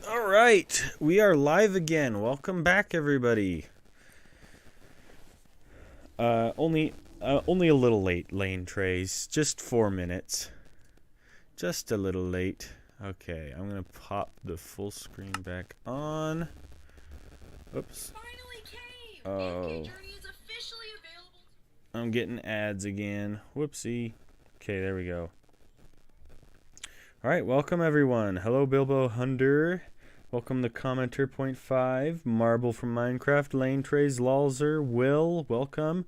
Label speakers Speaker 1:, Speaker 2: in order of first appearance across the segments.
Speaker 1: All right, we are live again. Welcome back, everybody. Only a little late, Lane Trays. Just 4 minutes. Just a little late. Okay, I'm gonna pop the full screen back on. Oops. Oh. I'm getting ads again. Whoopsie. Okay, there we go. All right, welcome everyone. Hello, Bilbo Hunter. Welcome to Commenter Point 5, Marble from Minecraft, Lane Trays, Lalzer, Will, welcome.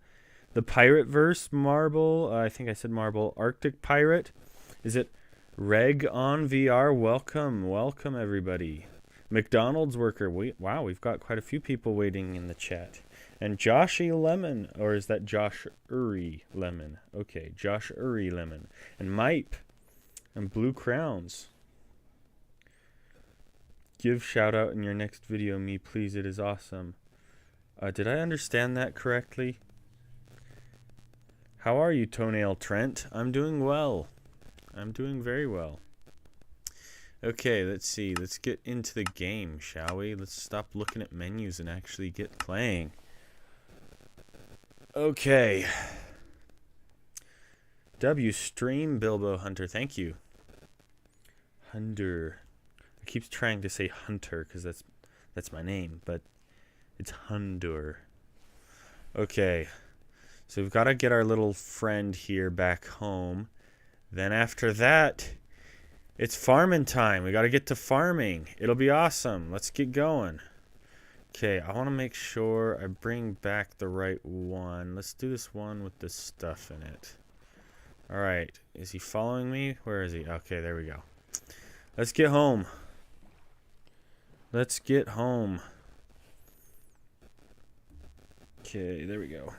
Speaker 1: The Pirate Verse, Marble, I think I said Marble, Arctic Pirate. Is it Reg on VR? Welcome everybody. McDonald's worker, wow, we've got quite a few people waiting in the chat. And Joshy Lemon, or is that Josh Uri Lemon? Okay, Josh Uri Lemon. And Mipe, and Blue Crowns. Give shout out in your next video, me please. It is awesome. Did I understand that correctly? How are you, Toenail Trent? I'm doing well. I'm doing very well. Okay, let's see. Let's get into the game, shall we? Let's stop looking at menus and actually get playing. Okay. W stream Bilbo Hunter. Thank you. Hunter. I keep trying to say Hunter because that's my name, but it's Hunter. Okay, so we've got to get our little friend here back home. Then after that, it's farming time. We got to get to farming. It'll be awesome. Let's get going. Okay, I want to make sure I bring back the right one. Let's do this one with the stuff in it. All right, is he following me? Where is he? Okay, there we go. Let's get home. Let's get home. Okay, there we go.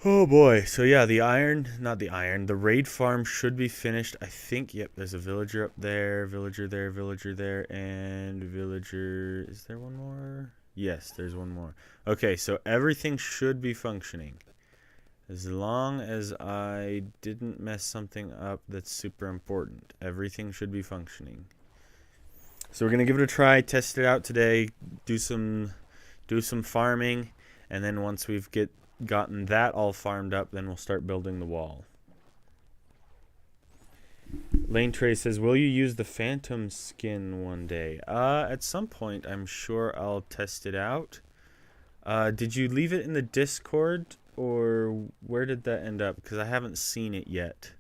Speaker 1: Oh boy. So yeah, the raid farm should be finished. I think, yep, there's a villager up there, villager there, and villager. Is there one more? Yes, there's one more. Okay, so everything should be functioning. As long as I didn't mess something up that's super important. Everything should be functioning. So we're going to give it a try, test it out today, do some farming, and then once we've gotten that all farmed up, then we'll start building the wall. Lane Trey says, will you use the phantom skin one day? At some point, I'm sure I'll test it out. Did you leave it in the Discord? Or where did that end up? Because I haven't seen it yet.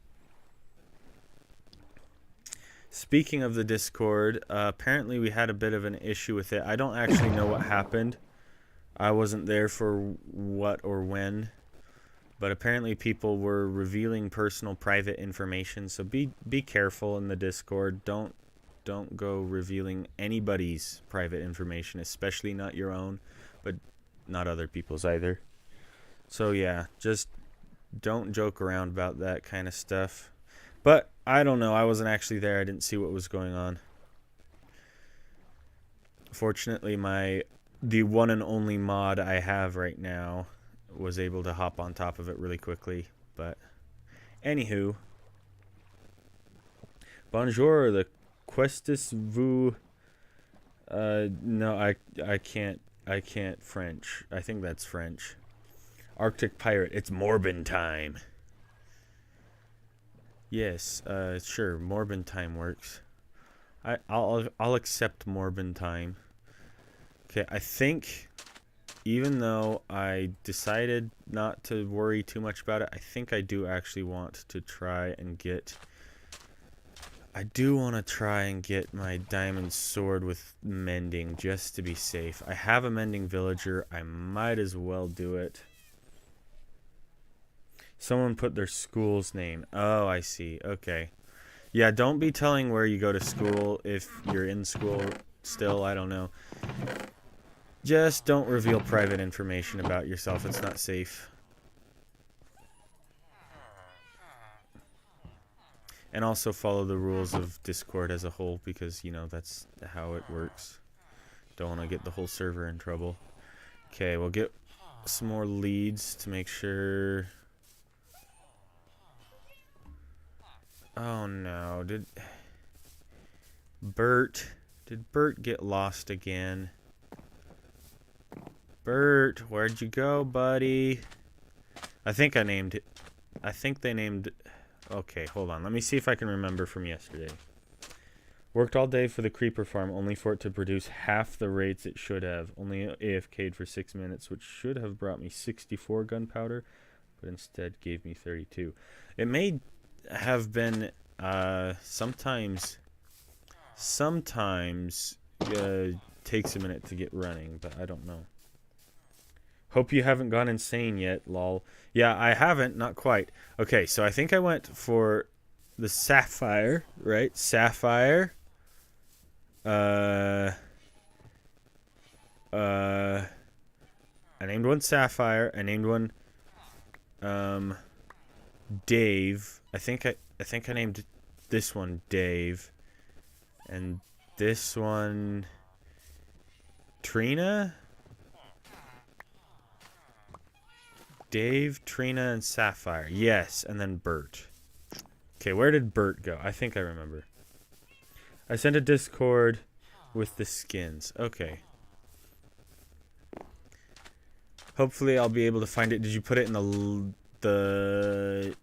Speaker 1: Speaking of the Discord, apparently we had a bit of an issue with it. I don't actually know what happened. I wasn't there for what or when. But apparently people were revealing personal private information. So be careful in the Discord. Don't go revealing anybody's private information, especially not your own, but not other people's either. So yeah, just don't joke around about that kind of stuff. But I don't know. I wasn't actually there. I didn't see what was going on. Fortunately, the one and only mod I have right now was able to hop on top of it really quickly. But anywho, bonjour. The questus vous. No, I can't French. I think that's French. Arctic Pirate, it's Morbin time. Yes, sure, Morbin time works. I'll accept Morbin time. Okay, I think even though I decided not to worry too much about it, I think I do actually want to try and get my diamond sword with mending just to be safe. I have a mending villager. I might as well do it. Someone put their school's name. Oh, I see. Okay. Yeah, don't be telling where you go to school if you're in school still. I don't know. Just don't reveal private information about yourself. It's not safe. And also follow the rules of Discord as a whole because, you know, that's how it works. Don't want to get the whole server in trouble. Okay, we'll get some more leads to make sure Oh no, did Bert get lost again? Bert, where'd you go, buddy? I think they named... Okay, hold on. Let me see if I can remember from yesterday. Worked all day for the creeper farm, only for it to produce half the rates it should have. Only AFK'd for 6 minutes, which should have brought me 64 gunpowder, but instead gave me 32. It may have been sometimes takes a minute to get running, but I don't know. Hope you haven't gone insane yet, lol. Yeah, I haven't, not quite. Okay, so I think I went for the sapphire, right? Sapphire. I named one Sapphire. I named one Dave. I think I named this one Dave. And this one Trina? Dave, Trina, and Sapphire. Yes, and then Bert. Okay, where did Bert go? I think I remember. I sent a Discord with the skins. Okay. Hopefully I'll be able to find it. Did you put it in the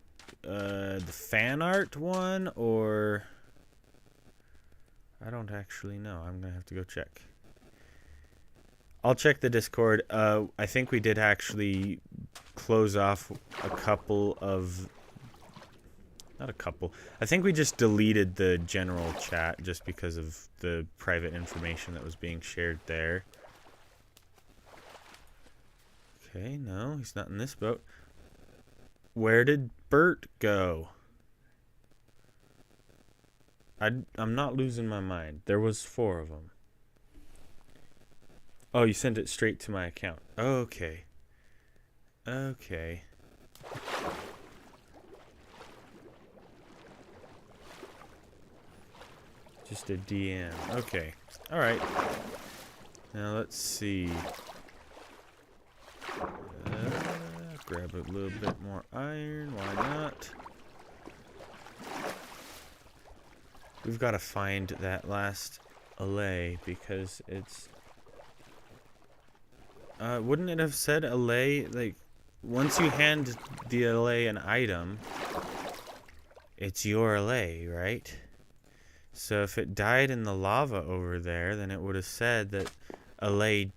Speaker 1: fan art one, or... I don't actually know. I'm going to have to go check. I'll check the Discord. I think we did actually close off a couple of... Not a couple. I think we just deleted the general chat just because of the private information that was being shared there. Okay, no, he's not in this boat. Where did Bert go? I'm not losing my mind. There was 4 of them. Oh, you sent it straight to my account. Okay. Okay. Just a DM. Okay. Alright. Now let's see. Grab a little bit more iron. Why not? We've got to find that last allay because it's... wouldn't it have said allay? Like, once you hand the allay an item, it's your allay, right? So if it died in the lava over there, then it would have said that allay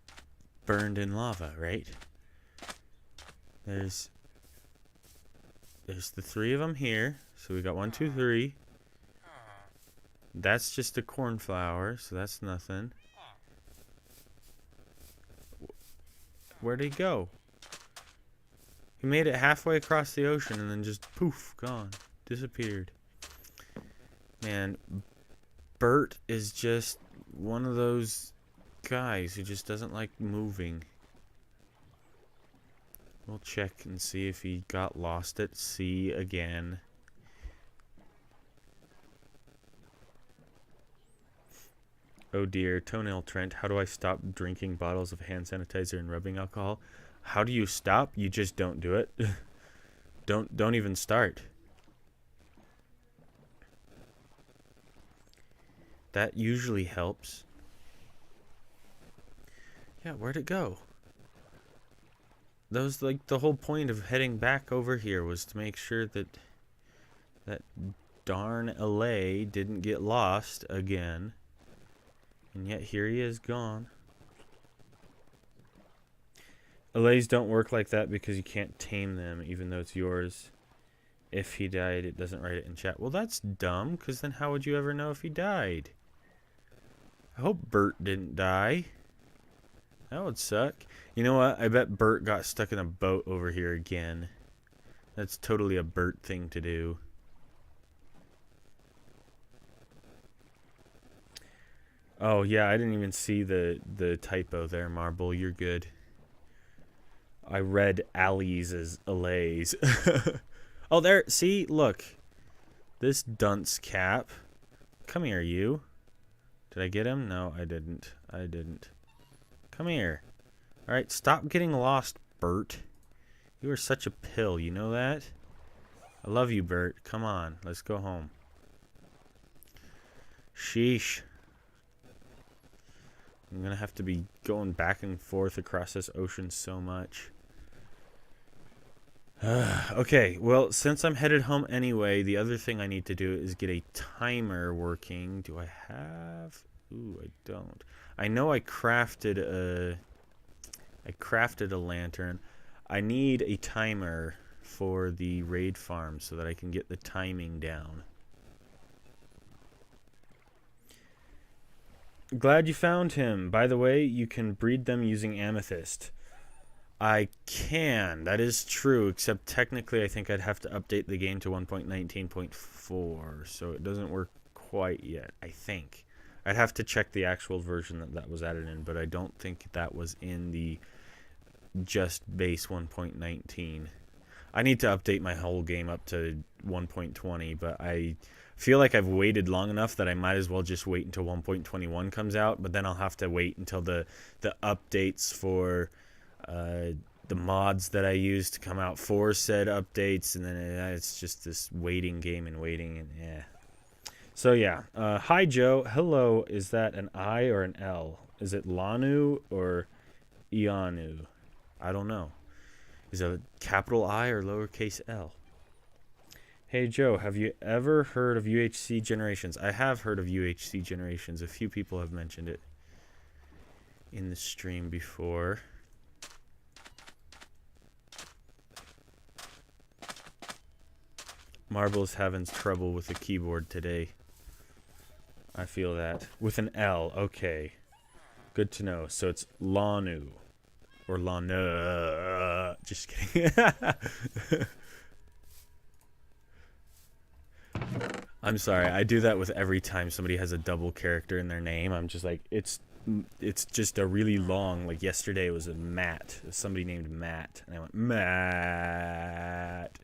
Speaker 1: burned in lava, right? There's the 3 of them here. So we got 1, 2, 3. That's just a cornflower, so that's nothing. Where'd he go? He made it halfway across the ocean and then just poof, gone. Disappeared. Man, Bert is just one of those guys who just doesn't like moving. We'll check and see if he got lost at sea again. Oh dear, Toenail Trent, how do I stop drinking bottles of hand sanitizer and rubbing alcohol? How do you stop? You just don't do it. Don't even start. That usually helps. Yeah, where'd it go? That was like the whole point of heading back over here, was to make sure that that darn allay didn't get lost again. And yet here he is, gone. Allays don't work like that because you can't tame them, even though it's yours. If he died, it doesn't write it in chat. Well, that's dumb, because then how would you ever know if he died? I hope Bert didn't die. That would suck. You know what? I bet Bert got stuck in a boat over here again. That's totally a Bert thing to do. Oh, yeah, I didn't even see the typo there, Marble. You're good. I read alleys as allays. Oh, there. See? Look. This dunce cap. Come here, you. Did I get him? No, I didn't. I didn't. Come here. Alright, stop getting lost, Bert. You are such a pill, you know that? I love you, Bert. Come on, let's go home. Sheesh. I'm gonna have to be going back and forth across this ocean so much. Okay, well, since I'm headed home anyway, the other thing I need to do is get a timer working. Do I have... Ooh, I don't. I know I crafted a lantern. I need a timer for the raid farm so that I can get the timing down. Glad you found him. By the way, you can breed them using amethyst. I can. That is true, except technically I think I'd have to update the game to 1.19.4, so it doesn't work quite yet, I think. I'd have to check the actual version that was added in, but I don't think that was in the just base 1.19. I need to update my whole game up to 1.20, but I feel like I've waited long enough that I might as well just wait until 1.21 comes out, but then I'll have to wait until the updates for the mods that I use to come out for said updates, and then it's just this waiting game and waiting, and yeah. So yeah, hi Joe, hello. Is that an I or an L? Is it Lanu or Ianu? I don't know. Is it a capital I or lowercase L? Hey Joe, have you ever heard of UHC Generations? I have heard of UHC Generations. A few people have mentioned it in the stream before. Marble's having trouble with the keyboard today. I feel that. With an L, okay. Good to know. So it's Lanu. Or Lana. Just kidding. I'm sorry. I do that with every time somebody has a double character in their name. I'm just like, it's just a really long, like yesterday it was a Matt. Somebody named Matt. And I went, Matt.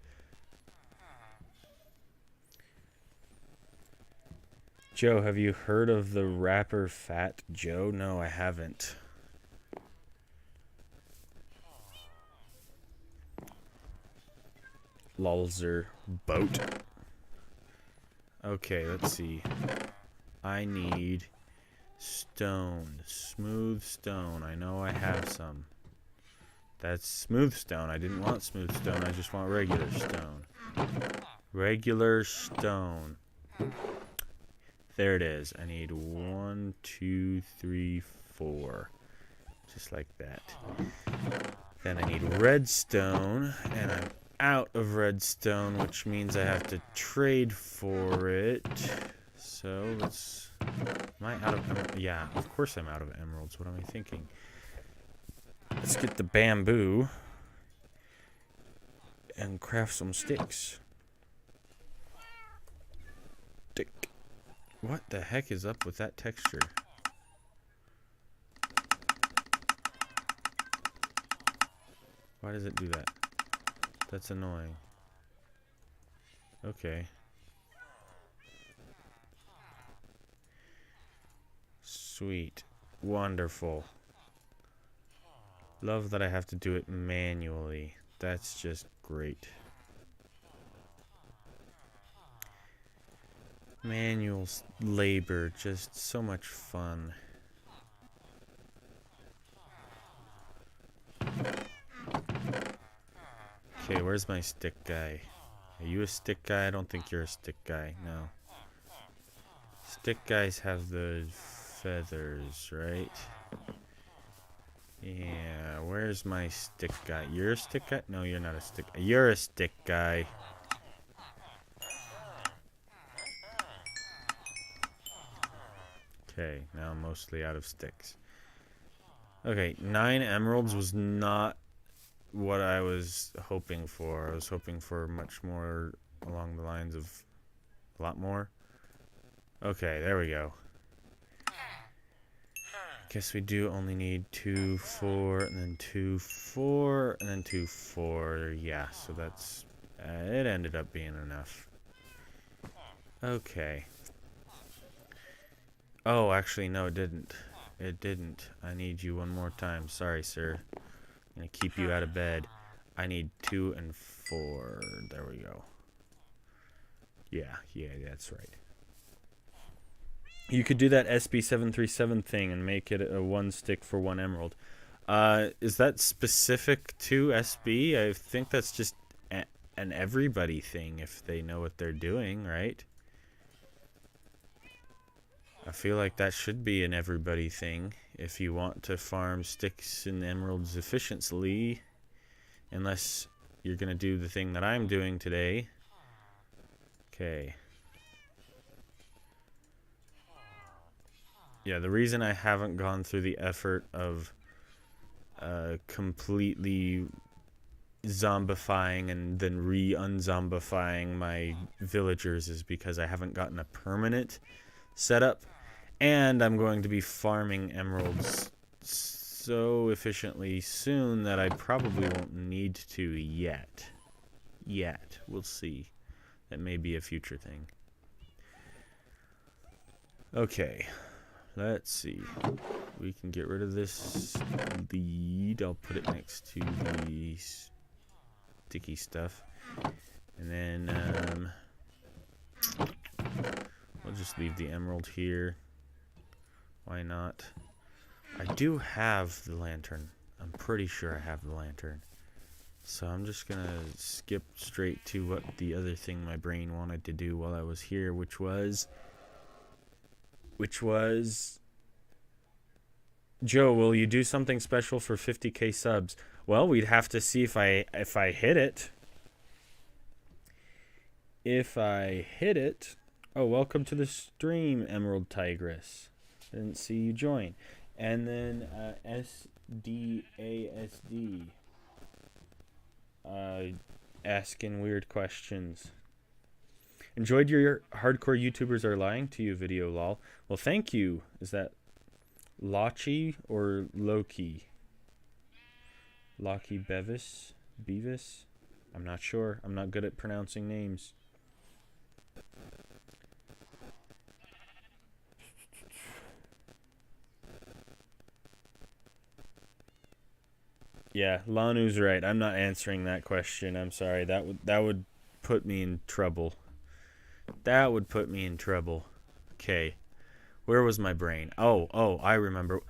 Speaker 1: Joe, have you heard of the rapper Fat Joe? No, I haven't. Lulzer boat. Okay, let's see. I need stone. Smooth stone. I know I have some. That's smooth stone. I didn't want smooth stone. I just want regular stone. Regular stone. There it is. I need 1, 2, 3, 4. Just like that. Then I need redstone, and I'm out of redstone, which means I have to trade for it. So let's... Am I out of emeralds? Yeah, of course I'm out of emeralds. What am I thinking? Let's get the bamboo and craft some sticks. Stick. What the heck is up with that texture? Why does it do that? That's annoying. Okay. Sweet. Wonderful. Love that I have to do it manually. That's just great. Manual labor, just so much fun. Okay, where's my stick guy? Are you a stick guy? I don't think you're a stick guy. No. Stick guys have the feathers, right? Yeah, where's my stick guy? You're a stick guy? No, you're not a stick guy. You're a stick guy. Okay, now I'm mostly out of sticks. Okay, 9 emeralds was not what I was hoping for. I was hoping for much more along the lines of a lot more. Okay, there we go. Guess we do only need 2, 4, and then 2, 4, and then 2, 4. Yeah, so that's... it ended up being enough. Okay. Oh, actually, no, it didn't. It didn't. I need you one more time. Sorry, sir. I'm going to keep you out of bed. I need 2 and 4. There we go. Yeah, that's right. You could do that SB737 thing and make it a 1 stick for 1 emerald. Is that specific to SB? I think that's just an everybody thing if they know what they're doing, right? I feel like that should be an everybody thing if you want to farm sticks and emeralds efficiently, unless you're going to do the thing that I'm doing today. Okay. Yeah, the reason I haven't gone through the effort of completely zombifying and then re-unzombifying my villagers is because I haven't gotten a permanent setup, and I'm going to be farming emeralds so efficiently soon that I probably won't need to yet. We'll see. That may be a future thing. Okay. Let's see. We can get rid of this lead. I'll put it next to the sticky stuff. And then we'll just leave the emerald here. Why not? I do have the lantern. I'm pretty sure I have the lantern. So I'm just going to skip straight to what the other thing my brain wanted to do while I was here, which was... Joe, will you do something special for 50k subs? Well, we'd have to see if I hit it. If I hit it... Oh, welcome to the stream, Emerald Tigress. I didn't see you join. And then SDASD. Asking weird questions. Enjoyed your hardcore YouTubers are lying to you video, lol. Well, thank you. Is that Lochi or Loki? Loki Bevis? I'm not sure. I'm not good at pronouncing names. Yeah, Lanu's right. I'm not answering that question. I'm sorry. That would put me in trouble. That would put me in trouble. Okay. Where was my brain? Oh, I remember.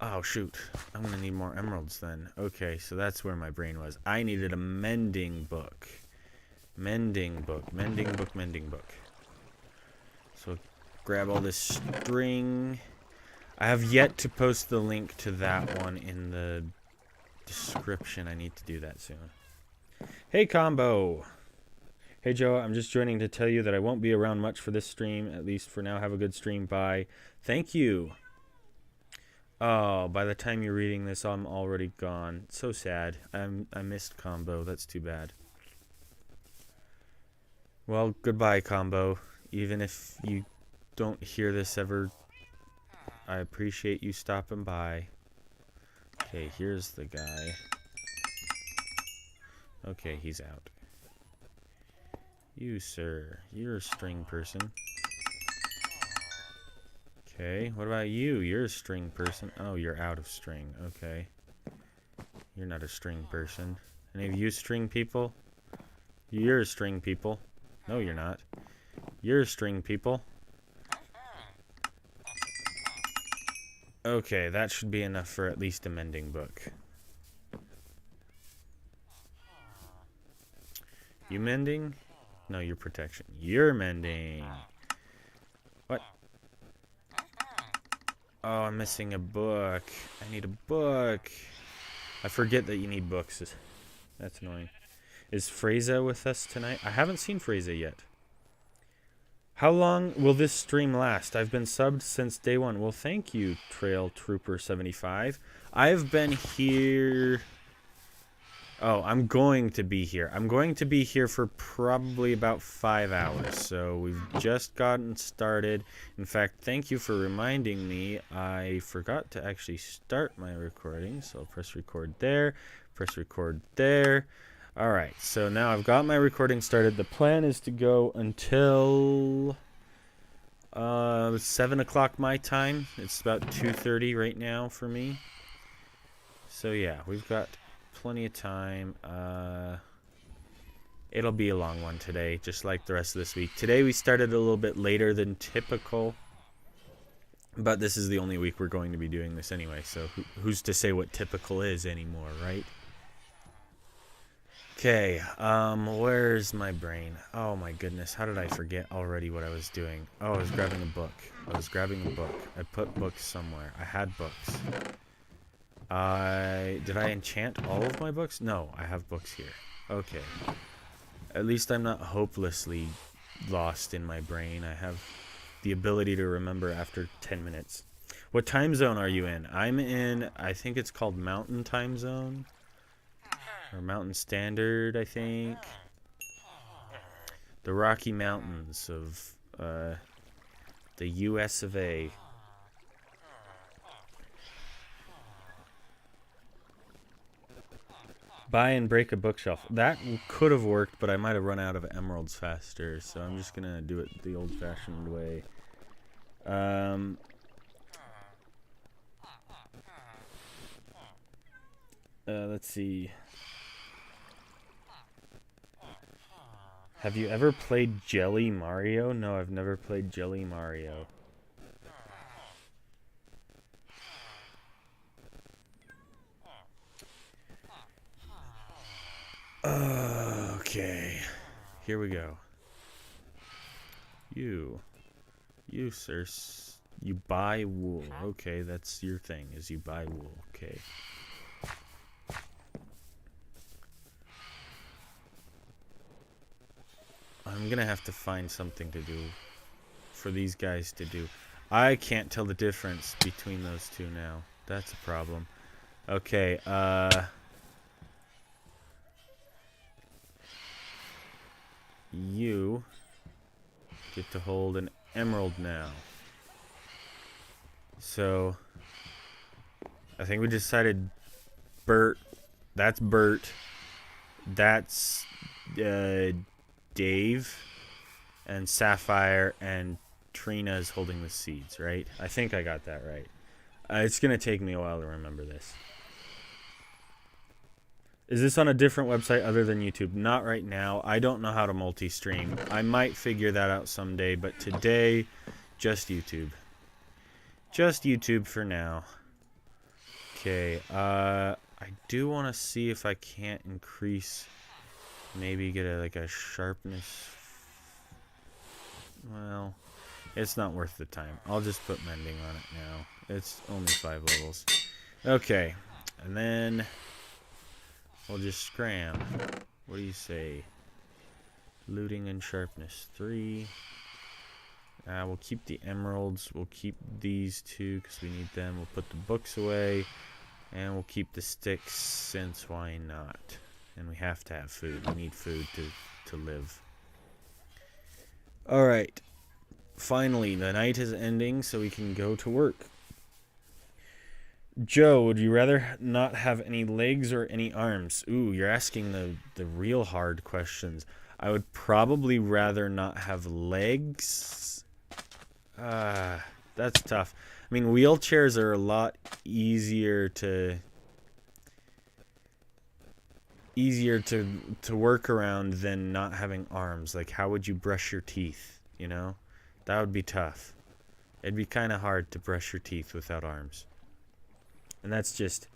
Speaker 1: Oh, shoot. I'm going to need more emeralds then. Okay, so that's where my brain was. I needed a mending book. Mending book. So grab all this string. I have yet to post the link to that one in the description. I need to do that soon. Hey, Combo. Hey, Joe, I'm just joining to tell you that I won't be around much for this stream, at least for now. Have a good stream. Bye. Thank you. Oh, by the time you're reading this, I'm already gone. So sad. I missed Combo. That's too bad. Well, goodbye, Combo. Even if you don't hear this ever, I appreciate you stopping by. Okay, here's the guy. Okay, he's out. You, sir. You're a string person. Okay, what about you? You're a string person. Oh, you're out of string. Okay. You're not a string person. Any of you string people? You're a string people. No, you're not. You're a string people. Okay, that should be enough for at least a mending book. You mending? No, you're protection. You're mending. What? Oh, I'm missing a book. I need a book. I forget that you need books. That's annoying. Is Freza with us tonight? I haven't seen Freza yet. How long will this stream last? I've been subbed since day one. Well, thank you, Trail Trooper 75. I've been here... Oh, I'm going to be here. I'm going to be here for probably about 5 hours. So we've just gotten started. In fact, thank you for reminding me. I forgot to actually start my recording. So I'll press record there. Press record there. All right. So now I've got my recording started. The plan is to go until 7 o'clock my time. It's about 2:30 right now for me. So yeah, we've got plenty of time. It'll be a long one today, just like the rest of this week. Today we started a little bit later than typical. But this is the only week we're going to be doing this anyway, so who's to say what typical is anymore, right? Okay, where's my brain? Oh my goodness, how did I forget already what I was doing? Oh, I was grabbing a book. I put books somewhere. I had books. Did I enchant all of my books? No, I have books here. Okay. At least I'm not hopelessly lost in my brain. I have the ability to remember after 10 minutes. What time zone are you in? I'm in, I think it's called Mountain Time Zone. Or Mountain Standard, I think. The Rocky Mountains of the US of A. Buy and break a bookshelf. That could have worked, but I might have run out of emeralds faster, so I'm just gonna do it the old-fashioned way. Let's see. Have you ever played Jelly Mario? No, I've never played Jelly Mario. Okay. Here we go. You, sir, you buy wool. Okay, that's your thing, is you buy wool. Okay. I'm gonna have to find something to do for these guys to do. I can't tell the difference between those two now. That's a problem. Okay, you get to hold an emerald now. So, I think we decided Bert. That's Bert. That's Dave. And Sapphire and Trina is holding the seeds, right? I think I got that right. It's going to take me a while to remember this. Is this on a different website other than YouTube? Not right now. I don't know how to multi-stream. I might figure that out someday, but today, just YouTube. Just YouTube for now. Okay, I do want to see if I can't increase, maybe get a sharpness. Well, it's not worth the time. I'll just put mending on it now. It's only 5 levels. Okay, and then we'll just scram. What do you say? Looting and sharpness 3. We'll keep the emeralds. We'll keep these 2 because we need them. We'll put the books away. And we'll keep the sticks since why not? And we have to have food. We need food to live. Alright. Finally, the night is ending so we can go to work. Joe, would you rather not have any legs or any arms? Ooh, you're asking the real hard questions. I would probably rather not have legs. That's tough. I mean, wheelchairs are a lot easier to work around than not having arms. Like, how would you brush your teeth, you know? That would be tough. It'd be kind of hard to brush your teeth without arms. And that's just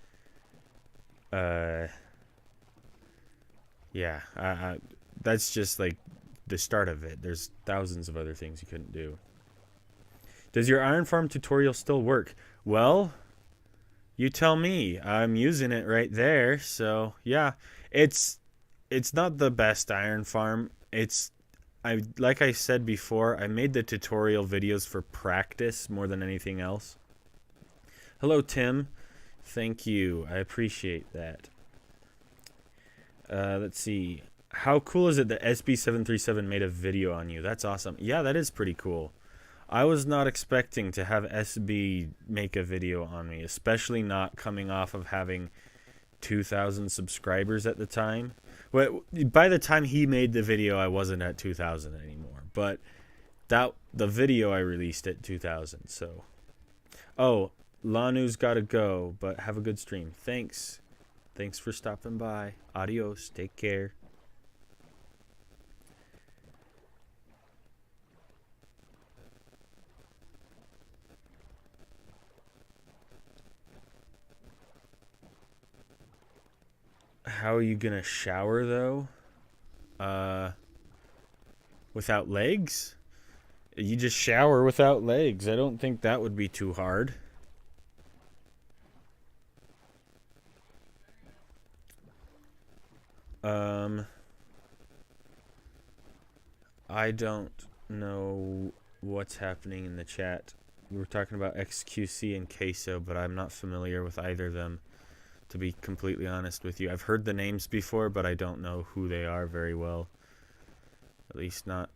Speaker 1: yeah, that's just like the start of it. There's thousands of other things you couldn't do. Does your iron farm tutorial still work? Well, you tell me. I'm using it right there. So, yeah. It's not the best iron farm. Like I said before, I made the tutorial videos for practice more than anything else. Hello, Tim. Thank you. I appreciate that. Let's see. How cool is it that SB737 made a video on you? That's awesome. Yeah, that is pretty cool. I was not expecting to have SB make a video on me, especially not coming off of having 2,000 subscribers at the time. Well, by the time he made the video, I wasn't at 2,000 anymore. But the video I released at 2,000. So, oh, Lanu's gotta go, but have a good stream. Thanks. Thanks for stopping by. Adios. Take care. How are you gonna shower though? Without legs? You just shower without legs. I don't think that would be too hard. I don't know what's happening in the chat. We were talking about XQC and Queso, but I'm not familiar with either of them, to be completely honest with you. I've heard the names before, but I don't know who they are very well. At least not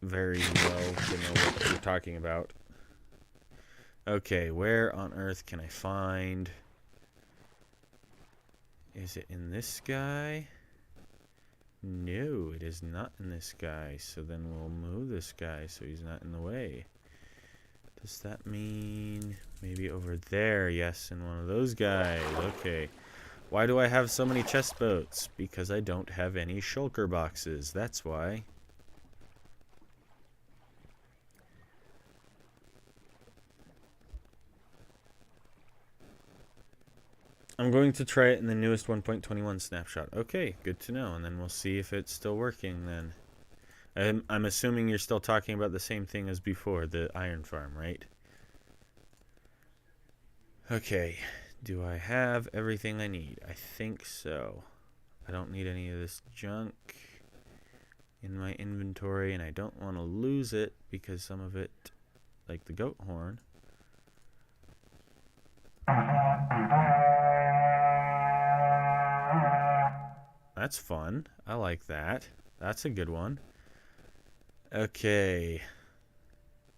Speaker 1: very well to know what you're talking about. Okay, where on earth can I find... Is it in this guy? No, it is not in this guy. So then we'll move this guy so he's not in the way. Does that mean maybe over there? Yes, in one of those guys. Okay. Why do I have so many chest boats? Because I don't have any shulker boxes. That's why. I'm going to try it in the newest 1.21 snapshot. Okay, good to know. And then we'll see if it's still working then. I'm assuming you're still talking about the same thing as before, the iron farm, right? Okay, do I have everything I need? I think so. I don't need any of this junk in my inventory, and I don't want to lose it because some of it, like the goat horn. That's fun. I like that. That's a good one. Okay.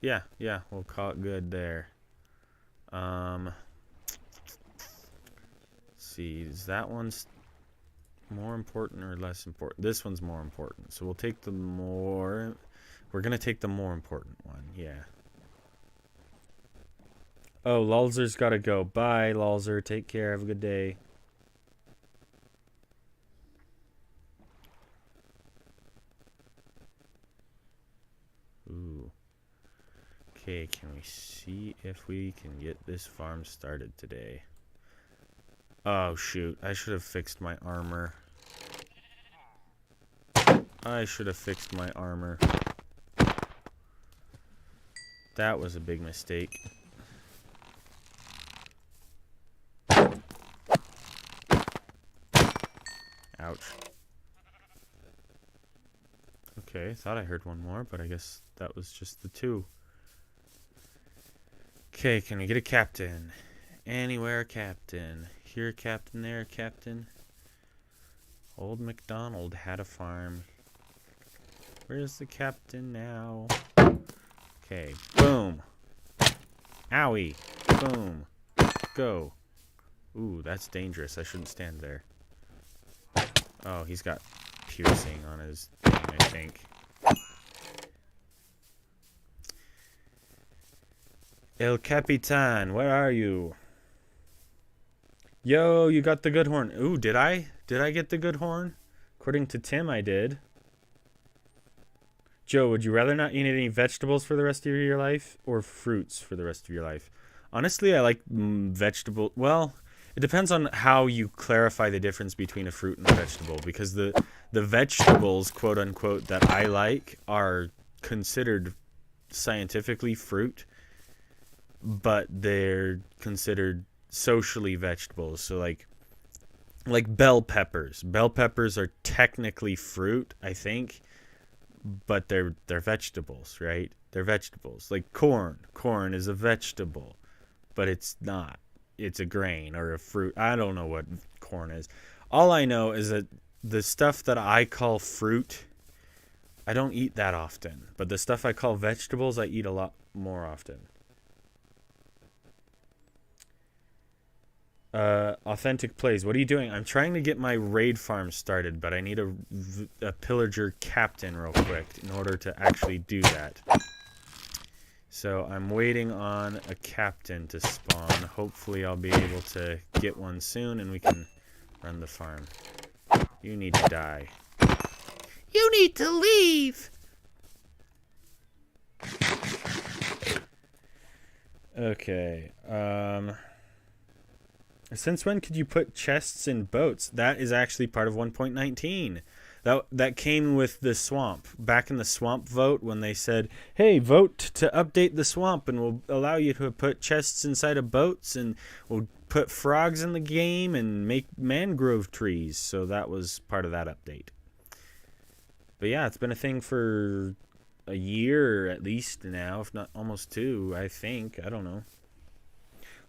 Speaker 1: Yeah, we'll call it good there. Let's see, is that one's more important or less important? This one's more important. So we'll take the more... We're going to take the more important one, yeah. Oh, Lulzer's got to go. Bye, Lulzer. Take care. Have a good day. Ooh. Okay, can we see if we can get this farm started today? Oh, shoot. I should have fixed my armor. That was a big mistake. Ouch. Okay, thought I heard one more, but I guess that was just the two. Okay, can we get a captain? Anywhere, captain. Here, captain, there, captain. Old MacDonald had a farm. Where's the captain now? Okay, boom. Owie. Boom. Go. Ooh, that's dangerous. I shouldn't stand there. Oh, he's got piercing on his thing, I think. El Capitan, where are you? Yo, you got the good horn. Ooh, did I? Did I get the good horn? According to Tim, I did. Joe, would you rather not eat any vegetables for the rest of your life or fruits for the rest of your life? Honestly, I like vegetable. Well, it depends on how you clarify the difference between a fruit and a vegetable, because the vegetables, quote unquote, that I like are considered scientifically fruit, but they're considered socially vegetables. So like bell peppers. Bell peppers are technically fruit, I think, but they're vegetables, right? They're vegetables. Like corn. Corn is a vegetable, but it's not. It's a grain or a fruit. I don't know what corn is. All I know is that the stuff that I call fruit, I don't eat that often. But the stuff I call vegetables, I eat a lot more often. Authentic plays. What are you doing? I'm trying to get my raid farm started, but I need a pillager captain real quick in order to actually do that. So I'm waiting on a captain to spawn. Hopefully I'll be able to get one soon and we can run the farm. You need to die. You need to leave! Okay. Since when could you put chests in boats? That is actually part of 1.19. That came with the swamp. Back in the swamp vote when they said, hey, vote to update the swamp and we'll allow you to put chests inside of boats and we'll put frogs in the game and make mangrove trees. So that was part of that update. But yeah, it's been a thing for a year at least now, if not almost 2, I think. I don't know.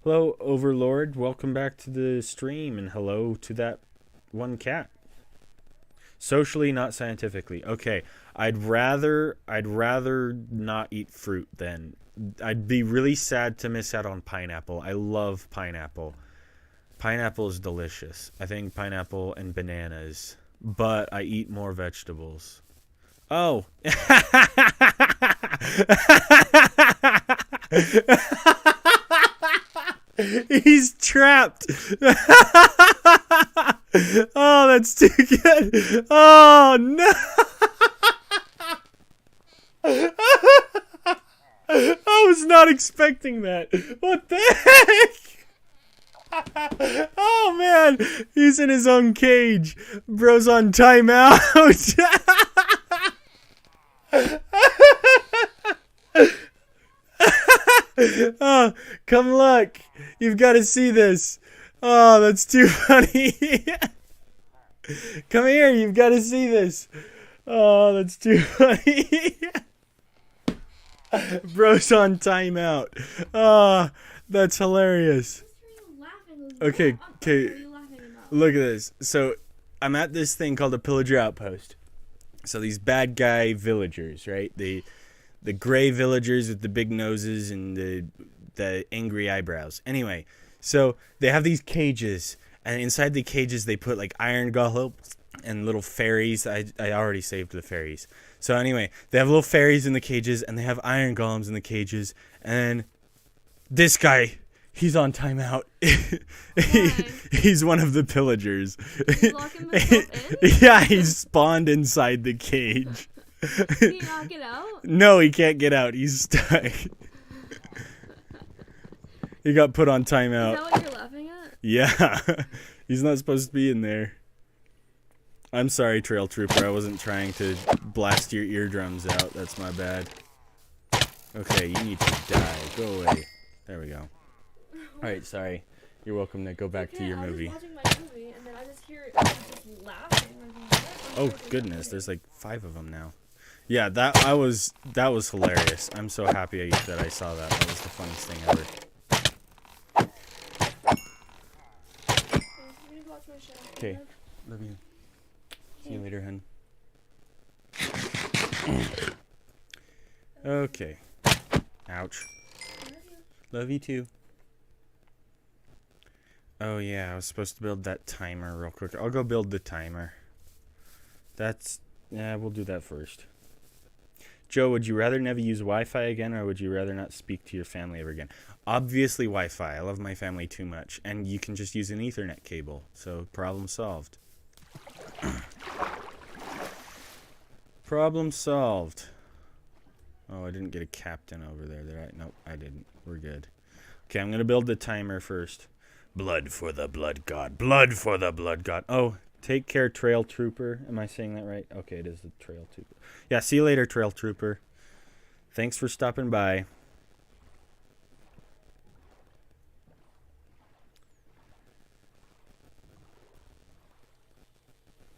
Speaker 1: Hello, Overlord. Welcome back to the stream, and hello to that one cat. Socially, not scientifically. Okay, I'd rather not eat fruit then. I'd be really sad to miss out on pineapple. I love pineapple. Pineapple is delicious. I think pineapple and bananas. But I eat more vegetables. Oh. He's trapped. Oh, that's too good. Oh, no. I was not expecting that. What the heck? Oh, man. He's in his own cage. Bro's on timeout. Oh, come look. You've got to see this. Oh, that's too funny. Come here. You've got to see this. Oh, that's too funny. Bro's on timeout. Oh, that's hilarious. Okay. Look at this. So, I'm at this thing called a pillager outpost. So, these bad guy villagers, right? The gray villagers with the big noses and the angry eyebrows. Anyway, so they have these cages, and inside the cages they put like iron golems and little fairies. I already saved the fairies. So anyway, they have little fairies in the cages, and they have iron golems in the cages. And this guy, he's on timeout. He's one of the pillagers.
Speaker 2: Locking himself in?
Speaker 1: Yeah, he's spawned inside the cage.
Speaker 2: Can he not get out?
Speaker 1: No, he can't get out. He's stuck. He got put on timeout.
Speaker 2: Is that what you're laughing at?
Speaker 1: Yeah. He's not supposed to be in there. I'm sorry, Trail Trooper. I wasn't trying to blast your eardrums out. That's my bad. Okay, you need to die. Go away. There we go. Alright, sorry. You're welcome to go back to your movie.
Speaker 2: I was watching my movie, and then I just hear it just laughing.
Speaker 1: Oh, goodness. There's like 5 of them now. Yeah, that was hilarious. I'm so happy that I saw that. That was the funniest thing ever. Okay, love you. See you later, hun. Okay. Ouch. Love you too. Oh yeah, I was supposed to build that timer real quick. I'll go build the timer. Yeah, we'll do that first. Joe, would you rather never use Wi-Fi again, or would you rather not speak to your family ever again? Obviously Wi-Fi. I love my family too much. And you can just use an Ethernet cable. So, problem solved. Problem solved. Oh, I didn't get a captain over there, did I? Nope, I didn't. We're good. Okay, I'm going to build the timer first. Blood for the blood god. Blood for the blood god. Oh, take care, Trail Trooper. Am I saying that right? Okay, it is the Trail Trooper. Yeah, see you later, Trail Trooper. Thanks for stopping by.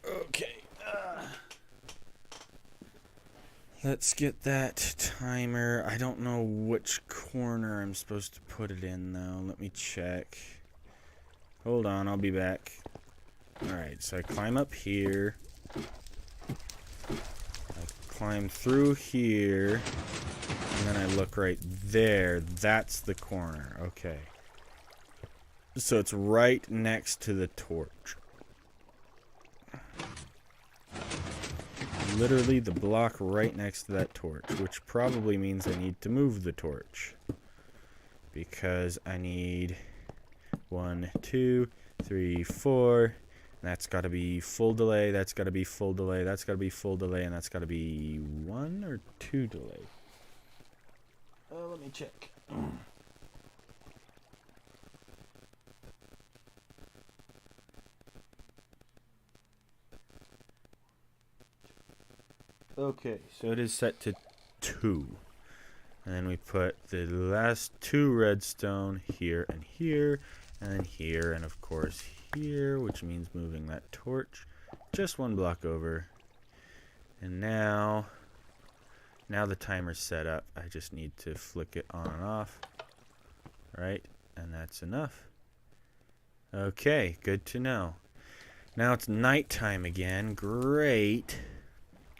Speaker 1: Okay. Let's get that timer. I don't know which corner I'm supposed to put it in, though. Let me check. Hold on, I'll be back. Alright, so I climb up here. I climb through here. And then I look right there. That's the corner. Okay. So it's right next to the torch. Literally the block right next to that torch, which probably means I need to move the torch. Because I need 1, 2, 3, 4. And that's got to be full delay, that's got to be full delay, that's got to be full delay, and that's got to be 1 or 2 delay. Let me check. Okay, so it is set to 2. And then we put the last 2 redstone here, and then here, and of course here, which means moving that torch just 1 block over. And now the timer's set up. I just need to flick it on and off. Right, and that's enough. Okay, good to know. Now it's nighttime again. Great.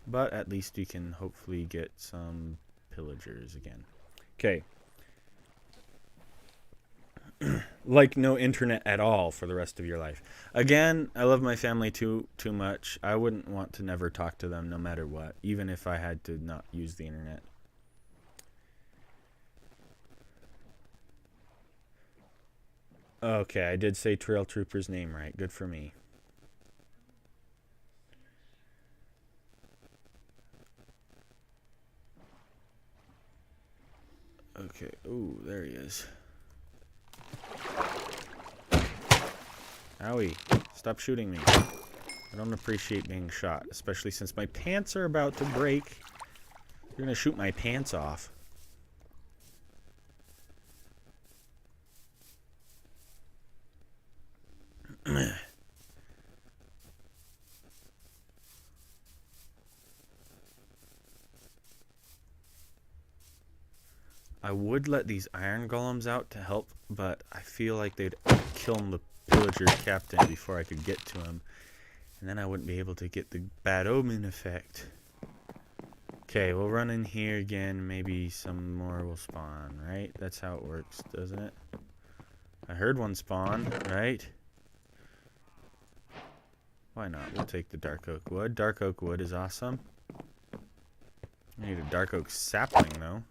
Speaker 1: But at least we can hopefully get some pillagers again. Okay. Like no internet at all for the rest of your life. Again, I love my family too much. I wouldn't want to never talk to them no matter what, even if I had to not use the internet. Okay, I did say Trail Trooper's name right. Good for me. Okay. Ooh, there he is. Owie. Stop shooting me. I don't appreciate being shot, especially since my pants are about to break. You're gonna shoot my pants off. I would let these iron golems out to help, but I feel like they'd kill the pillager captain before I could get to him. And then I wouldn't be able to get the bad omen effect. Okay, we'll run in here again. Maybe some more will spawn, right? That's how it works, doesn't it? I heard one spawn, right? Why not? We'll take the dark oak wood. Dark oak wood is awesome. I need a dark oak sapling, though.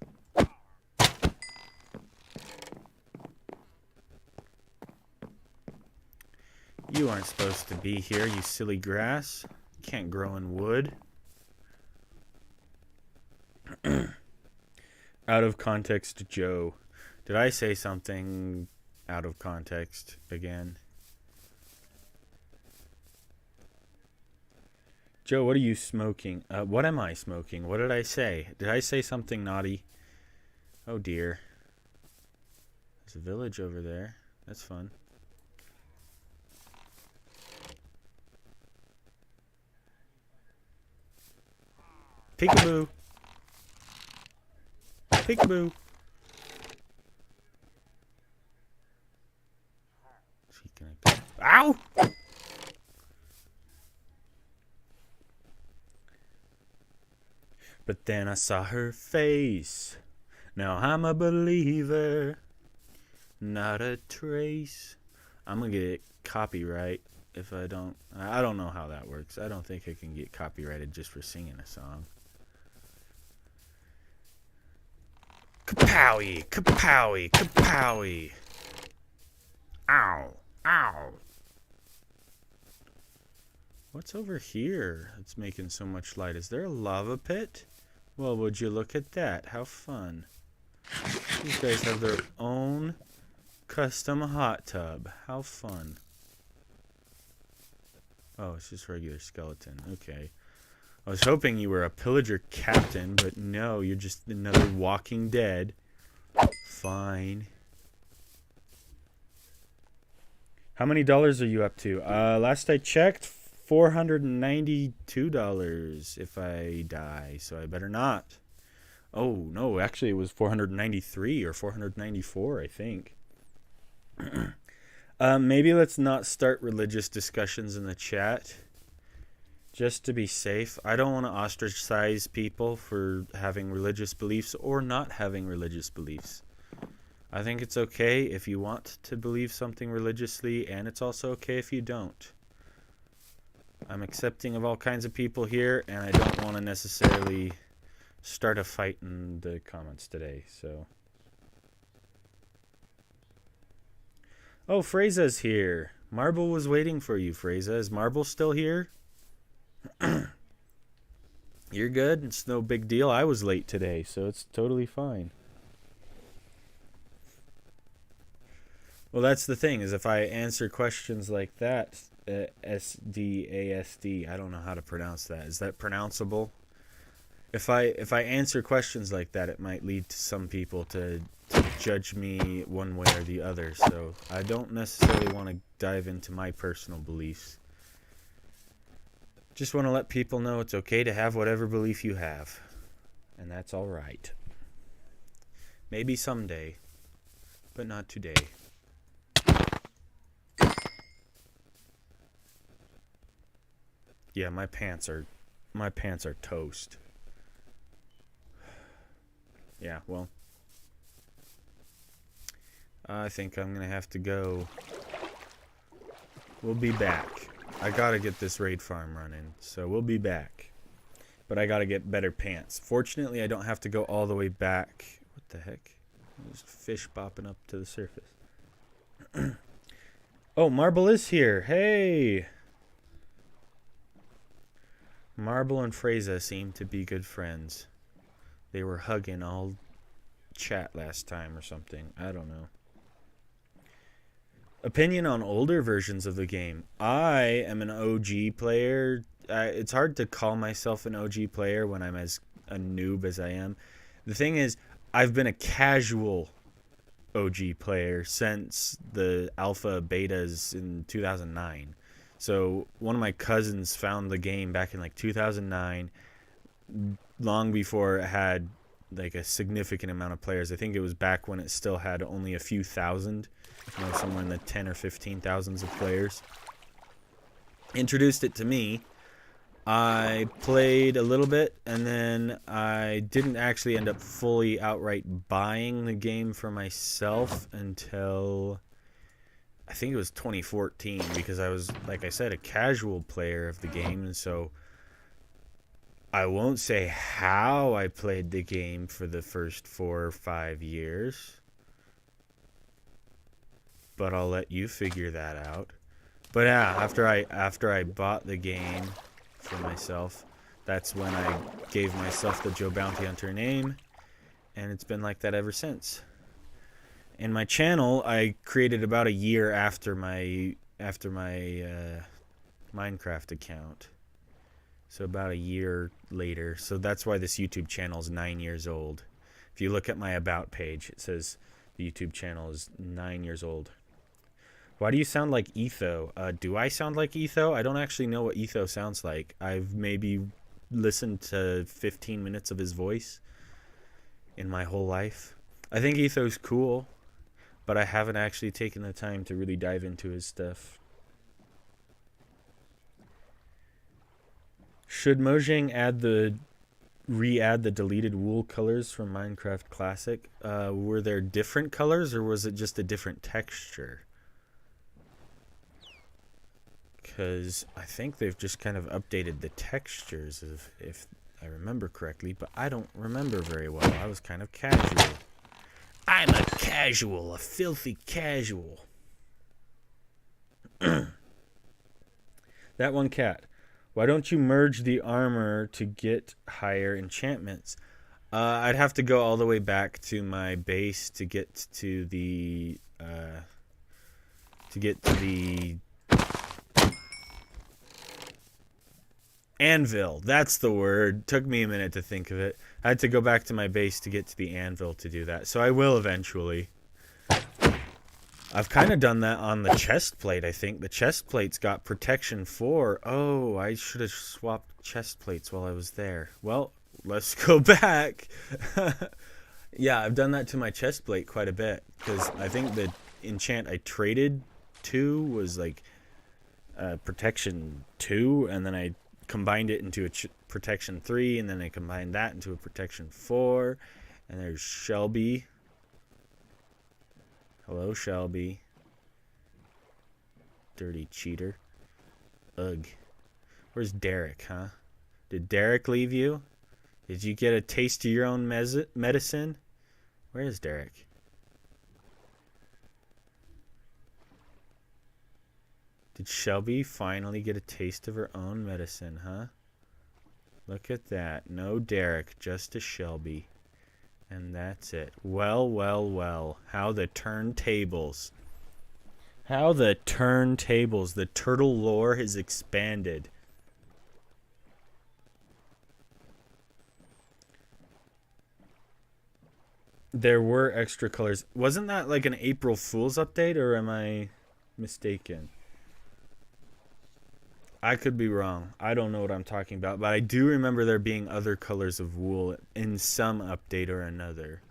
Speaker 1: You aren't supposed to be here, you silly grass. You can't grow in wood. Out of context, Joe. Did I say something out of context again? Joe, what are you smoking? What am I smoking? What did I say? Did I say something naughty? Oh dear. There's a village over there. That's fun. Peekaboo. Peekaboo. Ow! But then I saw her face. Now I'm a believer. Not a trace. I'm gonna get copyright if I don't. I don't know how that works. I don't think I can get copyrighted just for singing a song. Kapowie! Kapowie! Kapowie! Ow! Ow! What's over here that's making so much light? Is there a lava pit? Well, would you look at that? How fun. These guys have their own custom hot tub. How fun. Oh, it's just regular skeleton. Okay. I was hoping you were a pillager captain, but no, you're just another walking dead. Fine. How many dollars are you up to? Last I checked, $492 if I die, so I better not. Oh, no, actually it was 493 or 494, I think. Maybe let's not start religious discussions in the chat. Just to be safe. I don't want to ostracize people for having religious beliefs or not having religious beliefs. I think it's okay if you want to believe something religiously, and it's also okay if you don't. I'm accepting of all kinds of people here, and I don't want to necessarily start a fight in the comments today, so. Oh, Freza's here. Marble was waiting for you, Freza. Is Marble still here? You're good. It's no big deal. I was late today, so it's totally fine. Well, that's the thing, is if I answer questions like that, SDASD, I don't know how to pronounce that. Is that pronounceable? if I answer questions like that, it might lead to some people to judge me one way or the other. So I don't necessarily want to dive into my personal beliefs. Just want to let people know it's okay to have whatever belief you have, and that's all right. Maybe someday, but not today. Yeah, my pants are toast. Yeah, well, I think I'm gonna have to go. We'll be back. I gotta get this raid farm running, so we'll be back. But I gotta get better pants. Fortunately, I don't have to go all the way back. What the heck? There's fish bopping up to the surface. Oh, Marble is here. Hey! Marble and Freza seem to be good friends. They were hugging all chat last time or something. I don't know. Opinion on older versions of the game. I am an OG player. It's hard to call myself an OG player when I'm as a noob as I am. The thing is, I've been a casual OG player since the alpha betas in 2009. So one of my cousins found the game back in like 2009, long before it had like a significant amount of players. I think it was back when it still had only a few thousand, somewhere in the 10 or 15,000s of players. Introduced it to me. I played a little bit, and then I didn't actually end up fully outright buying the game for myself until I think it was 2014, because I was, like I said, a casual player of the game, and so I won't say how I played the game for the first 4 or 5 years, but I'll let you figure that out. But yeah, after I bought the game for myself, that's when I gave myself the Joe Bounty Hunter name, and it's been like that ever since. And my channel I created about a year after my Minecraft account, so about a year later. So that's why this YouTube channel is 9 years old. If you look at my about page, it says the YouTube channel is 9 years old. Why do you sound like Etho? Do I sound like Etho? I don't actually know what Etho sounds like. I've maybe listened to 15 minutes of his voice in my whole life. I think Etho's cool, but I haven't actually taken the time to really dive into his stuff. Should Mojang re-add the deleted wool colors from Minecraft Classic? Were there different colors, or was it just a different texture? Because I think they've just kind of updated the textures, if I remember correctly, but I don't remember very well. I was kind of casual. I'm a casual, a filthy casual. That one cat. Why don't you merge the armor to get higher enchantments? I'd have to go all the way back to my base to get to the anvil. That's the word. Took me a minute to think of it. I had to go back to my base to get to the anvil to do that. So I will eventually. I've kind of done that on the chest plate, I think. The chest plate's got protection 4. Oh, I should have swapped chest plates while I was there. Well, let's go back. Yeah, I've done that to my chest plate quite a bit, because I think the enchant I traded to was like protection 2, and then I combined it into a protection 3, and then I combined that into a protection 4. And there's Shelby. Hello, Shelby. Dirty cheater. Ugh. Where's Derek, huh? Did Derek leave you? Did you get a taste of your own medicine? Where is Derek? Did Shelby finally get a taste of her own medicine, huh? Look at that. No Derek, just a Shelby. And that's it. Well, well, well. How the turntables. How the turntables. The turtle lore has expanded. There were extra colors. Wasn't that like an April Fool's update, or am I mistaken? I could be wrong. I don't know what I'm talking about, but I do remember there being other colors of wool in some update or another.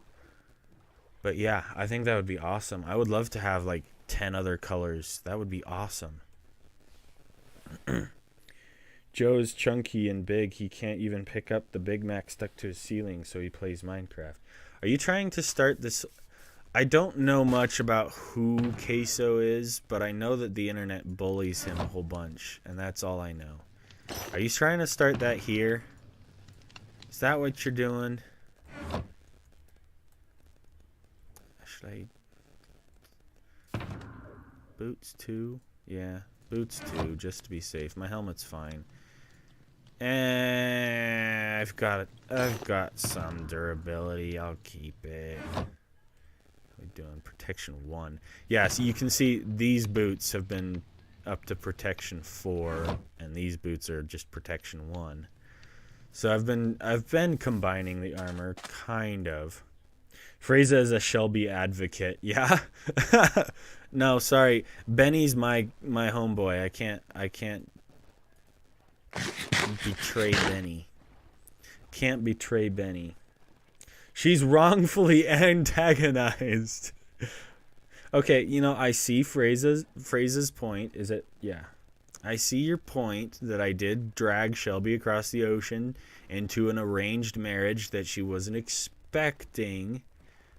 Speaker 1: But yeah, I think that would be awesome. I would love to have like 10 other colors. That would be awesome. Joe's chunky and big. He can't even pick up the Big Mac stuck to his ceiling, so he plays Minecraft. Are you trying to start this? I don't know much about who Queso is, but I know that the internet bullies him a whole bunch, and that's all I know. Are you trying to start that here? Is that what you're doing? Should I... Boots 2? Yeah, boots 2, just to be safe. My helmet's fine. And I've got some durability. I'll keep it. We're doing protection 1. Yeah, so you can see these boots have been up to protection 4, and these boots are just protection 1. So I've been combining the armor, kind of. Freza is a Shelby advocate. Yeah. No, sorry. Benny's my homeboy. I can't betray Benny. Can't betray Benny. She's wrongfully antagonized. Okay, you know, I see Freza's point. Is it? Yeah. I see your point that I did drag Shelby across the ocean into an arranged marriage that she wasn't expecting.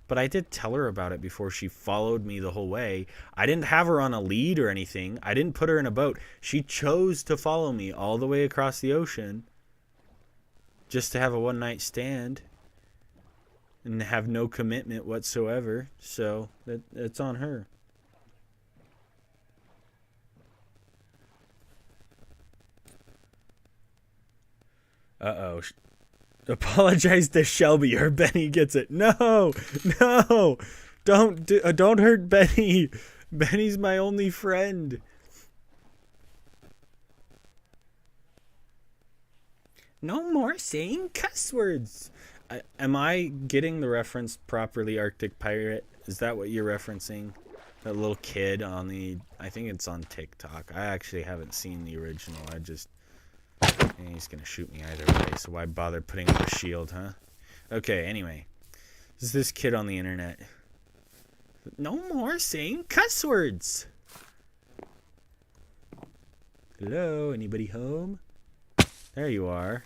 Speaker 1: But I did tell her about it before she followed me the whole way. I didn't have her on a lead or anything. I didn't put her in a boat. She chose to follow me all the way across the ocean just to have a one-night stand and have no commitment whatsoever. So it's on her. Uh-oh. Apologize to Shelby or Benny gets it. No, don't hurt Benny. Benny's my only friend. No more saying cuss words. Am I getting the reference properly, Arctic Pirate? Is that what you're referencing? That little kid on the... I think it's on TikTok. I actually haven't seen the original. He's going to shoot me either way, so why bother putting up a shield, huh? Okay, anyway. This is this kid on the internet. No more saying cuss words. Hello, anybody home? There you are.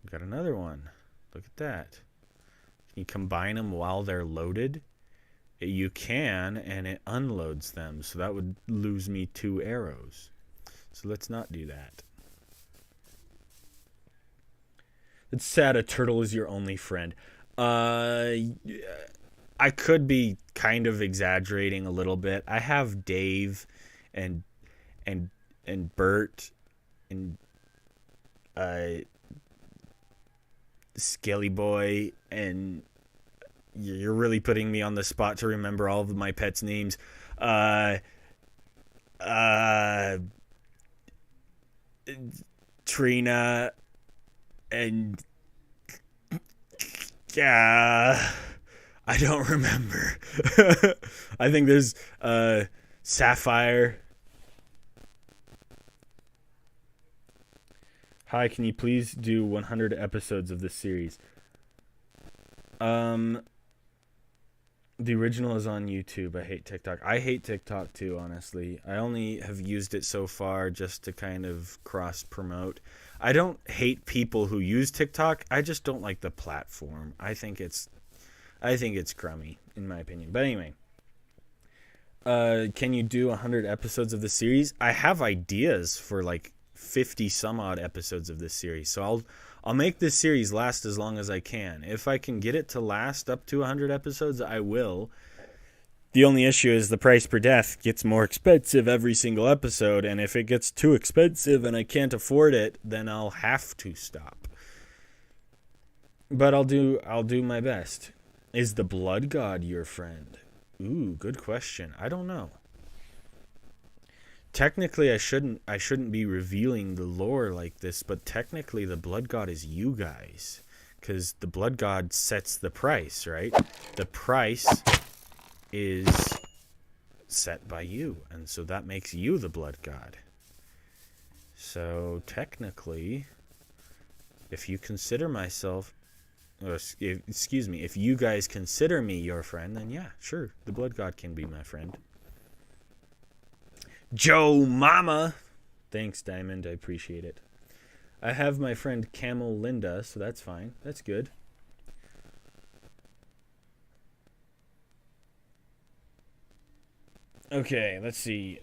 Speaker 1: Got another one. Look at that. Can you combine them while they're loaded? You can, and it unloads them, so that would lose me 2 arrows. So let's not do that. It's sad a turtle is your only friend. I could be kind of exaggerating a little bit. I have Dave and Bert and Skelly Boy, and you're really putting me on the spot to remember all of my pets' names. Trina and I don't remember. I think there's Sapphire. Hi, can you please do 100 episodes of this series? The original is on YouTube. I hate TikTok. I hate TikTok too, honestly. I only have used it so far just to kind of cross-promote. I don't hate people who use TikTok. I just don't like the platform. I think it's crummy, in my opinion. But anyway, can you do 100 episodes of the series? I have ideas for like 50 some odd episodes of this series. So I'll make this series last as long as I can. If I can get it to last up to 100 episodes, I will. The only issue is the price per death gets more expensive every single episode, and if it gets too expensive and I can't afford it, then I'll have to stop. But I'll do my best. Is the blood god your friend? Ooh, good question. I don't know. Technically, I shouldn't be revealing the lore like this, but technically the blood god is you guys, because the blood god sets the price, right? The price is set by you, and so that makes you the blood god. So technically, if you consider myself, or excuse me, if you guys consider me your friend, then yeah, sure, the blood god can be my friend. Joe Mama! Thanks, Diamond, I appreciate it. I have my friend Camel Linda, so that's fine. That's good. Okay, let's see.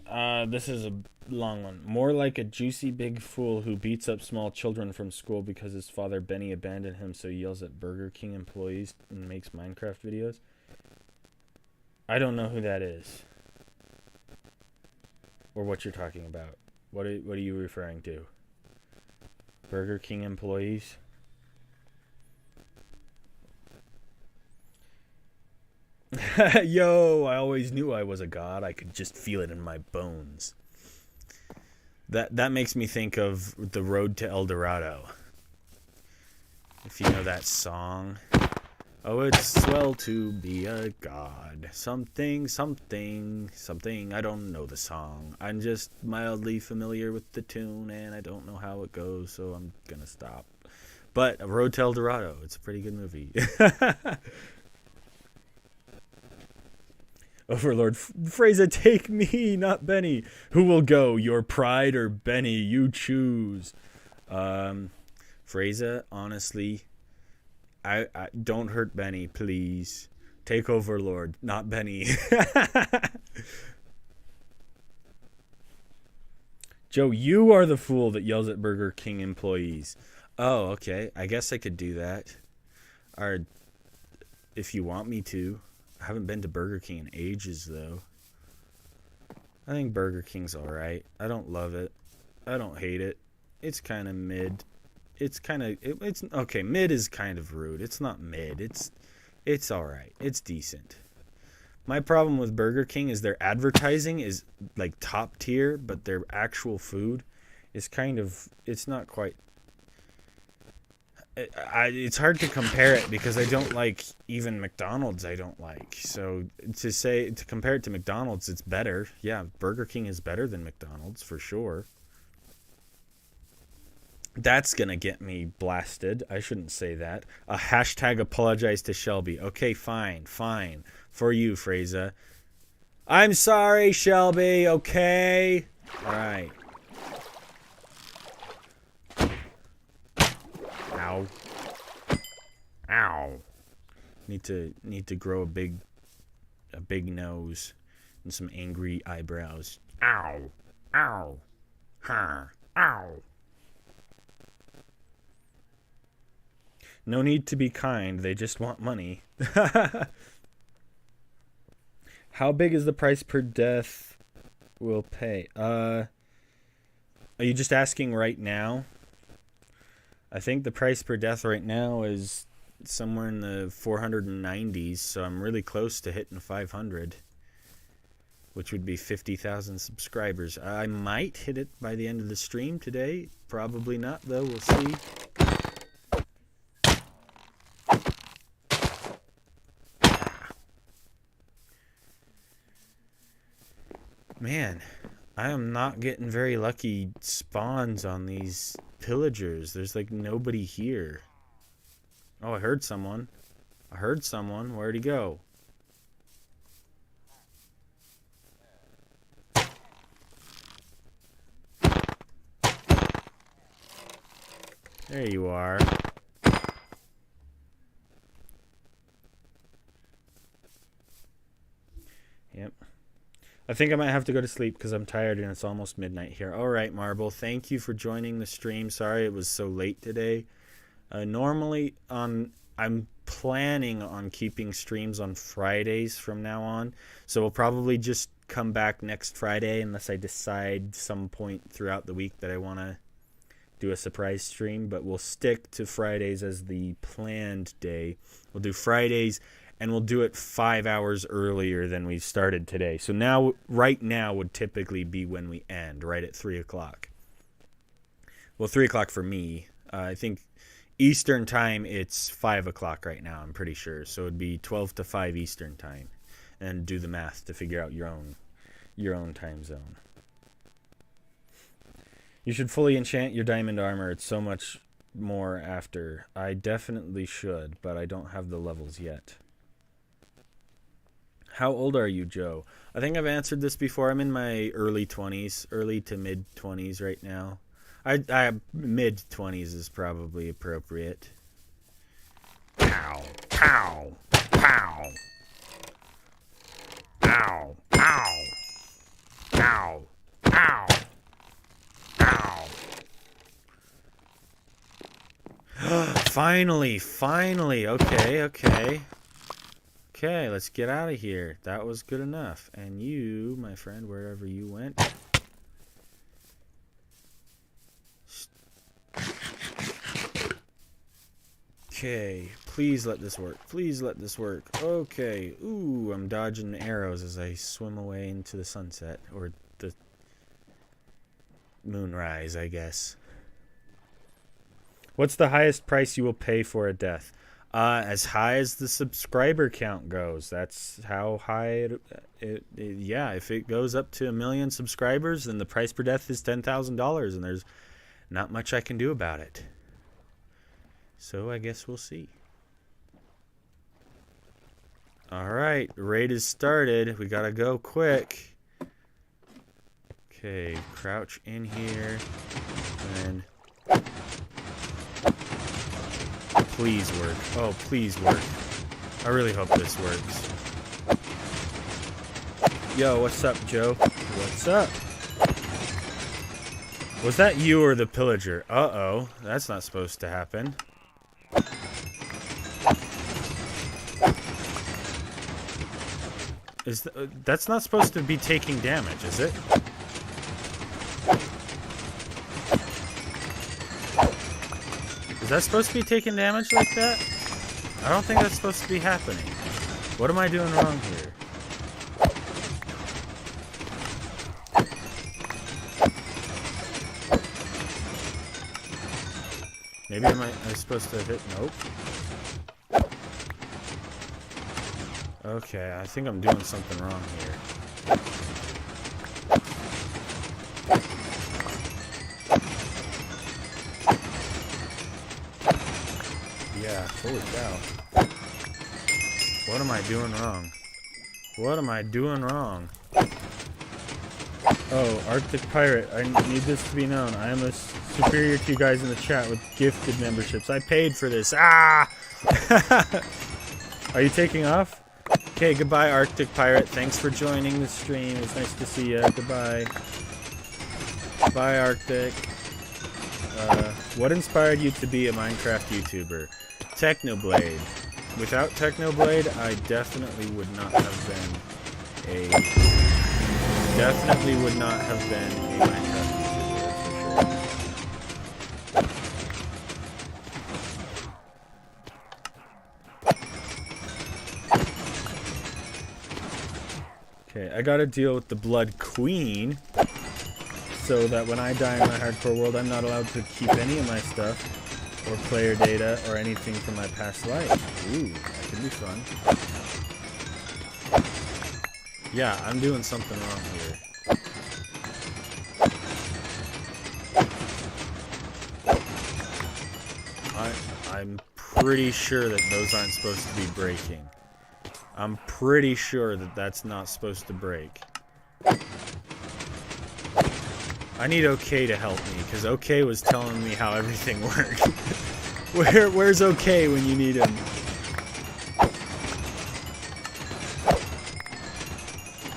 Speaker 1: This is a long one. More like a juicy big fool who beats up small children from school because his father Benny abandoned him, so he yells at Burger King employees and makes Minecraft videos. I don't know who that is. Or what you're talking about. What are you referring to? Burger King employees? Yo, I always knew I was a god. I could just feel it in my bones. That makes me think of The Road to El Dorado. If you know that song. Oh, it's swell to be a god. Something, something, something. I don't know the song. I'm just mildly familiar with the tune, and I don't know how it goes, so I'm gonna stop. But A Road to El Dorado, it's a pretty good movie. Overlord Fraser, take me, not Benny. Who will go? Your pride or Benny? You choose. Fraser, honestly, I don't hurt Benny, please. Take Overlord, not Benny. Joe, you are the fool that yells at Burger King employees. Oh, okay. I guess I could do that. Or if you want me to. I haven't been to Burger King in ages, though. I think Burger King's alright. I don't love it. I don't hate it. It's kind of mid. It's kind of... It's okay, mid is kind of rude. It's not mid. It's alright. It's decent. My problem with Burger King is their advertising is, like, top tier, but their actual food is kind of... It's not quite... It's hard to compare it because I don't like even McDonald's. I don't like, so to compare it to McDonald's, it's better. Yeah, Burger King is better than McDonald's for sure. That's gonna get me blasted. I shouldn't say that. A hashtag apologize to Shelby. Okay, fine for you, Fraser. I'm sorry, Shelby. Okay, all right. Ow. Ow. Need to grow a big nose and some angry eyebrows. Ow. Ow. Huh. Ow. No need to be kind. They just want money. How big is the price per death we'll pay? Are you just asking right now? I think the price per death right now is somewhere in the 490s, so I'm really close to hitting 500, which would be 50,000 subscribers. I might hit it by the end of the stream today. Probably not, though. We'll see. Man, I am not getting very lucky spawns on these pillagers. There's like nobody here. Oh, I heard someone. Where'd he go? There you are. Yep. I think I might have to go to sleep because I'm tired and it's almost midnight here. All right, Marble. Thank you for joining the stream. Sorry it was so late today. Normally, I'm planning on keeping streams on Fridays from now on. So we'll probably just come back next Friday unless I decide some point throughout the week that I want to do a surprise stream. But we'll stick to Fridays as the planned day. We'll do Fridays. And we'll do it 5 hours earlier than we started today. So now, right now would typically be when we end, right at 3 o'clock. Well, 3 o'clock for me. I think Eastern time, it's 5 o'clock right now, I'm pretty sure. So it'd be 12 to 5 Eastern time. And do the math to figure out your own time zone. You should fully enchant your diamond armor. It's so much more after. I definitely should, but I don't have the levels yet. How old are you, Joe? I think I've answered this before. I'm in my early 20s, early to mid 20s right now. I mid 20s is probably appropriate. Pow, pow, pow. Ow, ow, ow, ow, ow. Finally. Okay, let's get out of here. That was good enough. And you, my friend, wherever you went. Okay, please let this work. Okay. Ooh, I'm dodging arrows as I swim away into the sunset. Or the moonrise, I guess. What's the highest price you will pay for a death? As high as the subscriber count goes. That's how high yeah, if it goes up to 1 million subscribers, then the price per death is $10,000, and there's not much I can do about it. So I guess we'll see. Alright, raid is started. We gotta go quick. Okay, crouch in here. And please work. Oh, please work. I really hope this works. Yo, what's up, Joe? What's up? Was that you or the pillager? Uh-oh. That's not supposed to happen. That's not supposed to be taking damage, is it? Is that supposed to be taking damage like that? I don't think that's supposed to be happening. What am I doing wrong here? Maybe am I supposed to hit? Nope. Okay, I think I'm doing something wrong here. Yeah, holy cow. What am I doing wrong? What am I doing wrong? Oh, Arctic Pirate, I need this to be known. I am superior to you guys in the chat with gifted memberships. I paid for this. Ah! Are you taking off? Okay, goodbye, Arctic Pirate. Thanks for joining the stream. It's nice to see you. Goodbye. Bye, Arctic. What inspired you to be a Minecraft YouTuber? Technoblade. Without Technoblade, I definitely would not have been a Minecraft YouTuber, that's for sure. Okay, I gotta deal with the Blood Queen, so that when I die in my hardcore world, I'm not allowed to keep any of my stuff, or player data, or anything from my past life. Ooh, that could be fun. Yeah, I'm doing something wrong here. I'm pretty sure that those aren't supposed to be breaking. I'm pretty sure that that's not supposed to break. I need OK to help me, because OK was telling me how everything worked. Where's OK when you need him?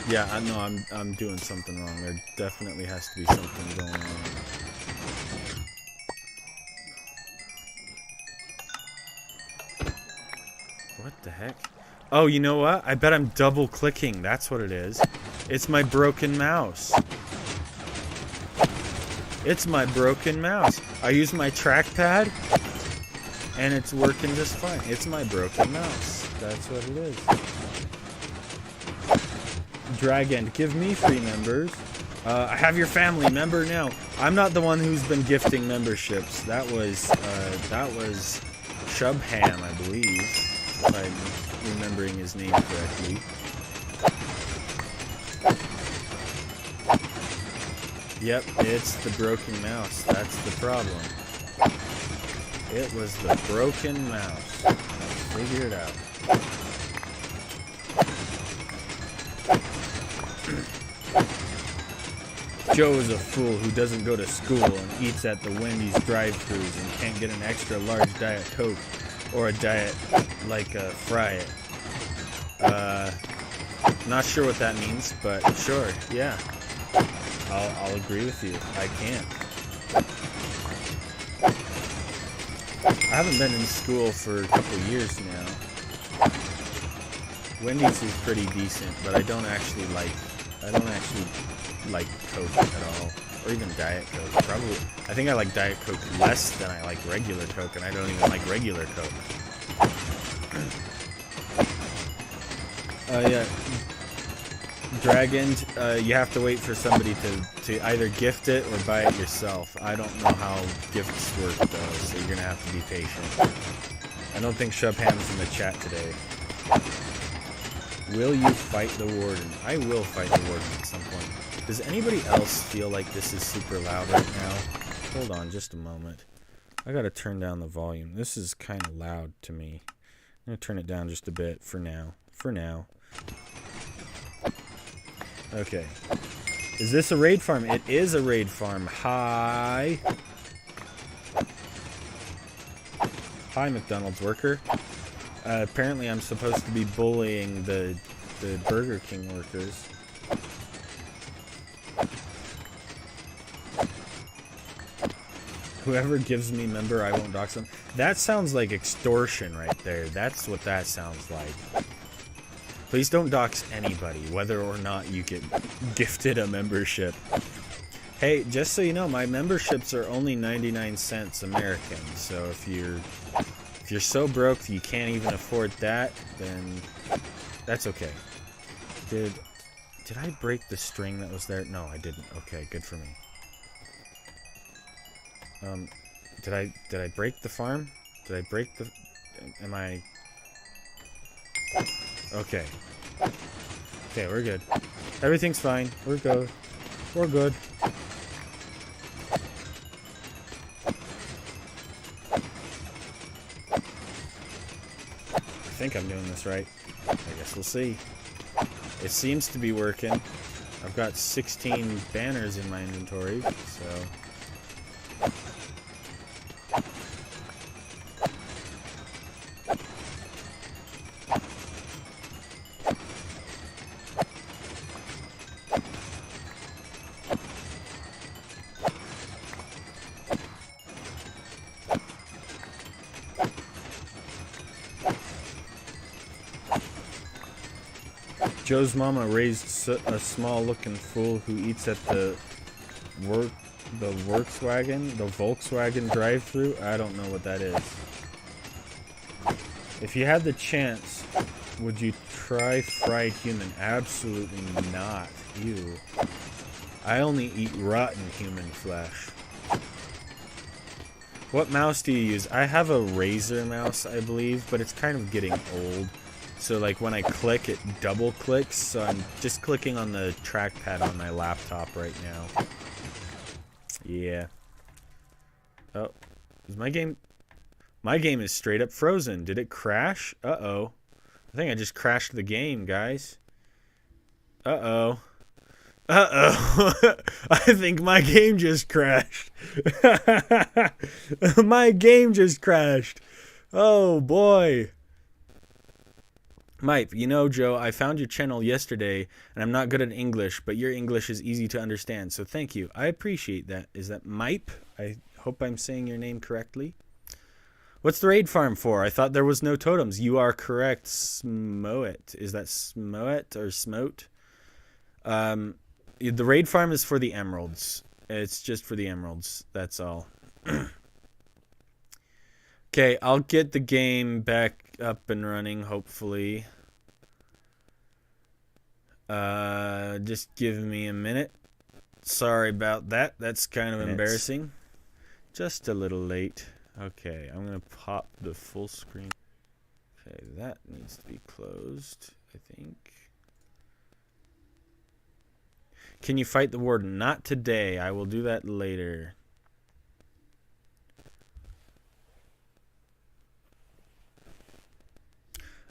Speaker 1: Yeah, I know I'm doing something wrong. There definitely has to be something going on. What the heck? Oh, you know what? I bet I'm double clicking. That's what it is. It's my broken mouse. It's my broken mouse. I use my trackpad, and it's working just fine. It's my broken mouse. That's what it is. Dragon, give me free members. I have your family member now. I'm not the one who's been gifting memberships. That was Shubham, I believe, if I'm remembering his name correctly. Yep, it's the broken mouse. That's the problem. It was the broken mouse. Figure it out. Joe is a fool who doesn't go to school and eats at the Wendy's drive-thrus and can't get an extra large Diet Coke or a Diet like a Fry It. Not sure what that means, but sure, yeah. I'll agree with you. I can't. I haven't been in school for a couple years now. Wendy's is pretty decent, but I don't actually like Coke at all, or even Diet Coke. Probably, I think I like Diet Coke less than I like regular Coke, and I don't even like regular Coke. Yeah, Dragon, you have to wait for somebody to either gift it or buy it yourself. I don't know how gifts work though, so you're gonna have to be patient. I don't think Shubham's in the chat today. Will you fight the warden? I will fight the warden at some point. Does anybody else feel like this is super loud right now? Hold on just a moment. I gotta turn down the volume. This is kind of loud to me. I'm gonna turn it down just a bit for now. For now. Okay. Is this a raid farm? It is a raid farm. Hi. Hi, McDonald's worker. Apparently I'm supposed to be bullying the Burger King workers. Whoever gives me member, I won't dox them. That sounds like extortion right there. That's what that sounds like. Please don't dox anybody, whether or not you get gifted a membership. Hey, just so you know, my memberships are only 99 cents American. So if you're so broke that you can't even afford that, then that's okay. Did I break the string that was there? No, I didn't. Okay, good for me. Did I break the farm? Did I break the... Am I... Okay. Okay, we're good. Everything's fine. We're good. We're good. I think I'm doing this right. I guess we'll see. It seems to be working. I've got 16 banners in my inventory, so... Joe's mama raised a small-looking fool who eats at the Volkswagen drive-thru. I don't know what that is. If you had the chance, would you try fried human? Absolutely not. Ew. I only eat rotten human flesh. What mouse do you use? I have a Razer mouse, I believe, but it's kind of getting old. So like when I click, it double clicks, so I'm just clicking on the trackpad on my laptop right now. Yeah. Oh, is my game... My game is straight up frozen. Did it crash? Uh-oh. I think I just crashed the game, guys. Uh-oh. Uh-oh. I think my game just crashed. My game just crashed. Oh, boy. Mike, you know, Joe, I found your channel yesterday, and I'm not good at English, but your English is easy to understand, so thank you. I appreciate that. Is that Mipe? I hope I'm saying your name correctly. What's the raid farm for? I thought there was no totems. You are correct, Smoet. Is that Smoet or Smote? The raid farm is for the emeralds. It's just for the emeralds. That's all. Okay, I'll get the game back up and running, hopefully. Just give me a minute. Sorry about that. That's kind of
Speaker 3: Minutes.
Speaker 1: embarrassing. Just a little late. Okay, I'm going to pop the full screen. Okay, that needs to be closed, I think. Can you fight the warden? Not today. I will do that later.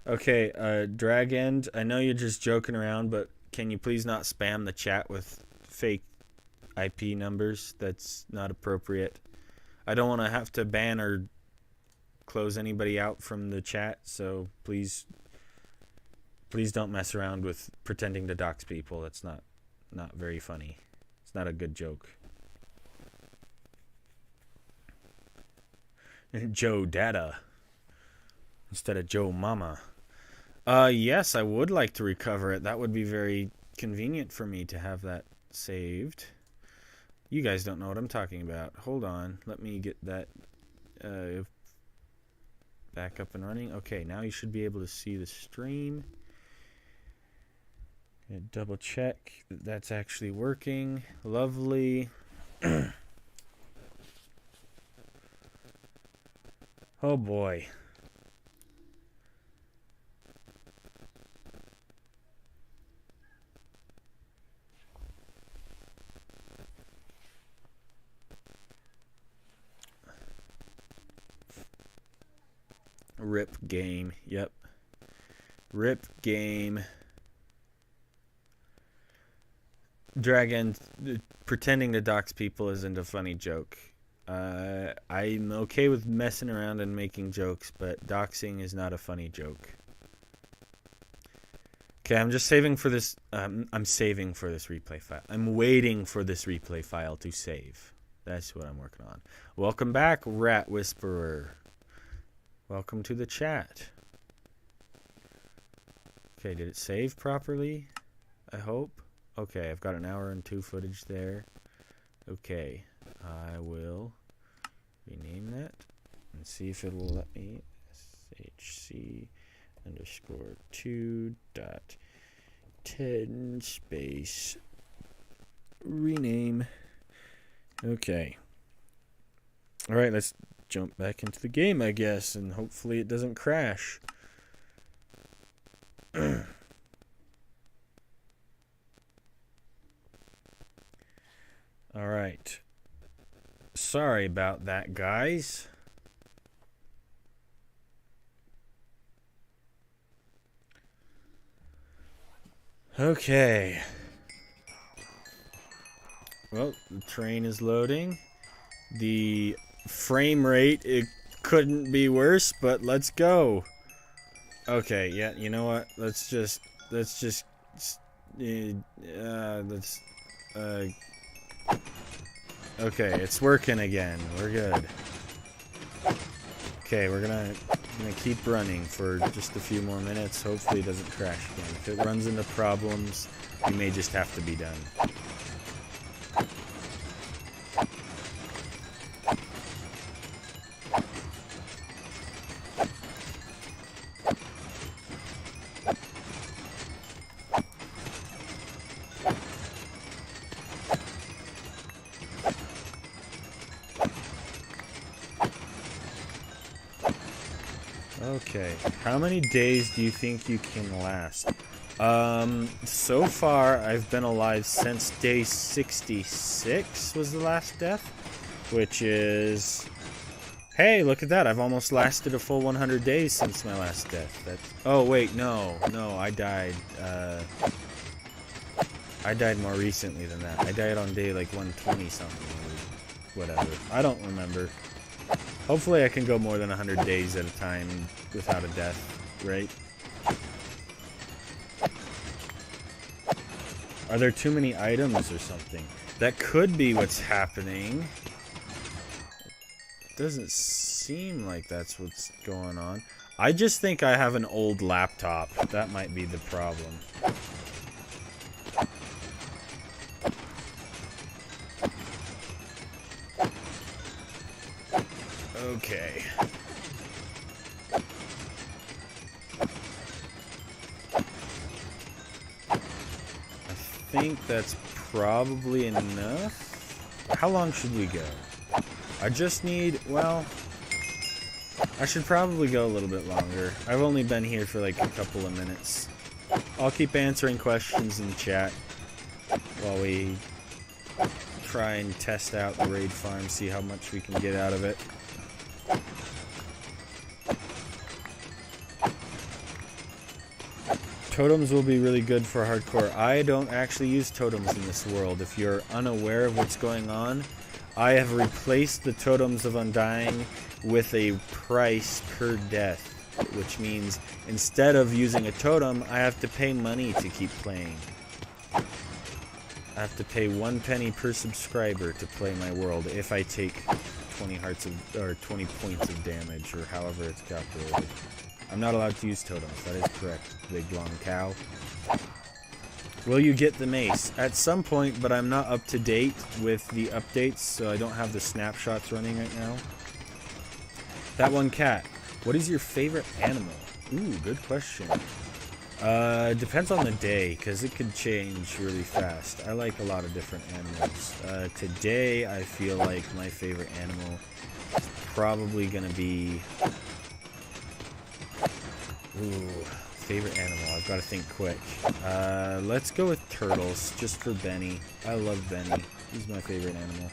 Speaker 1: Okay, Drag End, I know you're just joking around, but can you please not spam the chat with fake IP numbers? That's not appropriate. I don't want to have to ban or close anybody out from the chat, so please don't mess around with pretending to dox people. That's not very funny. It's not a good joke. Joe Data instead of Joe Mama. Yes, I would like to recover it. That would be very convenient for me to have that saved. You guys don't know what I'm talking about. Hold on. Let me get that back up and running. Okay, now you should be able to see the stream. Gonna double check that that's actually working. Lovely. Oh boy. Rip game. Yep. Rip game. Dragon, pretending to dox people isn't a funny joke. I'm okay with messing around and making jokes, but doxing is not a funny joke. Okay, I'm just saving for this. I'm saving for this replay file. I'm waiting for this replay file to save. That's what I'm working on. Welcome back, Rat Whisperer. Welcome to the chat. Okay, did it save properly? I hope. Okay, I've got an hour and 2 footage there. Okay, I will rename that and see if it will let me. shc_2.10 space rename. Okay. All right, let's jump back into the game, I guess, and hopefully it doesn't crash. All right. Sorry about that, guys. Okay. Well, the train is loading. The frame rate, it couldn't be worse, but let's go. Okay, yeah, you know what? Let's okay, it's working again. We're good. Okay, we're gonna keep running for just a few more minutes. Hopefully it doesn't crash again. If it runs into problems, we may just have to be done. Okay, how many days do you think you can last? So far, I've been alive since day 66 was the last death, which is... Hey, look at that, I've almost lasted a full 100 days since my last death. Oh, wait, no, I died. I died more recently than that. I died on day, like, 120 something, or whatever. I don't remember. Hopefully I can go more than 100 days at a time without a death, right? Are there too many items or something? That could be what's happening. It doesn't seem like that's what's going on. I just think I have an old laptop. That might be the problem. Okay. I think that's probably enough. How long should we go? I just need, well, I should probably go a little bit longer. I've only been here for like a couple of minutes. I'll keep answering questions in chat while we try and test out the raid farm, see how much we can get out of it. Totems will be really good for hardcore. I don't actually use totems in this world. If you're unaware of what's going on, I have replaced the totems of Undying with a price per death, which means instead of using a totem, I have to pay money to keep playing. I have to pay 1 penny per subscriber to play my world if I take 20 hearts of, or 20 points of damage, or however it's calculated. I'm not allowed to use totems, that is correct, big long cow. Will you get the mace? At some point, but I'm not up to date with the updates, so I don't have the snapshots running right now. That one cat. What is your favorite animal? Ooh, good question. Depends on the day, because it could change really fast. I like a lot of different animals. Today, I feel like my favorite animal is probably going to be... Ooh, favorite animal. I've got to think quick. Let's go with turtles, just for Benny. I love Benny. He's my favorite animal.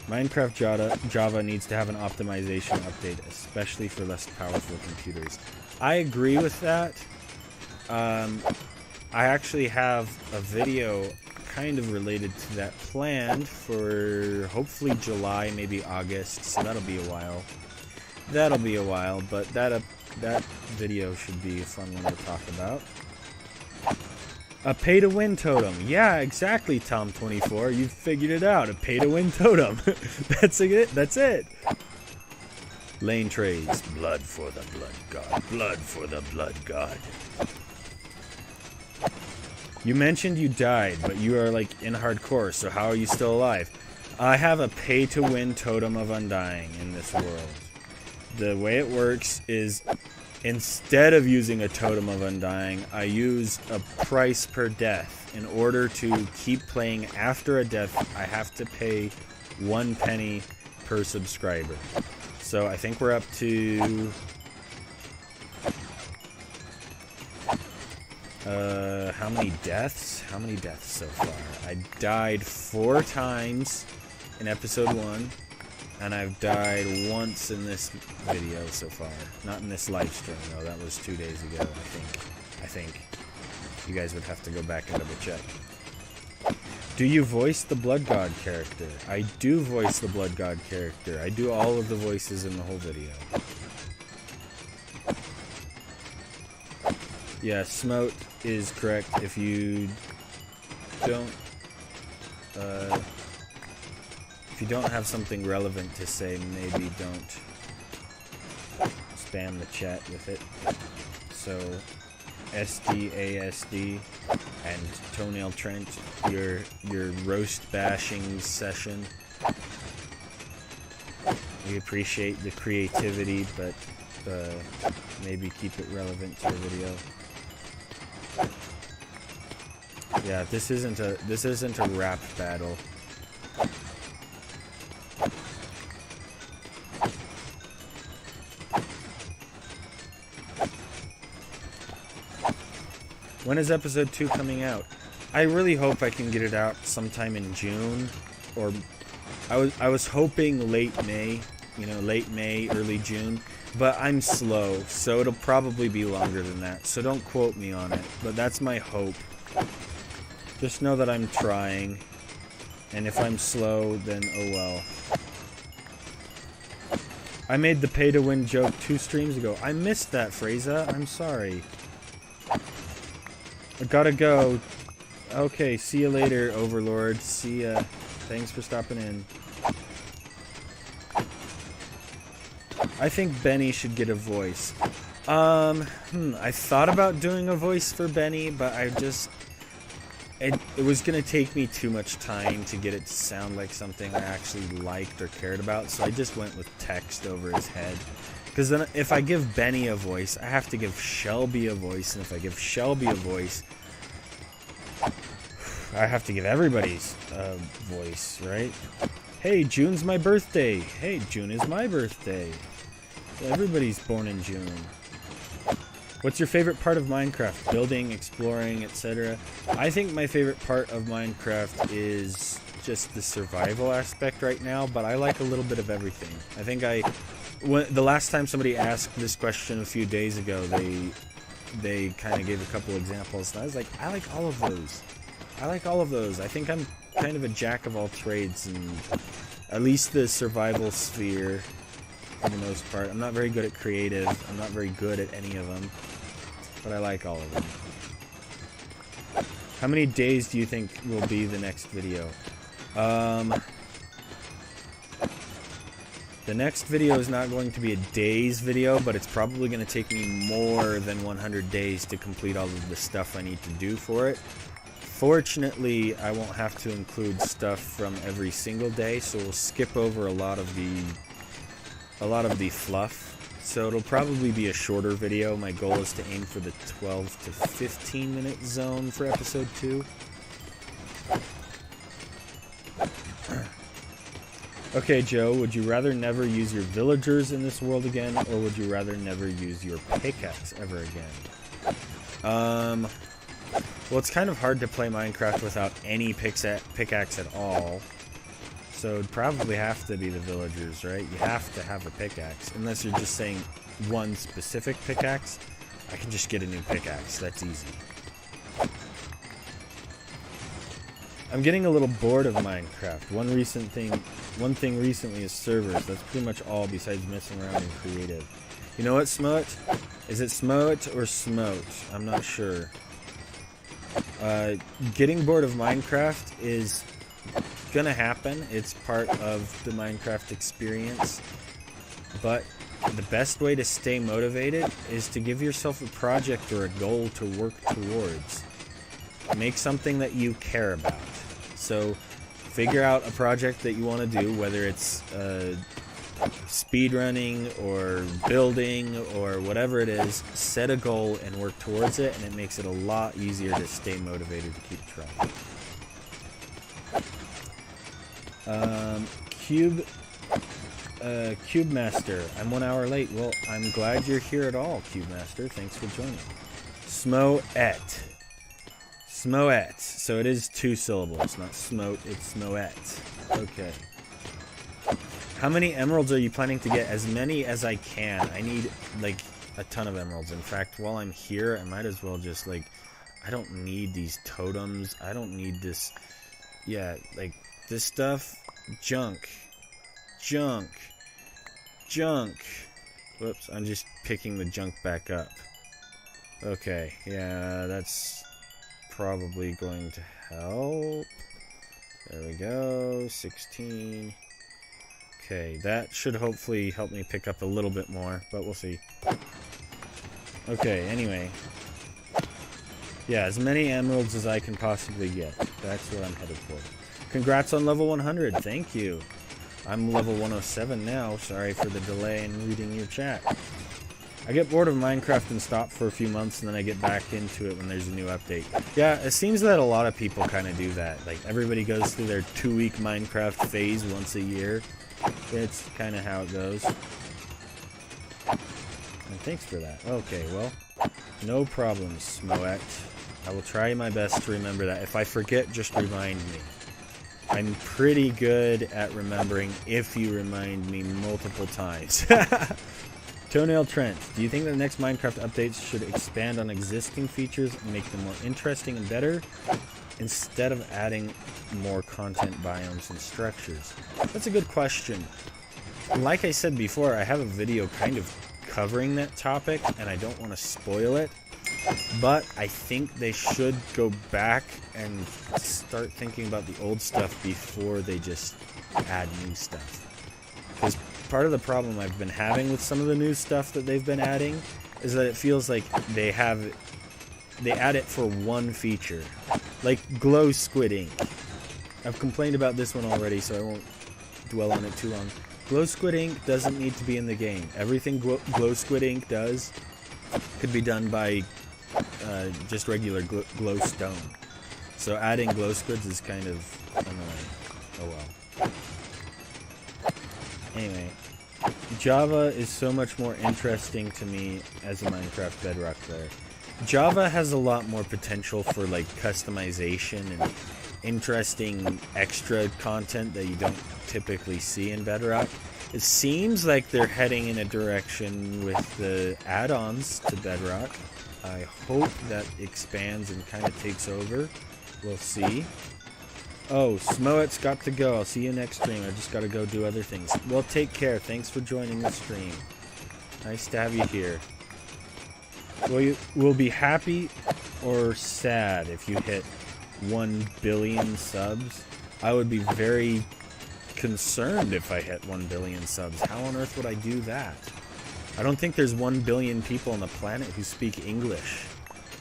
Speaker 1: Minecraft Java needs to have an optimization update, especially for less powerful computers. I agree with that. I actually have a video kind of related to that planned for hopefully July, maybe August, so that'll be a while. That'll be a while, but that video should be a fun one to talk about. A pay-to-win totem. Yeah, exactly, Tom24. You figured it out. A pay-to-win totem. That's it. That's it. Lane trades. Blood for the blood god. Blood for the blood god. You mentioned you died, but you are like in hardcore, so how are you still alive? I have a pay-to-win totem of Undying in this world. The way it works is, instead of using a totem of Undying, I use a price per death. In order to keep playing after a death, I have to pay 1 penny per subscriber. So I think we're up to... how many deaths? How many deaths so far? I died 4 times in episode 1. And I've died once in this video so far. Not in this live stream, though. That was 2 days ago, I think. You guys would have to go back and double check. Do you voice the Blood God character? I do voice the Blood God character. I do all of the voices in the whole video. Yeah, Smote is correct. If you don't... if you don't have something relevant to say, maybe don't spam the chat with it. So, SDASD and Toenail Trent, your roast bashing session. We appreciate the creativity, but maybe keep it relevant to your video. Yeah, this isn't a rap battle. When is episode 2 coming out? I really hope I can get it out sometime in June, or I was hoping late May, late May, early June, but I'm slow, so it'll probably be longer than that, so don't quote me on it, but that's my hope. Just know that I'm trying, and if I'm slow, then oh well. I made the pay-to-win joke 2 streams ago. I missed that, Freza. I'm sorry. I gotta go. Okay, see you later, Overlord. See ya. Thanks for stopping in. I think Benny should get a voice. I thought about doing a voice for Benny, but it was gonna take me too much time to get it to sound like something I actually liked or cared about, so I just went with text over his head. Because then if I give Benny a voice, I have to give Shelby a voice, and if I give Shelby a voice, I have to give everybody's voice, right? Hey, June's my birthday. Hey, June is my birthday. So everybody's born in June. What's your favorite part of Minecraft? Building, exploring, etc. I think my favorite part of Minecraft is just the survival aspect right now, but I like a little bit of everything. I think the last time somebody asked this question a few days ago, they kind of gave a couple examples, and I was like, I like all of those. I like all of those. I think I'm kind of a jack of all trades, and at least the survival sphere, for the most part. I'm not very good at creative. I'm not very good at any of them, but I like all of them. How many days do you think will be the next video? The next video is not going to be a day's video, but it's probably going to take me more than 100 days to complete all of the stuff I need to do for it. Fortunately, I won't have to include stuff from every single day, so we'll skip over a lot of the fluff. So it'll probably be a shorter video. My goal is to aim for the 12 to 15 minute zone for episode 2. Okay, Joe, would you rather never use your villagers in this world again, or would you rather never use your pickaxe ever again? Well, it's kind of hard to play Minecraft without any pickaxe at all. So it'd probably have to be the villagers, right? You have to have a pickaxe. Unless you're just saying one specific pickaxe. I can just get a new pickaxe. That's easy. I'm getting a little bored of Minecraft. One thing recently is servers. That's pretty much all besides messing around in creative. You know what, Smote? Is it Smote or Smote? I'm not sure. Getting bored of Minecraft is gonna happen. It's part of the Minecraft experience. But the best way to stay motivated is to give yourself a project or a goal to work towards. Make something that you care about. So figure out a project that you want to do, whether it's speedrunning or building or whatever it is. Set a goal and work towards it, and it makes it a lot easier to stay motivated to keep trying. Cube Master, I'm 1 hour late. Well, I'm glad you're here at all, Cube Master. Thanks for joining. Smoet. Smoet. So it is 2 syllables, not smote, it's Smoet. Okay. How many emeralds are you planning to get? As many as I can. I need, like, a ton of emeralds. In fact, while I'm here, I might as well just, like, I don't need these totems. I don't need this. Yeah, like, this stuff. Junk. Junk. Junk. Whoops, I'm just picking the junk back up. Okay, yeah, that's probably going to help. There we go, 16. Okay, that should hopefully help me pick up a little bit more, but we'll see. Okay, anyway. Yeah, as many emeralds as I can possibly get. That's what I'm headed for. Congrats on level 100, thank you. I'm level 107 now, sorry for the delay in reading your chat. I get bored of Minecraft and stop for a few months, and then I get back into it when there's a new update. Yeah, it seems that a lot of people kind of do that. Like, everybody goes through their 2-week Minecraft phase once a year. It's kind of how it goes. And thanks for that. Okay, well, no problem, Smoet. I will try my best to remember that. If I forget, just remind me. I'm pretty good at remembering if you remind me multiple times. Toenail Trent, do you think that the next Minecraft updates should expand on existing features and make them more interesting and better, instead of adding more content, biomes, and structures? That's a good question. Like I said before, I have a video kind of covering that topic, and I don't want to spoil it. But I think they should go back and start thinking about the old stuff before they just add new stuff. Because part of the problem I've been having with some of the new stuff that they've been adding is that it feels like they add it for one feature. Like glow squid ink. I've complained about this one already, so I won't dwell on it too long. Glow squid ink doesn't need to be in the game. Everything glow squid ink does could be done by just regular glow stone. So adding glow squids is kind of annoying. Oh well. Anyway, Java is so much more interesting to me as a Minecraft Bedrock player. Java has a lot more potential for like customization and interesting extra content that you don't typically see in Bedrock. It seems like they're heading in a direction with the add-ons to Bedrock. I hope that expands and kind of takes over. We'll see. Oh, Smoet's got to go. I'll see you next stream. I just got to go do other things. Well, take care. Thanks for joining the stream. Nice to have you here. Will be happy or sad if you hit 1 billion subs? I would be very concerned if I hit 1 billion subs. How on earth would I do that? I don't think there's 1 billion people on the planet who speak English.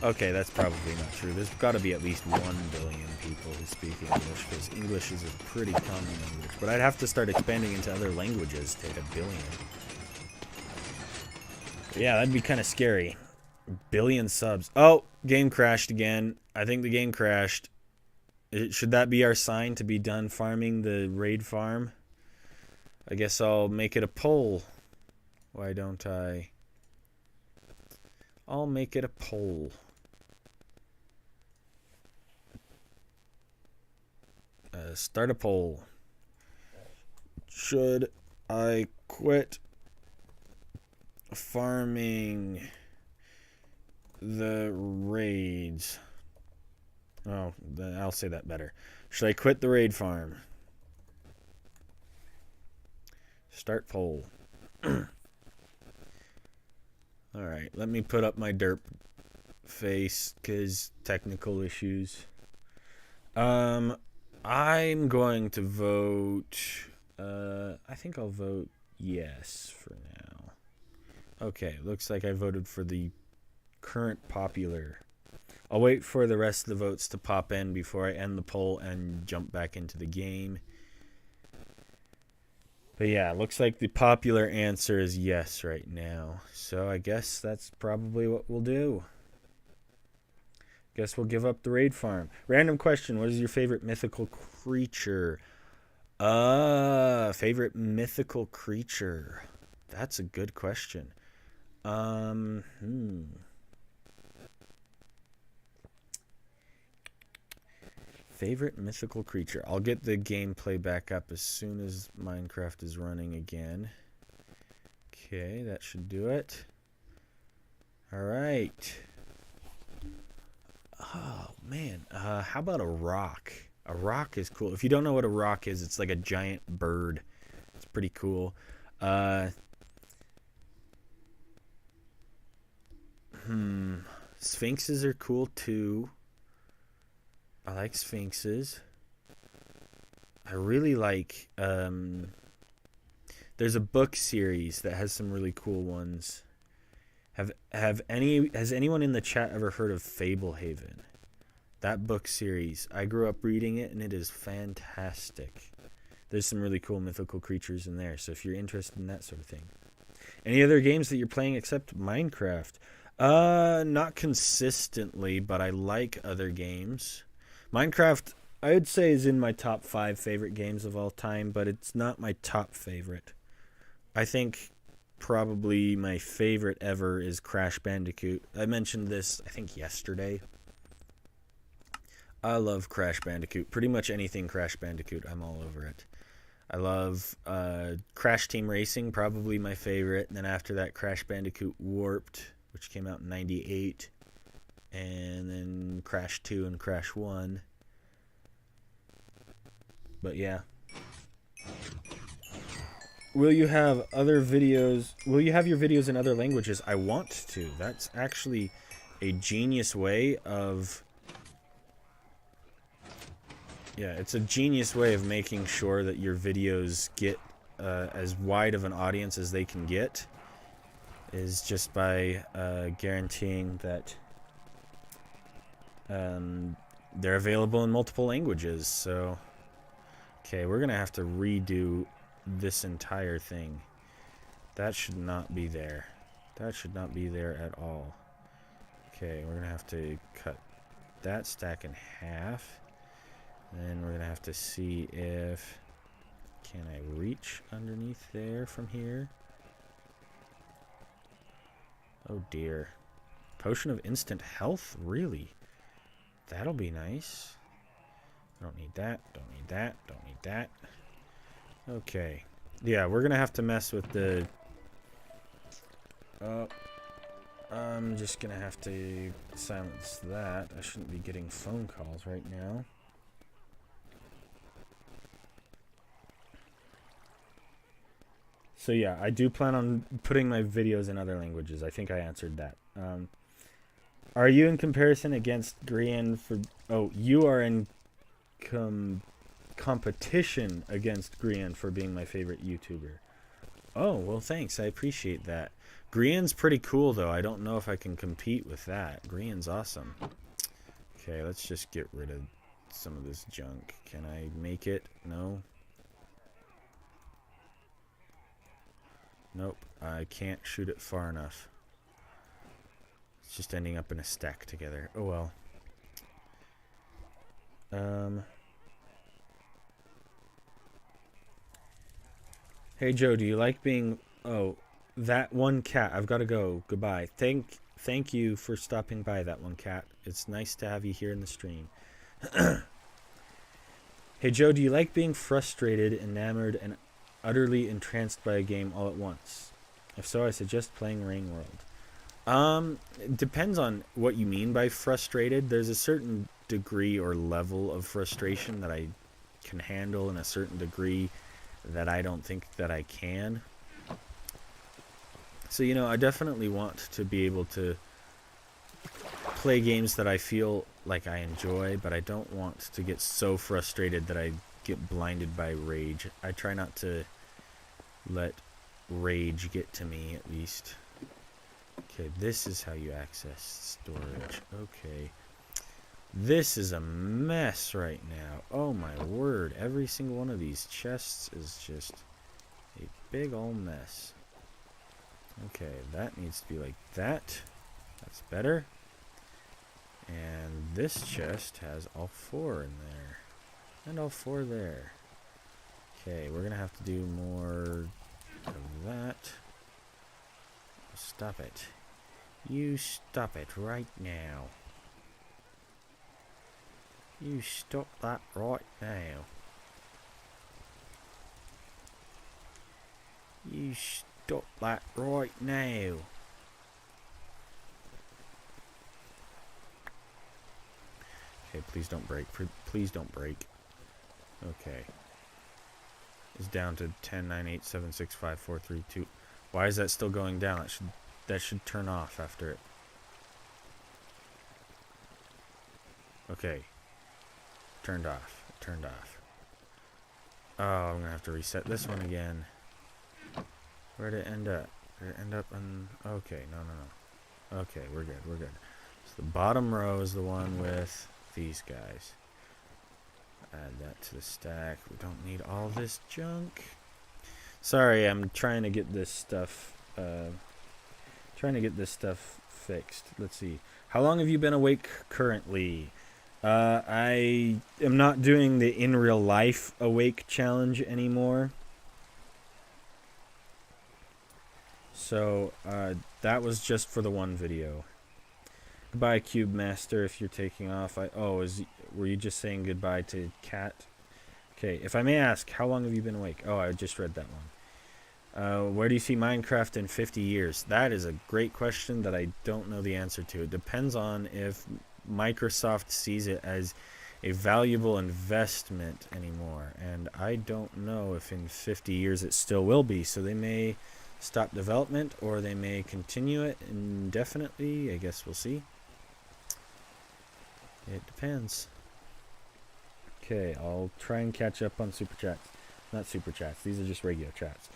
Speaker 1: Okay, that's probably not true. There's got to be at least 1 billion people who speak English, because English is a pretty common language. But I'd have to start expanding into other languages to hit 1 billion. Yeah, that'd be kind of scary. 1 billion subs. Oh, game crashed again. I think the game crashed. Should that be our sign to be done farming the raid farm? I guess I'll make it a poll. Why don't I? I'll make it a poll. Start a poll. Should I quit farming the raids? Oh, I'll say that better. Should I quit the raid farm? Start poll. Alright, let me put up my derp face, because technical issues. I'm going to vote... I think I'll vote yes for now. Okay, looks like I voted for the current popular. I'll wait for the rest of the votes to pop in before I end the poll and jump back into the game. But yeah, looks like the popular answer is yes right now. So I guess that's probably what we'll do. Guess we'll give up the raid farm. Random question, what is your favorite mythical creature? Favorite mythical creature. That's a good question. Favorite mythical creature. I'll get the gameplay back up as soon as Minecraft is running again. Okay, that should do it. Alright. Oh, man. How about a rock? A rock is cool. If you don't know what a rock is, it's like a giant bird. It's pretty cool. Sphinxes are cool too. I like sphinxes. I really like there's a book series that has some really cool ones. Has anyone in the chat ever heard of Fablehaven? That book series. I grew up reading it and it is fantastic. There's some really cool mythical creatures in there, so if you're interested in that sort of thing. Any other games that you're playing except Minecraft? Not consistently, but I like other games. Minecraft, I would say, is in my top 5 favorite games of all time, but it's not my top favorite. I think probably my favorite ever is Crash Bandicoot. I mentioned this, I think, yesterday. I love Crash Bandicoot. Pretty much anything Crash Bandicoot, I'm all over it. I love Crash Team Racing, probably my favorite. And then after that, Crash Bandicoot Warped, which came out in '98. And then Crash 2 and Crash 1. But yeah. Will you have other videos? Will you have your videos in other languages? I want to. That's actually a genius way of... Yeah, it's a genius way of making sure that your videos get as wide of an audience as they can get. Is just by guaranteeing that they're available in multiple languages. So, okay, we're gonna have to redo this entire thing. That should not be there. That should not be there at all. Okay, we're gonna have to cut that stack in half. And then we're gonna have to see if can I reach underneath there from here. Oh dear. Potion of instant health? Really? That'll be nice. Don't need that. Don't need that. Don't need that. Okay. Yeah, we're gonna have to mess with the... I'm just gonna have to silence that. I shouldn't be getting phone calls right now. So yeah, I do plan on putting my videos in other languages. I think I answered that. Are you in comparison against Grian for... Oh, you are in competition against Grian for being my favorite YouTuber. Oh, well, thanks. I appreciate that. Grian's pretty cool, though. I don't know if I can compete with that. Grian's awesome. Okay, let's just get rid of some of this junk. Can I make it? No. Nope. I can't shoot it far enough. It's just ending up in a stack together. Oh, well. Hey, Joe, do you like being... Oh, that one cat. I've got to go. Goodbye. Thank you for stopping by, that one cat. It's nice to have you here in the stream. Hey, Joe, do you like being frustrated, enamored, and utterly entranced by a game all at once? If so, I suggest playing Rain World. It depends on what you mean by frustrated. There's a certain degree or level of frustration that I can handle, and a certain degree that I don't think that I can. So, you know, I definitely want to be able to play games that I feel like I enjoy, but I don't want to get so frustrated that I get blinded by rage. I try not to let rage get to me, at least. Okay, this is how you access storage. Okay. This is a mess right now. Oh my word. Every single one of these chests is just a big old mess. Okay, that needs to be like that. That's better. And this chest has all 4 in there. And all 4 there. Okay, we're going to have to do more of that. Stop it. You stop it right now. You stop that right now. You stop that right now. Okay, please don't break. Please don't break. Okay. It's down to 10, 9, 8, 7, 6, 5, 4, 3, 2. Why is that still going down? That should turn off after it. Okay. Turned off. Turned off. Oh, I'm going to have to reset this one again. Where'd it end up? Did it end up on... Okay, no. Okay, we're good. We're good. So the bottom row is the one with these guys. Add that to the stack. We don't need all this junk. Sorry, I'm trying to get this stuff... fixed. Let's see. How long have you been awake currently? I am not doing the in real life awake challenge anymore. So, that was just for the one video. Goodbye, Cube Master, if you're taking off. Were you just saying goodbye to Cat? Okay, if I may ask, how long have you been awake? Oh, I just read that one. Where do you see Minecraft in 50 years? That is a great question that I don't know the answer to. It depends on if Microsoft sees it as a valuable investment anymore. And I don't know if in 50 years it still will be. So they may stop development or they may continue it indefinitely. I guess we'll see. It depends. Okay, I'll try and catch up on Super Chats. Not Super Chats, these are just regular chats.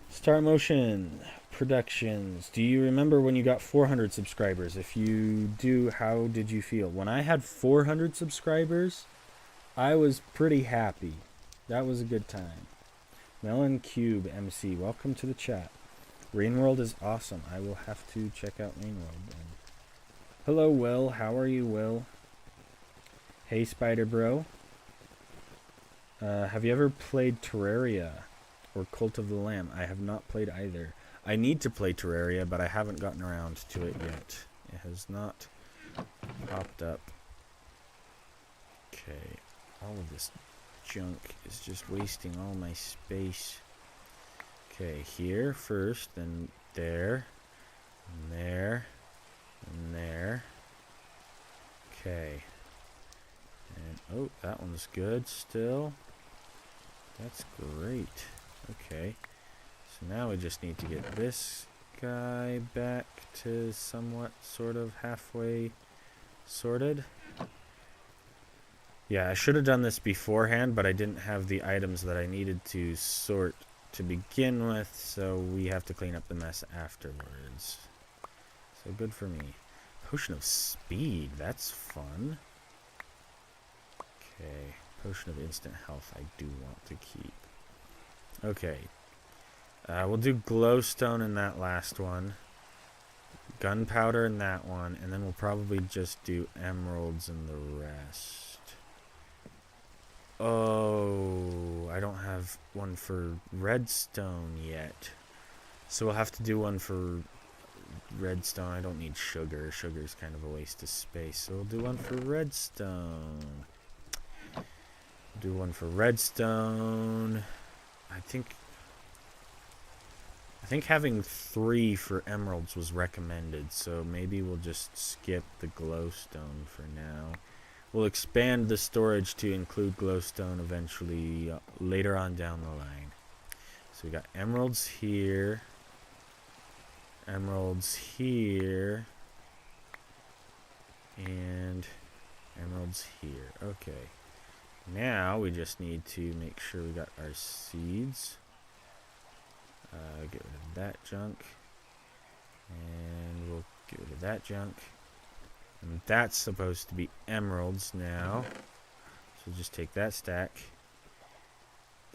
Speaker 1: Star Motion Productions. Do you remember when you got 400 subscribers? If you do, how did you feel? When I had 400 subscribers, I was pretty happy. That was a good time. Melon Cube MC, welcome to the chat. Rain World is awesome. I will have to check out Rain World then. Hello, Will. How are you, Will? Hey, Spider Bro. Have you ever played Terraria or Cult of the Lamb? I have not played either. I need to play Terraria, but I haven't gotten around to it yet. It has not popped up. Okay, all of this junk is just wasting all my space. Okay, here first, then there, and there, and there. Okay. And, oh, that one's good still. That's great. Okay. So now we just need to get this guy back to somewhat sort of halfway sorted. Yeah, I should have done this beforehand, but I didn't have the items that I needed to sort to begin with, so we have to clean up the mess afterwards. So good for me. Potion of speed, that's fun. Okay, potion of instant health I do want to keep. Okay, we'll do glowstone in that last one, gunpowder in that one, and then we'll probably just do emeralds in the rest. Oh, I don't have one for redstone yet. So we'll have to do one for redstone. I don't need sugar. Sugar's kind of a waste of space. So we'll do one for redstone. Do one for redstone. I think having 3 for emeralds was recommended, so maybe we'll just skip the glowstone for now. We'll expand the storage to include glowstone eventually later on down the line. So we got emeralds here, emeralds here, and emeralds here. Okay. Now we just need to make sure we got our seeds. Get rid of that junk. And we'll get rid of that junk. And that's supposed to be emeralds now. So just take that stack.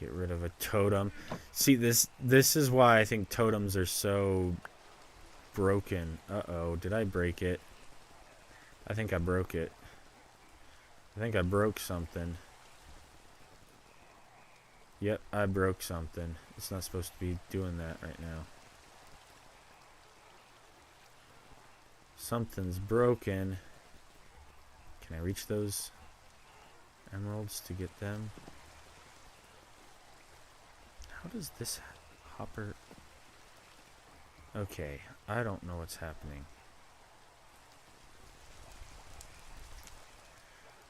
Speaker 1: Get rid of a totem. See, this is why I think totems are so broken. Uh-oh, did I break it? I think I broke it. I think I broke something. Yep, I broke something. It's not supposed to be doing that right now. Something's broken. Can I reach those emeralds to get them? How does this hopper... Okay, I don't know what's happening.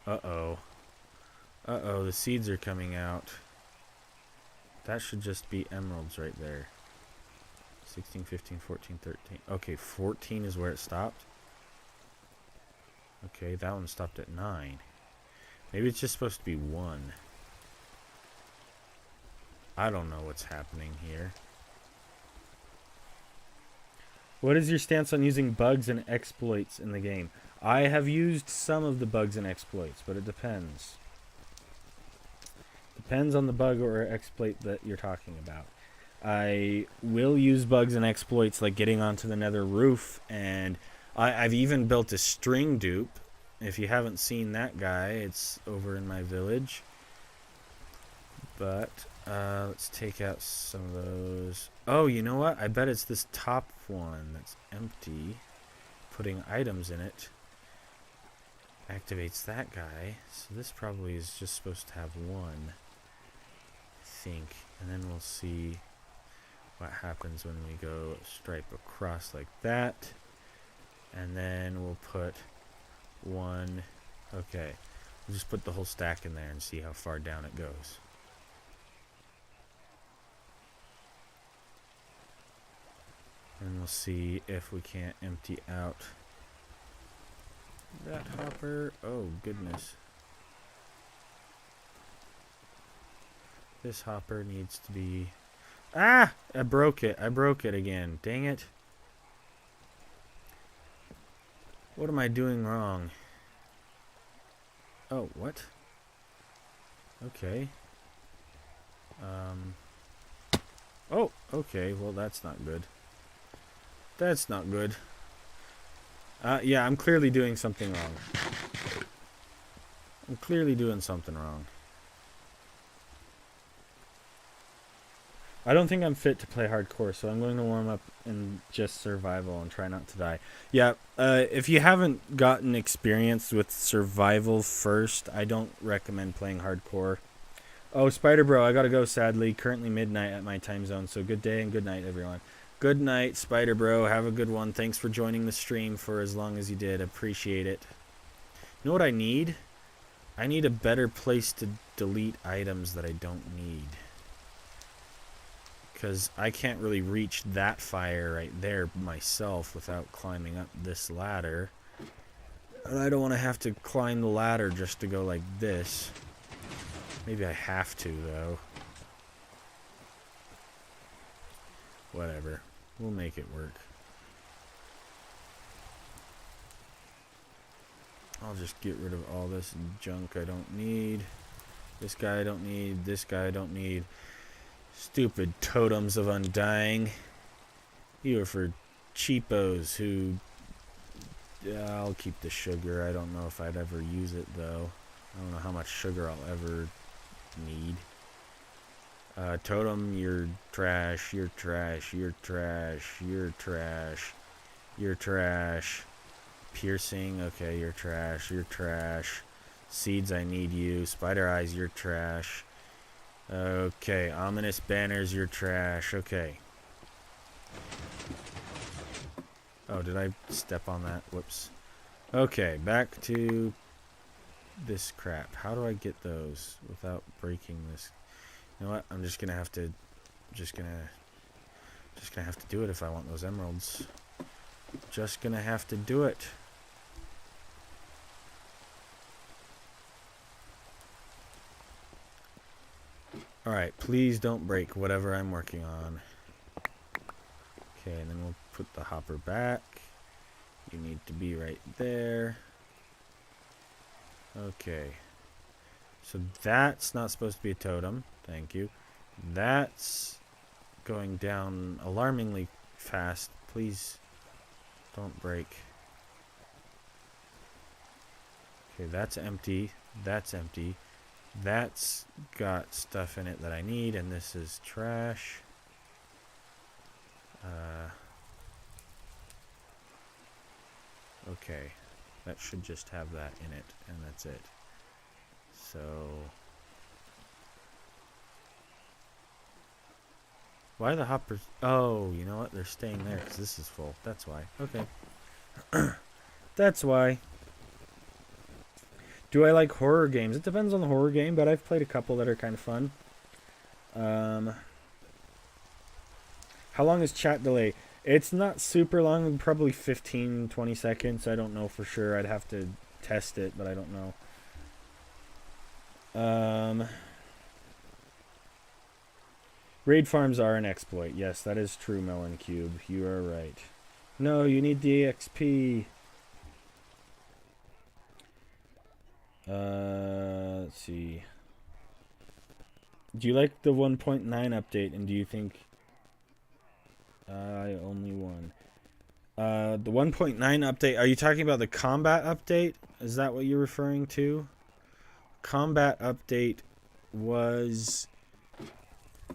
Speaker 1: Uh-oh. Uh-oh, the seeds are coming out. That should just be emeralds right there. 16, 15, 14, 13. Okay, 14 is where it stopped. Okay, that one stopped at 9. Maybe it's just supposed to be 1. I don't know what's happening here. What is your stance on using bugs and exploits in the game? I have used some of the bugs and exploits, but it depends. Depends on the bug or exploit that you're talking about. I will use bugs and exploits like getting onto the nether roof, and I've even built a string dupe. If you haven't seen that guy, it's over in my village. But let's take out some of those. Oh, you know what? I bet it's this top one that's empty. Putting items in it activates that guy. So this probably is just supposed to have 1. I think. And then we'll see what happens when we go stripe across like that. And then we'll put 1. Okay. We'll just put the whole stack in there and see how far down it goes. And we'll see if we can't empty out that hopper. Oh, goodness. This hopper needs to be... Ah! I broke it. I broke it again. Dang it. What am I doing wrong? Oh, what? Okay. Oh, okay. Well, that's not good. That's not good. Yeah, I'm clearly doing something wrong. I'm clearly doing something wrong. I don't think I'm fit to play hardcore, so I'm going to warm up in just survival and try not to die. Yeah, if you haven't gotten experience with survival first, I don't recommend playing hardcore. Oh, Spider Bro, I gotta go, sadly. Currently midnight at my time zone, so good day and good night, everyone. Good night, Spider Bro. Have a good one. Thanks for joining the stream for as long as you did. Appreciate it. You know what I need? I need a better place to delete items that I don't need. Because I can't really reach that fire right there myself without climbing up this ladder. And I don't want to have to climb the ladder just to go like this. Maybe I have to, though. Whatever. We'll make it work. I'll just get rid of all this junk I don't need. This guy I don't need. This guy I don't need. Stupid totems of undying. You are for cheapos who... I'll keep the sugar. I don't know if I'd ever use it, though. I don't know how much sugar I'll ever need. Totem, you're trash. You're trash. You're trash. You're trash. You're trash. Piercing, okay, you're trash. You're trash. Seeds, I need you. Spider eyes, you're trash. Okay, ominous banners, you're trash. Okay. Oh, did I step on that? Whoops. Okay, back to this crap. How do I get those without breaking this? You know what? I'm just gonna have to have to do it if I want those emeralds. Just gonna have to do it. Alright, please don't break whatever I'm working on. Okay, and then we'll put the hopper back. You need to be right there. Okay. So that's not supposed to be a totem. Thank you. That's going down alarmingly fast. Please don't break. Okay, that's empty. That's empty. That's got stuff in it that I need, and this is trash. Okay, that should just have that in it, and that's it. So, why are the hoppers? Oh, you know what? They're staying there because this is full. That's why. Okay. That's why. Do I like horror games? It depends on the horror game, but I've played a couple that are kind of fun. How long is chat delay? It's not super long, probably 15, 20 seconds. I don't know for sure. I'd have to test it, but I don't know. Raid farms are an exploit. Yes, that is true, Melon Cube. You are right. No, you need the XP. Let's see. Do you like the 1.9 update, and do you think... I only won. The 1.9 update, are you talking about the combat update? Is that what you're referring to? Combat update was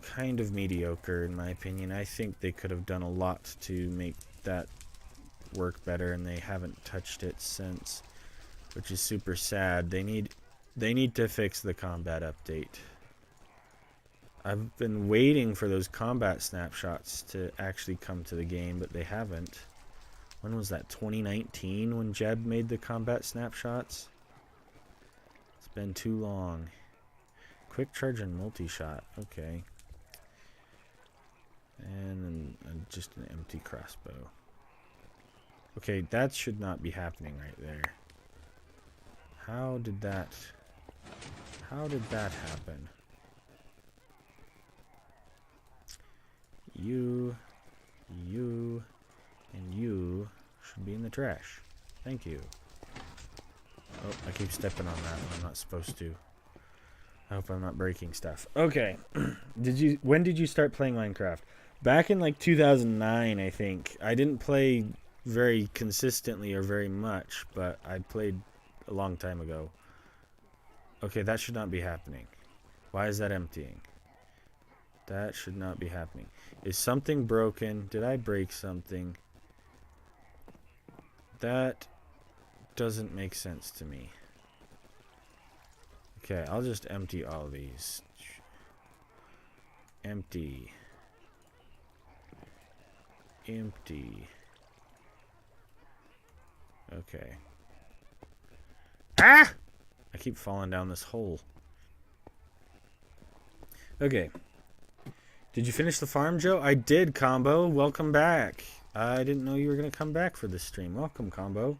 Speaker 1: kind of mediocre, in my opinion. I think they could have done a lot to make that work better, and they haven't touched it since, which is super sad. They need to fix the combat update. I've been waiting for those combat snapshots to actually come to the game, but they haven't. When was that? 2019 when Jeb made the combat snapshots? It's been too long. Quick charge and multi-shot. Okay. And then just an empty crossbow. Okay, that should not be happening right there. How did that happen? You, and you should be in the trash. Thank you. Oh, I keep stepping on that when I'm not supposed to. I hope I'm not breaking stuff. Okay. When did you start playing Minecraft? Back in like 2009, I think. I didn't play very consistently or very much, but I played a long time ago. Okay, that should not be happening. Why is that emptying? That should not be happening. Is something broken? Did I break something? That doesn't make sense to me. Okay, I'll just empty all these. Empty. Empty. Okay. Ah! I keep falling down this hole. Okay. Did you finish the farm, Joe? I did, Combo. Welcome back. I didn't know you were going to come back for this stream. Welcome, Combo.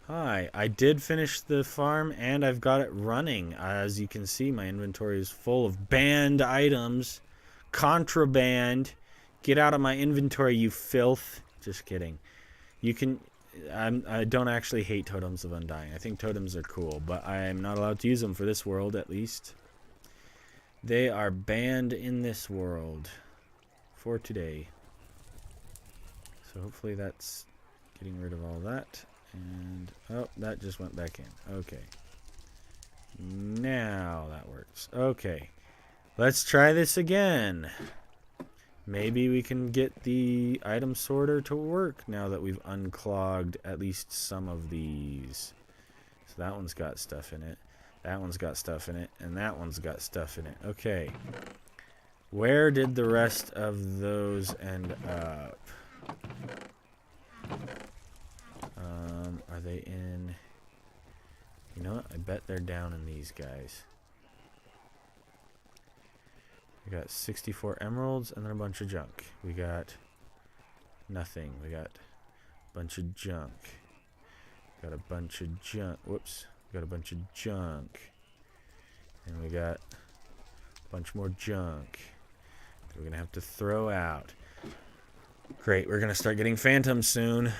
Speaker 1: Hi. I did finish the farm, and I've got it running. As you can see, my inventory is full of banned items. Contraband. Get out of my inventory, you filth. Just kidding. You can... I don't actually hate Totems of Undying. I think totems are cool, but I'm not allowed to use them for this world, at least. They are banned in this world for today. So hopefully that's getting rid of all that. And, oh, that just went back in. Okay. Now that works. Okay. Let's try this again. Maybe we can get the item sorter to work now that we've unclogged at least some of these. So that one's got stuff in it. That one's got stuff in it. And that one's got stuff in it. Okay. Where did the rest of those end up? Are they in... You know what? I bet they're down in these guys. We got 64 emeralds and then a bunch of junk. We got nothing. We got a bunch of junk. Got a bunch of junk. Whoops. We got a bunch of junk. And we got a bunch more junk that we're going to have to throw out. Great. We're going to start getting phantoms soon.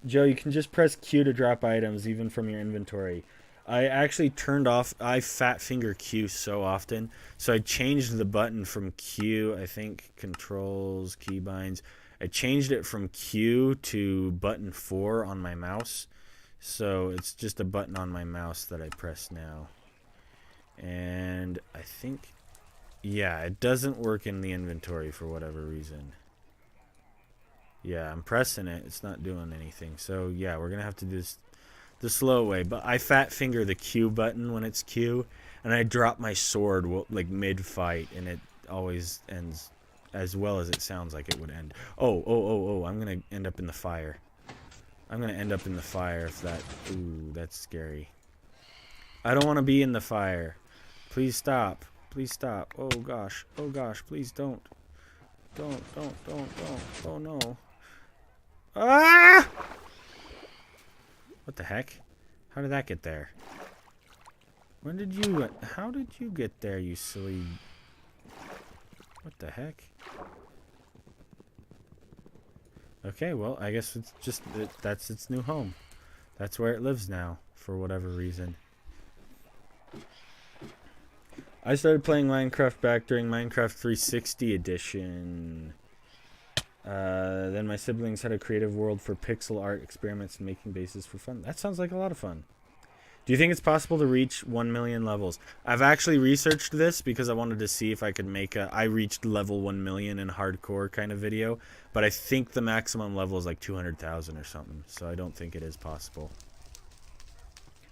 Speaker 1: Joe, you can just press Q to drop items even from your inventory. I actually turned off, I fat finger Q so often, so I changed the button from Q, I think controls, keybinds. I changed it from Q to button 4 on my mouse, so it's just a button on my mouse that I press now. And I think, yeah, it doesn't work in the inventory for whatever reason. Yeah, I'm pressing it, it's not doing anything. So yeah, we're going to have to do this the slow way, but I fat finger the Q button when it's Q, and I drop my sword like mid-fight, and it always ends as well as it sounds like it would end. Oh, I'm going to end up in the fire. I'm going to end up in the fire if that... Ooh, that's scary. I don't want to be in the fire. Please stop. Please stop. Oh, gosh. Oh, gosh. Please don't. Don't. Oh, no. Ah! What the heck? How did that get there? When did you... How did you get there, you silly... What the heck? Okay, well, I guess it's just... That's its new home. That's where it lives now, for whatever reason. I started playing Minecraft back during Minecraft 360 edition. Then my siblings had a creative world for pixel art experiments and making bases for fun. That sounds like a lot of fun. Do you think it's possible to reach 1 million levels? I've actually researched this because I wanted to see if I could make a... I reached level 1 million in hardcore kind of video, but I think the maximum level is like 200,000 or something, so I don't think it is possible.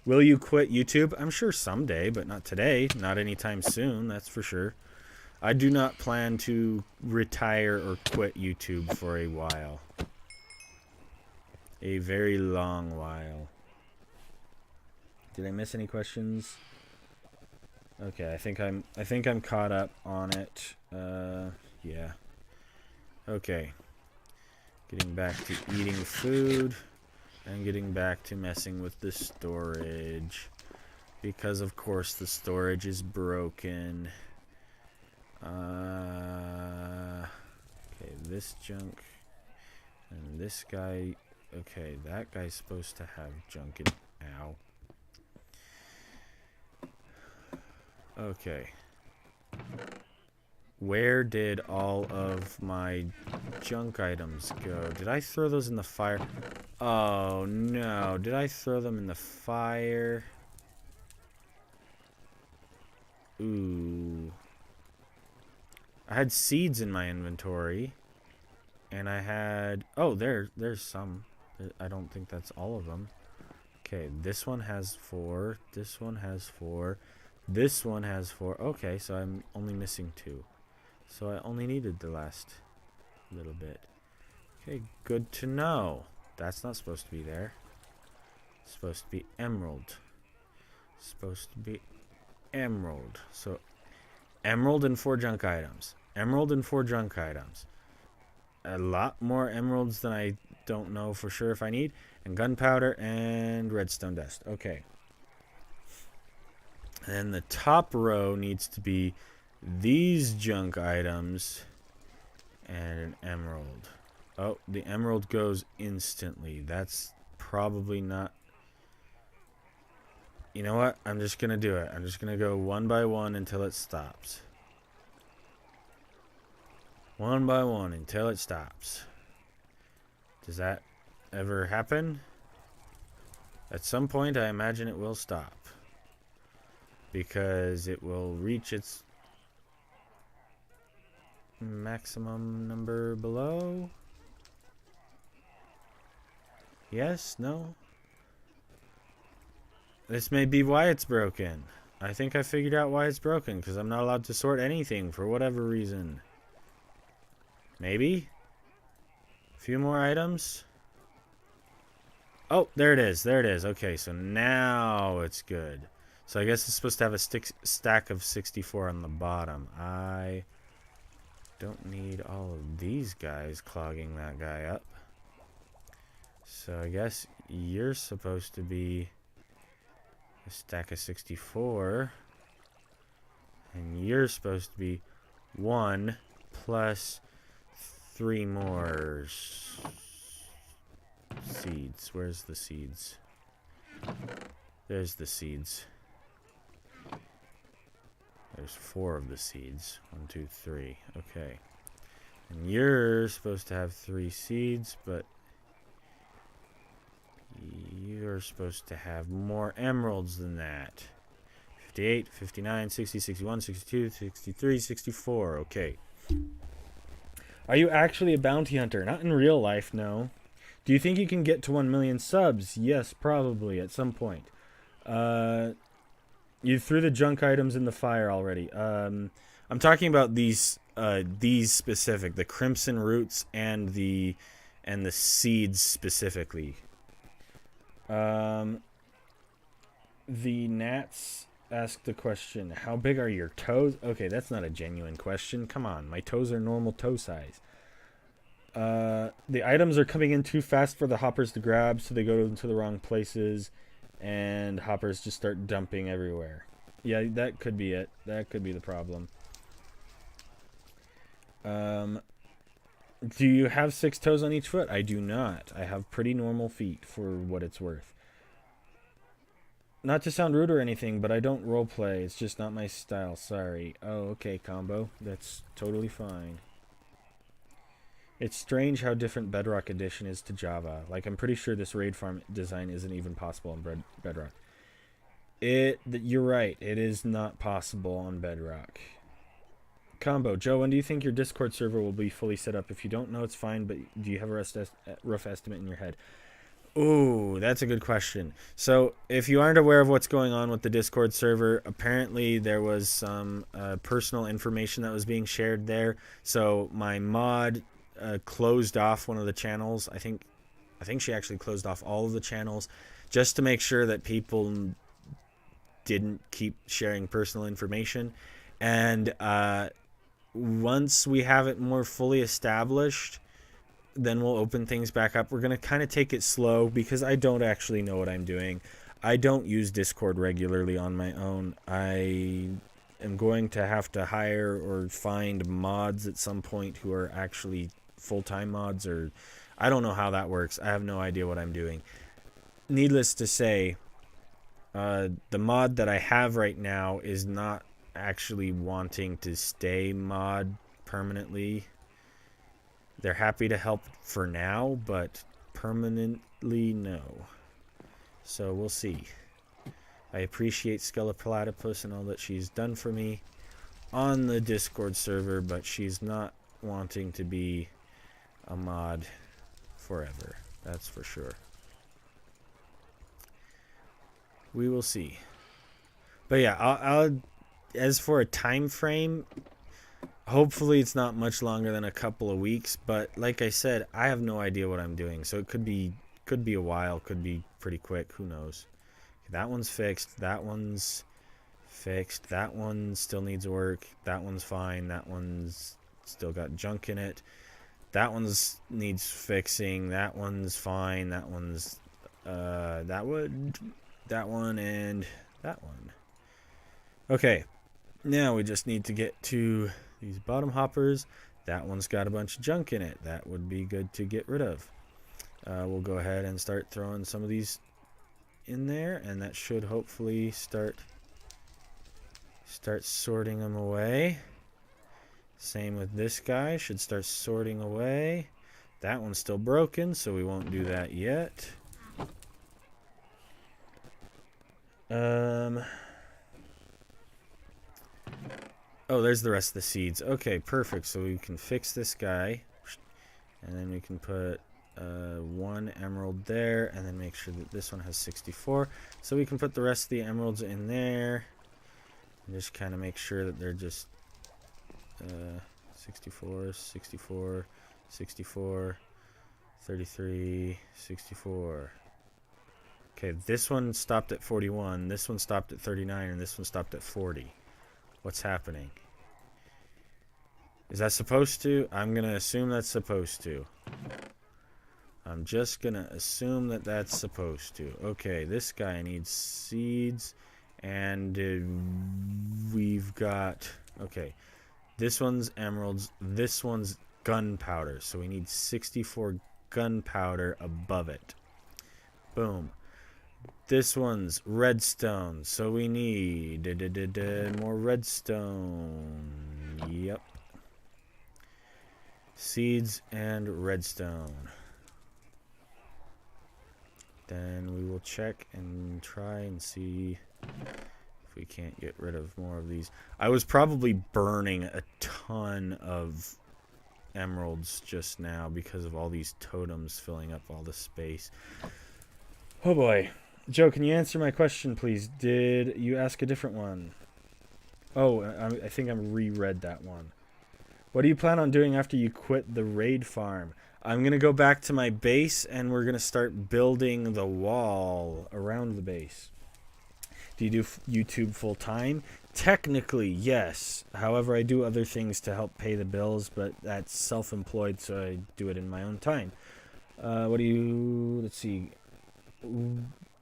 Speaker 1: Will you quit YouTube? I'm sure someday, but not today. Not anytime soon, that's for sure. I do not plan to retire or quit YouTube for a while. A very long while. Did I miss any questions? Okay, I think I'm caught up on it. Yeah. Okay. Getting back to eating food and getting back to messing with the storage, because of course the storage is broken. Okay, this junk and this guy. Okay, that guy's supposed to have junk in. Ow. Okay. Where did all of my junk items go? Did I throw those in the fire? Oh, no. Did I throw them in the fire? Ooh. I had seeds in my inventory. And I had... Oh, there's some. I don't think that's all of them. Okay, this one has 4. This one has 4. This one has 4. Okay, so I'm only missing 2. So I only needed the last little bit. Okay, good to know. That's not supposed to be there. It's supposed to be emerald. Supposed to be emerald. So emerald and 4 junk items. Emerald and 4 junk items. A lot more emeralds than I don't know for sure if I need. And gunpowder and redstone dust. Okay. And then the top row needs to be these junk items and an emerald. Oh, the emerald goes instantly. That's probably not... You know what? I'm just going to do it. I'm just going to go one by one until it stops. One by one until it stops. Does that ever happen? At some point, I imagine it will stop. Because it will reach its maximum number below. Yes? No? This may be why it's broken. I think I figured out why it's broken, because I'm not allowed to sort anything for whatever reason. Maybe? A few more items? Oh, there it is. There it is. Okay, so now it's good. So I guess it's supposed to have a stack of 64 on the bottom. I don't need all of these guys clogging that guy up. So I guess you're supposed to be a stack of 64. And you're supposed to be 1 plus 3 more seeds. Where's the seeds? There's the seeds. There's 4 of the seeds. 1, 2, 3. Okay. And you're supposed to have 3 seeds, but you're supposed to have more emeralds than that. 58, 59, 60, 61, 62, 63, 64. Okay. Are you actually a bounty hunter? Not in real life, no. Do you think you can get to 1 million subs? Yes, probably at some point. You threw the junk items in the fire already. I'm talking about these specific, the crimson roots and the seeds specifically. The gnats asked the question, how big are your toes? Okay, that's not a genuine question. Come on, my toes are normal toe size. The items are coming in too fast for the hoppers to grab, so they go into the wrong places, and hoppers just start dumping everywhere. Yeah, that could be it. That could be the problem. Do you have 6 toes on each foot? I do not. I have pretty normal feet for what it's worth. Not to sound rude or anything, but I don't roleplay. It's just not my style. Sorry. Oh, okay, combo. That's totally fine. It's strange how different Bedrock Edition is to Java. Like, I'm pretty sure this raid farm design isn't even possible on Bedrock. You're right. It is not possible on Bedrock. Combo. Joe, when do you think your Discord server will be fully set up? If you don't know, it's fine, but do you have a rough estimate in your head? Ooh, that's a good question. So, if you aren't aware of what's going on with the Discord server, apparently there was some personal information that was being shared there. So, my mod closed off one of the channels. I think she actually closed off all of the channels just to make sure that people didn't keep sharing personal information. And once we have it more fully established, then we'll open things back up. We're going to kind of take it slow because I don't actually know what I'm doing. I don't use Discord regularly on my own. I am going to have to hire or find mods at some point who are actually full-time mods, or I don't know how that works. I have no idea what I'm doing. Needless to say, the mod that I have right now is not actually wanting to stay mod permanently. They're happy to help for now, but permanently, no. So we'll see. I appreciate Skeleplatypus and all that she's done for me on the Discord server, but she's not wanting to be a mod forever. That's for sure. We will see. But yeah, I'll as for a time frame, hopefully it's not much longer than a couple of weeks, but like I said, I have no idea what I'm doing. So it could be a while, could be pretty quick, who knows. That one's fixed, that one's fixed, that one still needs work, that one's fine, that one's still got junk in it. That one's needs fixing, that one's fine, that one's that one and that one. Okay, now we just need to get to these bottom hoppers. That one's got a bunch of junk in it. That would be good to get rid of. We'll go ahead and start throwing some of these in there, and that should hopefully start sorting them away. Same with this guy, should start sorting away. That one's still broken, so we won't do that yet. Oh, there's the rest of the seeds. Okay, perfect. So we can fix this guy. And then we can put one emerald there. And then make sure that this one has 64. So we can put the rest of the emeralds in there. And just kind of make sure that they're just 64, 64, 64, 33, 64. Okay, this one stopped at 41. This one stopped at 39. And this one stopped at 40. What's happening? Is that supposed to? I'm going to assume that's supposed to. I'm just going to assume that that's supposed to. Okay, this guy needs seeds. And we've got... Okay, this one's emeralds. This one's gunpowder. So we need 64 gunpowder above it. Boom. This one's redstone, so we need more redstone. Yep. Seeds and redstone. Then we will check and try and see if we can't get rid of more of these. I was probably burning a ton of emeralds just now because of all these totems filling up all the space. Oh boy. Joe, can you answer my question, please? Did you ask a different one? Oh, I think I reread that one. What do you plan on doing after you quit the raid farm? I'm going to go back to my base, and we're going to start building the wall around the base. Do you do YouTube full-time? Technically, yes. However, I do other things to help pay the bills, but that's self-employed, so I do it in my own time. What do you... Let's see...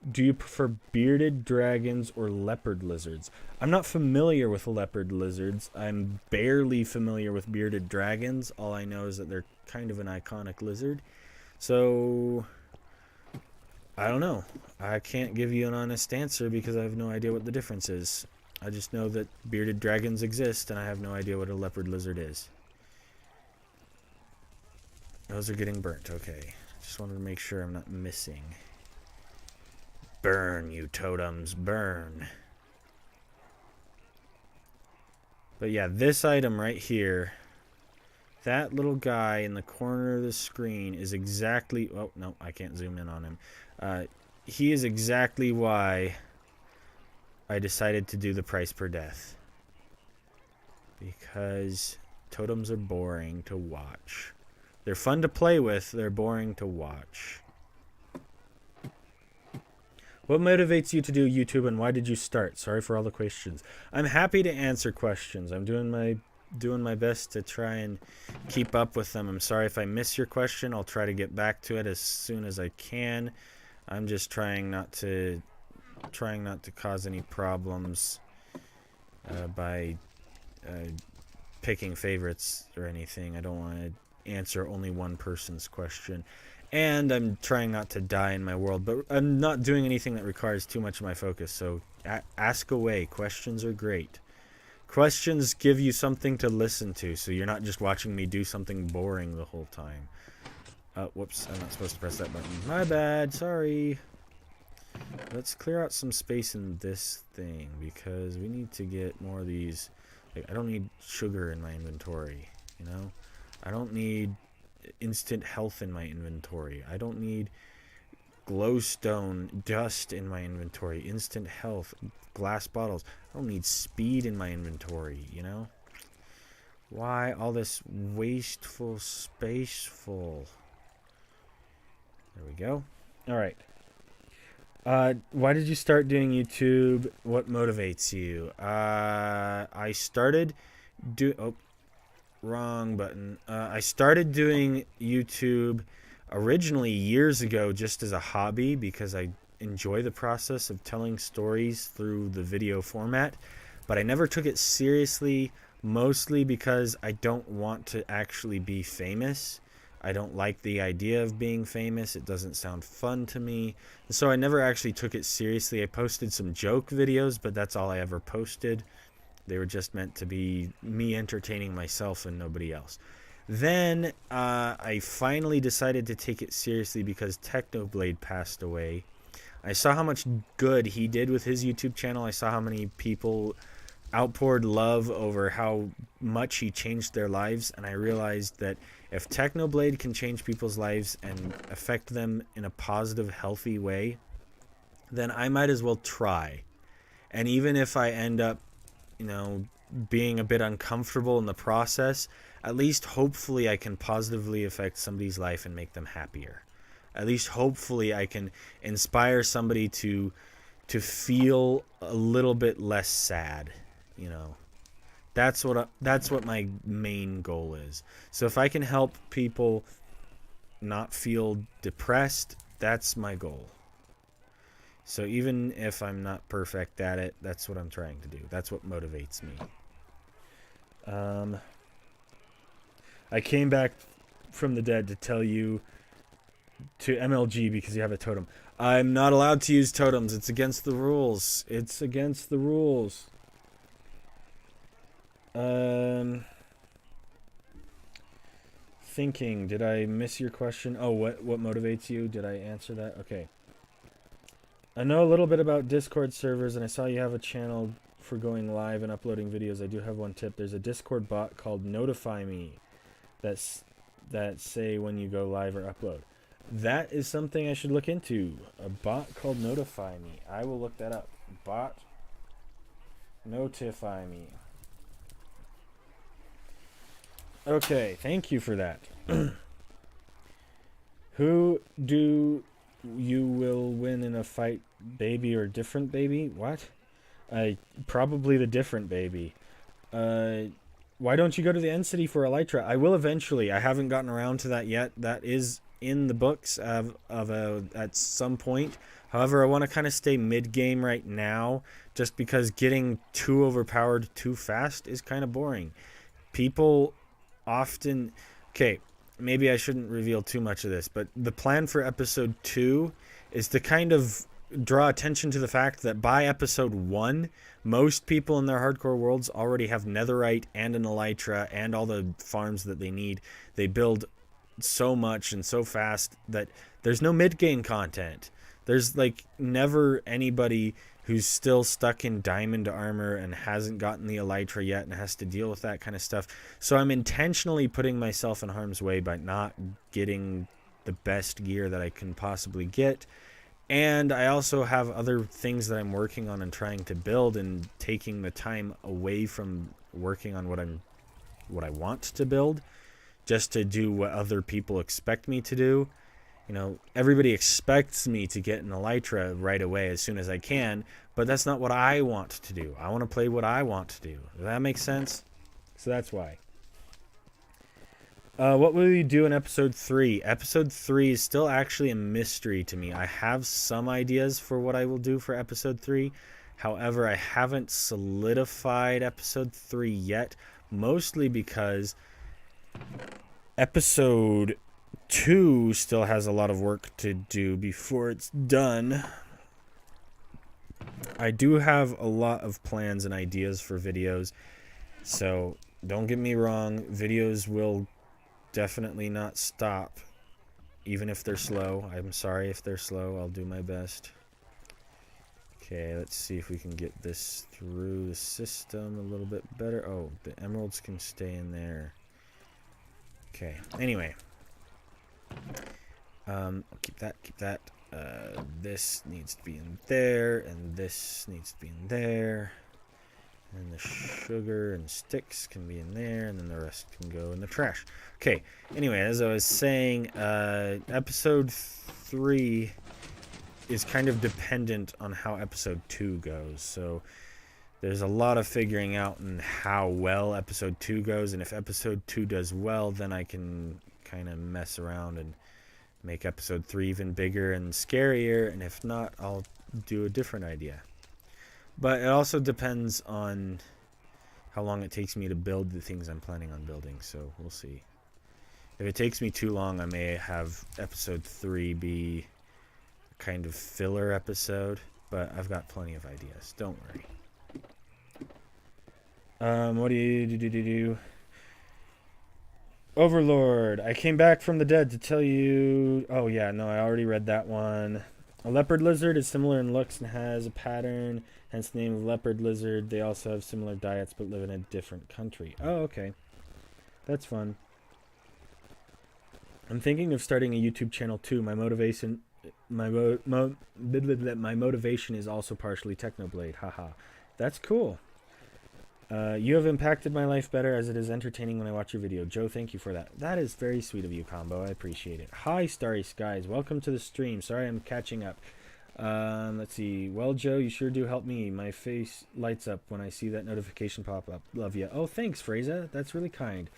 Speaker 1: Do you prefer bearded dragons or leopard lizards? I'm not familiar with leopard lizards. I'm barely familiar with bearded dragons. All I know is that they're kind of an iconic lizard. So, I don't know. I can't give you an honest answer because I have no idea what the difference is. I just know that bearded dragons exist, and I have no idea what a leopard lizard is. Those are getting burnt. Okay. Just wanted to make sure I'm not missing. Burn, you totems, burn. But yeah, this item right here, that little guy in the corner of the screen is exactly... Oh, no, I can't zoom in on him. He is exactly why I decided to do the price per death. Because totems are boring to watch. They're fun to play with, they're boring to watch. What motivates you to do YouTube, and why did you start? Sorry for all the questions. I'm happy to answer questions. I'm doing my best to try and keep up with them. I'm sorry if I miss your question. I'll try to get back to it as soon as I can. I'm just trying not to cause any problems by picking favorites or anything. I don't want to answer only one person's question. And I'm trying not to die in my world, but I'm not doing anything that requires too much of my focus, so ask away. Questions are great. Questions give you something to listen to, so you're not just watching me do something boring the whole time. Whoops, I'm not supposed to press that button. My bad, sorry. Let's clear out some space in this thing, because we need to get more of these. Like, I don't need sugar in my inventory, you know? I don't need instant health in my inventory. I don't need glowstone dust in my inventory, instant health, glass bottles. I don't need speed in my inventory, you know? Why all this wasteful, spaceful? There we go. All right. Why did you start doing YouTube? What motivates you? I started wrong button. I started doing YouTube originally years ago just as a hobby because I enjoy the process of telling stories through the video format, but I never took it seriously, mostly because I don't want to actually be famous. I don't like the idea of being famous. It doesn't sound fun to me. So I never actually took it seriously. I posted some joke videos, but that's all I ever posted. They were just meant to be me entertaining myself and nobody else. Then I finally decided to take it seriously because Technoblade passed away. I saw how much good he did with his YouTube channel. I saw how many people outpoured love over how much he changed their lives, and I realized that if Technoblade can change people's lives and affect them in a positive, healthy way, then I might as well try. And even if I end up, you know, being a bit uncomfortable in the process, at least hopefully I can positively affect somebody's life and make them happier. At least hopefully I can inspire somebody to feel a little bit less sad, you know. That's what my main goal is. So if I can help people not feel depressed, that's my goal. So even if I'm not perfect at it, that's what I'm trying to do. That's what motivates me. I came back from the dead to tell you to MLG because you have a totem. I'm not allowed to use totems. It's against the rules. It's against the rules. Thinking, did I miss your question? Oh, what motivates you? Did I answer that? Okay. I know a little bit about Discord servers, and I saw you have a channel for going live and uploading videos. I do have one tip. There's a Discord bot called Notify Me that say when you go live or upload. That is something I should look into. A bot called Notify Me. I will look that up. Bot Notify Me. Okay, thank you for that. Who do you will win in a fight, baby or different baby? What? Probably the different baby. Why don't you go to the end city for Elytra? I will eventually. I haven't gotten around to that yet. That is in the books at some point. However, I want to kind of stay mid-game right now, just because getting too overpowered too fast is kind of boring. People often... Okay, maybe I shouldn't reveal too much of this, but the plan for episode 2 is to kind of draw attention to the fact that by episode 1, most people in their hardcore worlds already have netherite and an elytra and all the farms that they need. They build so much and so fast that there's no mid-game content. There's like never anybody who's still stuck in diamond armor and hasn't gotten the elytra yet and has to deal with that kind of stuff. So I'm intentionally putting myself in harm's way by not getting the best gear that I can possibly get. And I also have other things that I'm working on and trying to build, and taking the time away from working on what I want to build just to do what other people expect me to do. You know, everybody expects me to get an elytra right away as soon as I can, but that's not what I want to do. I want to play what I want to do. Does that make sense? So that's why. What will you do in episode 3? Episode 3 is still actually a mystery to me. I have some ideas for what I will do for episode 3. However, I haven't solidified episode 3 yet, mostly because episode 2 still has a lot of work to do before it's done. I do have a lot of plans and ideas for videos, So don't get me wrong, videos will definitely not stop, even if they're slow. I'm sorry if they're slow. I'll do my best. Okay, let's see if we can get this through the system a little bit better. Oh, the emeralds can stay in there. Okay, anyway. I'll keep that. This needs to be in there, and this needs to be in there. And the sugar and sticks can be in there, and then the rest can go in the trash. Okay, anyway, as I was saying, episode 3 is kind of dependent on how episode 2 goes. So there's a lot of figuring out in how well episode 2 goes, and if episode 2 does well, then I can kind of mess around and make episode 3 even bigger and scarier, and if not, I'll do a different idea. But it also depends on how long it takes me to build the things I'm planning on building, so we'll see. If it takes me too long, I may have episode 3 be a kind of filler episode, but I've got plenty of ideas. Don't worry. What do you do? Overlord, I came back from the dead to tell you... Oh, yeah, no, I already read that one. A leopard lizard is similar in looks and has a pattern, hence the name of leopard lizard. They also have similar diets but live in a different country. Oh, okay. That's fun. I'm thinking of starting a YouTube channel too. My motivation... My motivation is also partially Technoblade. Haha. That's cool. You have impacted my life better as it is entertaining when I watch your video. Joe, thank you for that. That is very sweet of you, Combo. I appreciate it. Hi, Starry Skies. Welcome to the stream. Sorry I'm catching up. Let's see. Well, Joe, you sure do help me. My face lights up when I see that notification pop up. Love ya. Oh, thanks, Freza. That's really kind.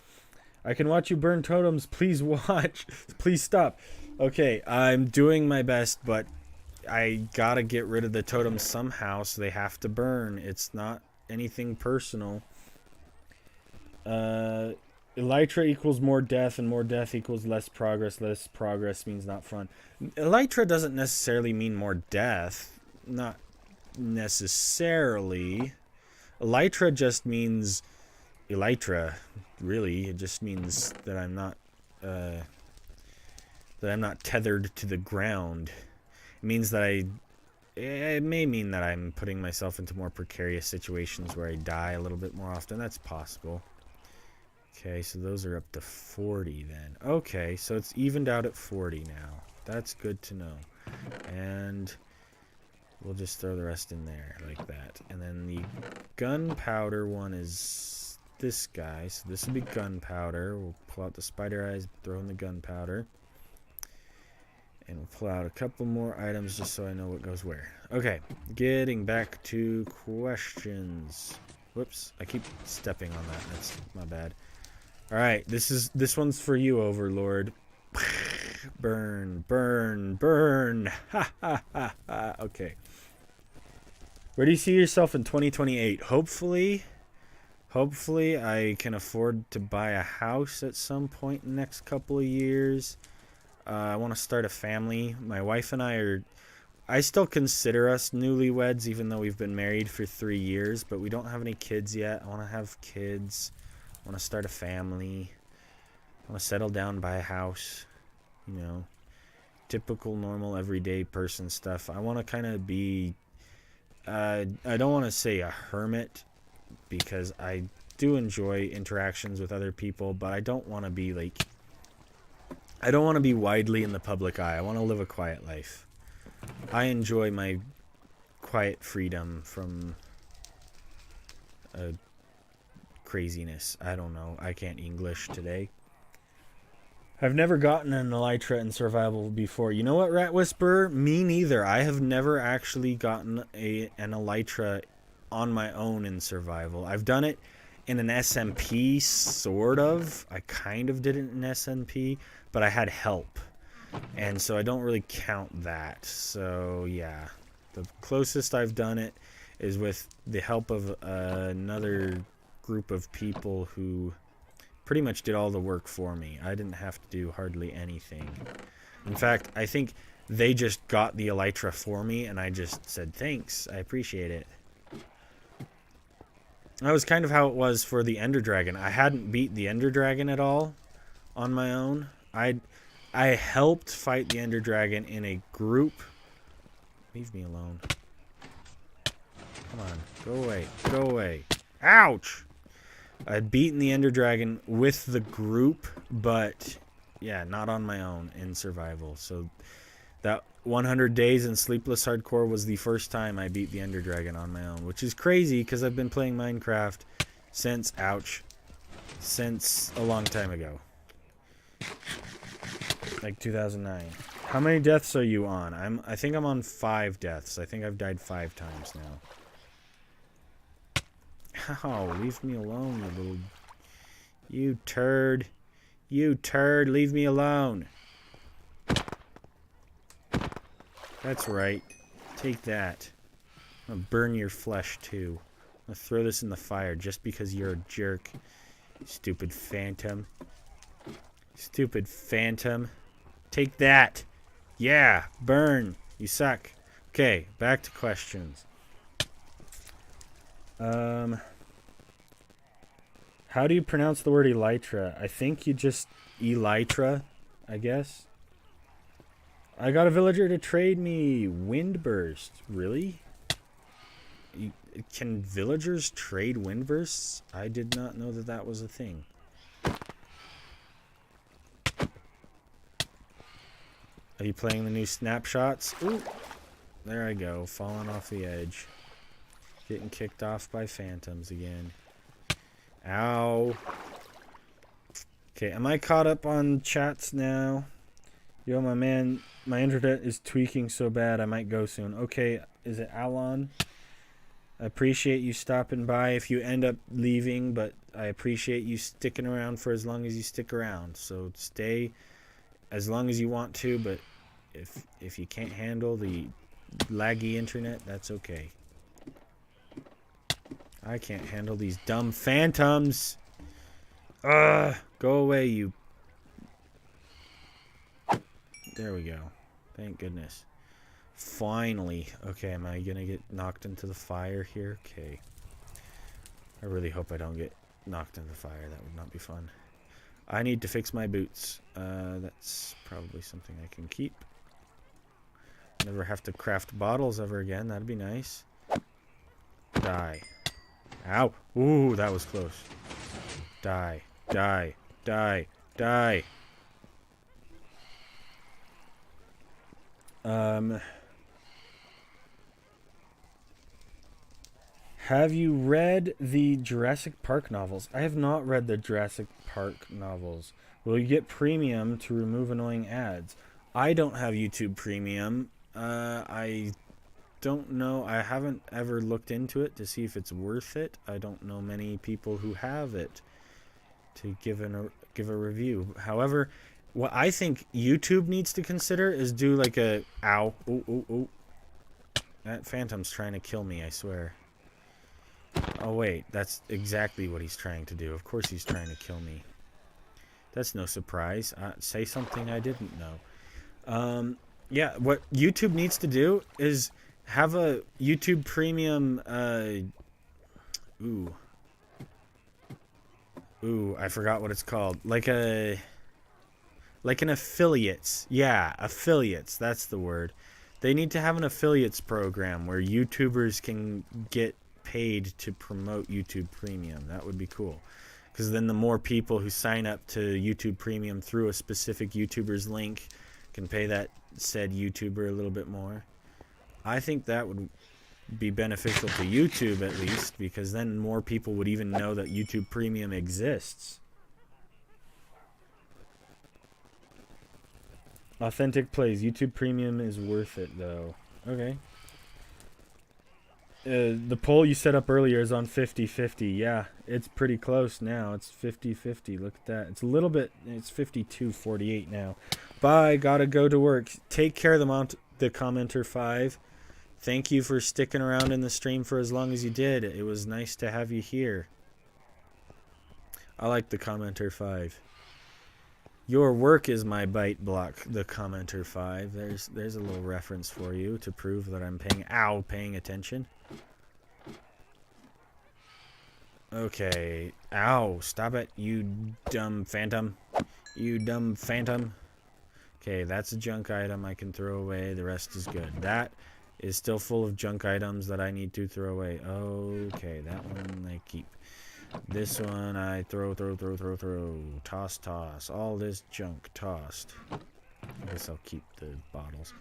Speaker 1: I can watch you burn totems. Please watch. Please stop. Okay, I'm doing my best, but I gotta get rid of the totems somehow, so they have to burn. It's not anything personal. Elytra equals more death, and more death equals less progress. Less progress means not fun. Elytra doesn't necessarily mean more death. Not necessarily. Elytra just means elytra. Really, it just means that I'm not tethered to the ground. It means that it may mean that I'm putting myself into more precarious situations where I die a little bit more often. That's possible. Okay, so those are up to 40 then. Okay, so it's evened out at 40 now. That's good to know. And we'll just throw the rest in there like that. And then the gunpowder one is this guy. So this will be gunpowder. We'll pull out the spider eyes, throw in the gunpowder. And we'll pull out a couple more items just so I know what goes where. Okay, getting back to questions. Whoops, I keep stepping on that. That's my bad. Alright, this one's for you, Overlord. Burn, burn, burn. Ha ha ha ha. Okay. Where do you see yourself in 2028? Hopefully I can afford to buy a house at some point in the next couple of years. I want to start a family. My wife and I still consider us newlyweds, even though we've been married for 3 years, but we don't have any kids yet. I want to have kids. I want to start a family. I want to settle down, buy a house. You know, typical, normal, everyday person stuff. I want to kind of be, I don't want to say a hermit, because I do enjoy interactions with other people, but I don't want to be like, I don't want to be widely in the public eye. I want to live a quiet life. I enjoy my quiet freedom from craziness. I don't know. I can't English today. I've never gotten an elytra in survival before. You know what, Rat Whisperer? Me neither. I have never actually gotten an elytra on my own in survival. I've done it in an SMP, sort of. I kind of did it in SMP, but I had help. And so I don't really count that. So, yeah. The closest I've done it is with the help of another group of people who pretty much did all the work for me. I didn't have to do hardly anything. In fact, I think they just got the elytra for me, and I just said, thanks, I appreciate it. That was kind of how it was for the Ender Dragon. I hadn't beat the Ender Dragon at all on my own. I helped fight the Ender Dragon in a group. Leave me alone. Come on. Go away. Go away. Ouch! I'd beaten the Ender Dragon with the group, but yeah, not on my own in survival. So that 100 days in Sleepless Hardcore was the first time I beat the Ender Dragon on my own, which is crazy because I've been playing Minecraft since a long time ago. Like 2009. How many deaths are you on? I think I'm on 5 deaths. I think I've died 5 times now. Oh, leave me alone, you little... You turd. You turd, leave me alone. That's right. Take that. I'm gonna burn your flesh, too. I'm gonna throw this in the fire just because you're a jerk. Stupid phantom. Stupid phantom. Take that. Yeah, burn. You suck. Okay, back to questions. How do you pronounce the word elytra? I think you just elytra, I guess. I got a villager to trade me windburst. Really? Can villagers trade windbursts? I did not know that that was a thing. Are you playing the new snapshots? Ooh, there I go, falling off the edge. Getting kicked off by phantoms again. Ow. Okay, am I caught up on chats now? Yo, my man, my internet is tweaking so bad I might go soon. Okay, is it Alon? I appreciate you stopping by if you end up leaving, but I appreciate you sticking around for as long as you stick around. So stay as long as you want to, but if you can't handle the laggy internet, that's okay. I can't handle these dumb phantoms. Ugh, go away, you. There we go. Thank goodness. Finally. Okay, am I gonna get knocked into the fire here? Okay. I really hope I don't get knocked into the fire. That would not be fun. I need to fix my boots. That's probably something I can keep. Never have to craft bottles ever again. That'd be nice. Die. Ow. Ooh, that was close. Die. Die. Die. Die. Have you read the Jurassic Park novels? I have not read the Jurassic Park novels. Will you get premium to remove annoying ads? I don't have YouTube Premium. I don't know. I haven't ever looked into it to see if it's worth it. I don't know many people who have it to give a review. However, what I think YouTube needs to consider is do like a... Ow. Ooh, ooh, ooh. That phantom's trying to kill me, I swear. Oh, wait. That's exactly what he's trying to do. Of course he's trying to kill me. That's no surprise. Say something I didn't know. Yeah, what YouTube needs to do is have a YouTube Premium... Ooh, I forgot what it's called. Like an affiliates. Yeah, affiliates. That's the word. They need to have an affiliates program where YouTubers can get paid to promote YouTube Premium. That would be cool. Because then the more people who sign up to YouTube Premium through a specific YouTuber's link can pay that said YouTuber a little bit more. I think that would be beneficial to YouTube at least, because then more people would even know that YouTube Premium exists. Authentic plays. YouTube Premium is worth it, though. Okay. The poll you set up earlier is on 50-50. Yeah, it's pretty close now. It's 50-50. Look at that. It's a little bit... It's 52-48 now. Bye. Gotta go to work. Take care of the commenter 5. Thank you for sticking around in the stream for as long as you did. It was nice to have you here. I like the commenter 5. Your work is my bite block, the commenter 5. There's a little reference for you to prove that I'm paying attention. Okay. Ow. Stop it, you dumb phantom. You dumb phantom. Okay, that's a junk item I can throw away. The rest is good. That is still full of junk items that I need to throw away. Okay, that one I keep. This one I throw. Toss, toss. All this junk tossed. I guess I'll keep the bottles.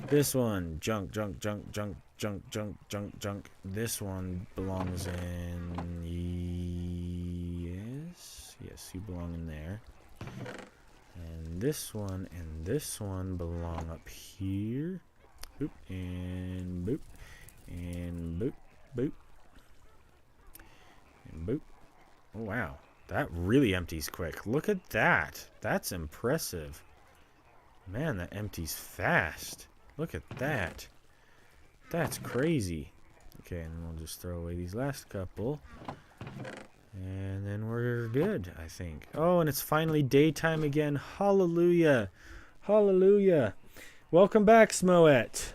Speaker 1: This one, junk. This one belongs in... Yes, you belong in there. And this one belong up here. Boop, and boop, and boop, boop, and boop. Oh, wow. That really empties quick. Look at that. That's impressive. Man, that empties fast. Look at that. That's crazy. Okay, and then we'll just throw away these last couple. And then we're good, I think. Oh, and it's finally daytime again. Hallelujah. Hallelujah. Welcome back, Smoet.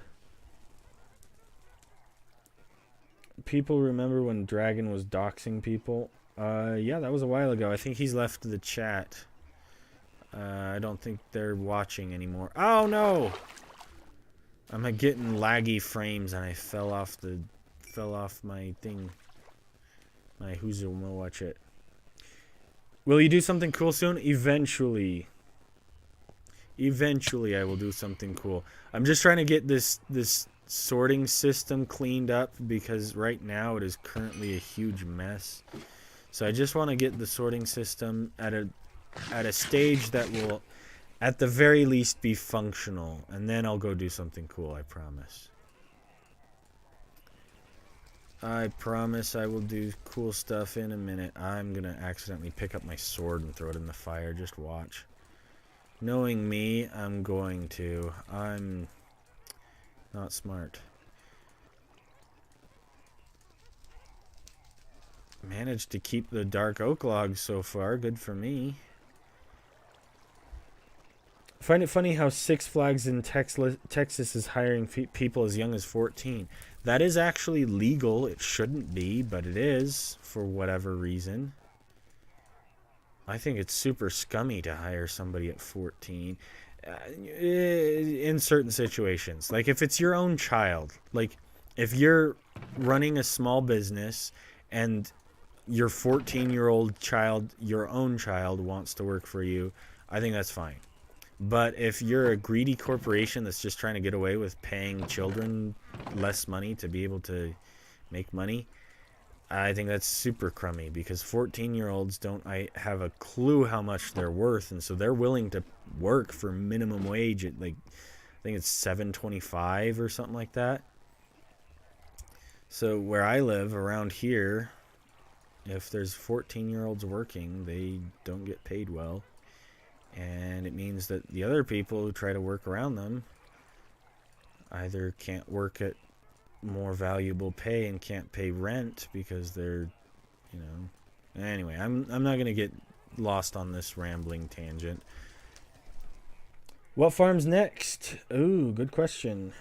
Speaker 1: People remember when Dragon was doxing people? Yeah, that was a while ago. I think he's left the chat. I don't think they're watching anymore. Oh, no! I'm getting laggy frames and I fell off my thing. My who's will watch it. Will you do something cool soon? Eventually. Eventually I will do something cool. I'm just trying to get this sorting system cleaned up because right now it is currently a huge mess. So I just want to get the sorting system at a stage that will at the very least be functional, and then I'll go do something cool, I promise. I promise I will do cool stuff in a minute. I'm gonna accidentally pick up my sword and throw it in the fire. Just watch. Knowing me, I'm going to. I'm not smart. Managed to keep the dark oak logs so far. Good for me. I find it funny how Six Flags in Texas is hiring people as young as 14. That is actually legal. It shouldn't be, but it is for whatever reason. I think it's super scummy to hire somebody at 14 in certain situations. Like if it's your own child, like if you're running a small business and your 14-year-old child, your own child, wants to work for you, I think that's fine. But if you're a greedy corporation that's just trying to get away with paying children less money to be able to make money, I think that's super crummy because 14-year-olds don't have a clue how much they're worth, and so they're willing to work for minimum wage at like I think it's $7.25 or something like that. So where I live around here, if there's 14-year-olds working, they don't get paid well. And it means that the other people who try to work around them either can't work at more valuable pay and can't pay rent because they're, you know. Anyway, I'm not going to get lost on this rambling tangent. What farm's next? Ooh, good question.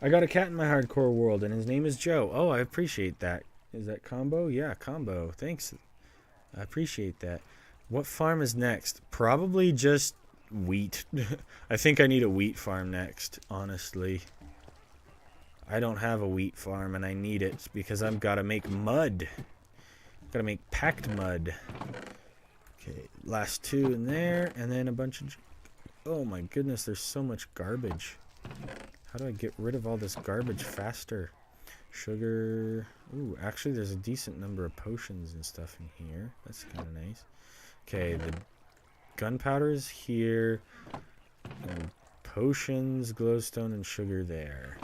Speaker 1: I got a cat in my hardcore world and his name is Joe. Oh, I appreciate that. Is that Combo? Yeah, Combo. Thanks. I appreciate that. What farm is next? Probably just wheat. I think I need a wheat farm next, honestly. I don't have a wheat farm and I need it because I've got to make mud. Got to make packed mud. Okay, last two in there and then a bunch of... Oh my goodness, there's so much garbage. How do I get rid of all this garbage faster? Sugar. Ooh, actually there's a decent number of potions and stuff in here. That's kind of nice. Okay, the gunpowder is here, and potions, glowstone, and sugar there.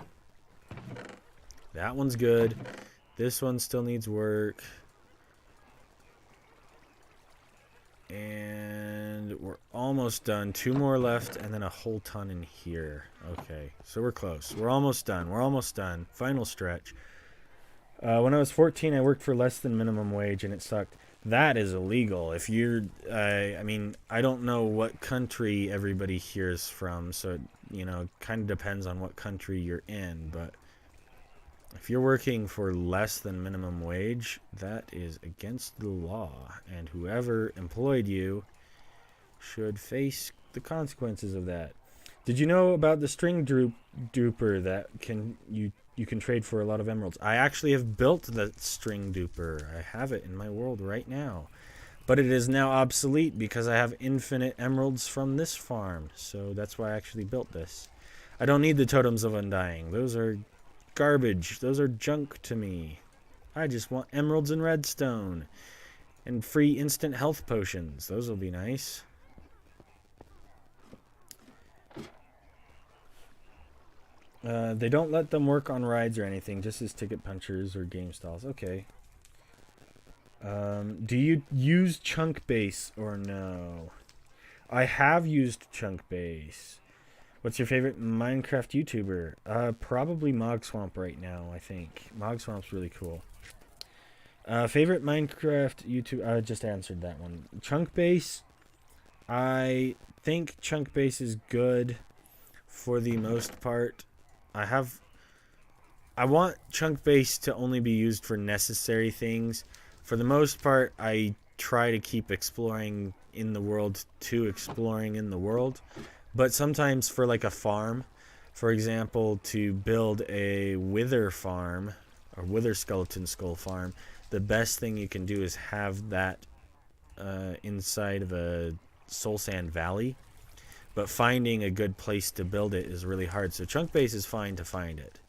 Speaker 1: That one's good. This one still needs work. And we're almost done. 2 more left, and then a whole ton in here. Okay, so we're close. We're almost done. We're almost done. Final stretch. When I was 14, I worked for less than minimum wage, and it sucked. That is illegal. If you're, I mean, I don't know what country everybody here is from, so, you know, it kind of depends on what country you're in, but If you're working for less than minimum wage, that is against the law, and whoever employed you should face the consequences of that. Did you know about the string duper that you can trade for a lot of emeralds? I actually have built the string duper. I have it in my world right now. But it is now obsolete because I have infinite emeralds from this farm. So that's why I actually built this. I don't need the totems of undying. Those are garbage. Those are junk to me. I just want emeralds and redstone. And free instant health potions. Those will be nice. They don't let them work on rides or anything, just as ticket punchers or game stalls. Okay. Do you use chunk base or no? I have used chunk base. What's your favorite Minecraft YouTuber? Probably Mog Swamp right now, I think. Mog Swamp's really cool. Favorite Minecraft YouTube? I just answered that one. Chunk base. I think chunk base is good for the most part. I want chunk base to only be used for necessary things. For the most part, I try to keep exploring in the world to exploring in the world. But sometimes for like a farm, for example, to build a wither farm or wither skeleton skull farm, the best thing you can do is have that inside of a soul sand valley. But finding a good place to build it is really hard. So chunk base is fine to find it.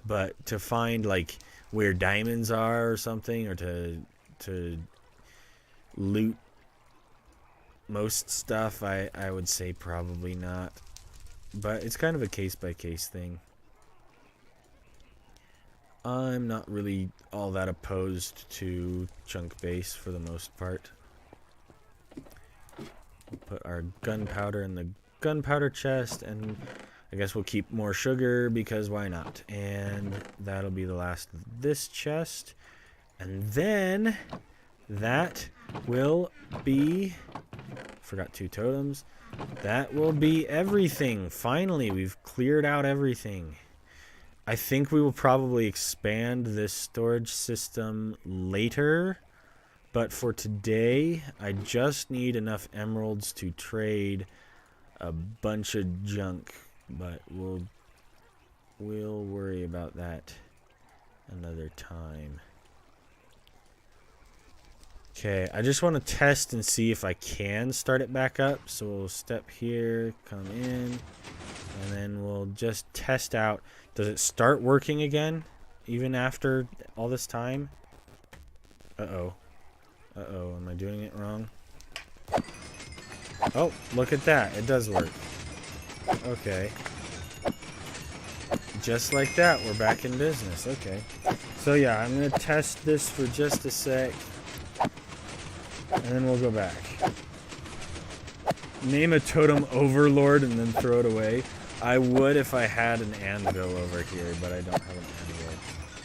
Speaker 1: But to find like where diamonds are or something, or to loot most stuff, I would say probably not. But it's kind of a case by case thing. I'm not really all that opposed to chunk base for the most part. We'll put our gunpowder in the gunpowder chest, and I guess we'll keep more sugar because why not? And that'll be the last of this chest. And then that will be... Forgot 2 totems. That will be everything. Finally, we've cleared out everything. I think we will probably expand this storage system later. But for today, I just need enough emeralds to trade a bunch of junk. But we'll worry about that another time. Okay, I just want to test and see if I can start it back up. So we'll step here, come in, and then we'll just test out. Does it start working again, even after all this time? Uh-oh. Uh-oh, am I doing it wrong? Oh, look at that. It does work. Okay. Just like that, we're back in business. Okay. So yeah, I'm going to test this for just a sec. And then we'll go back. Name a totem overlord and then throw it away. I would if I had an anvil over here, but I don't have an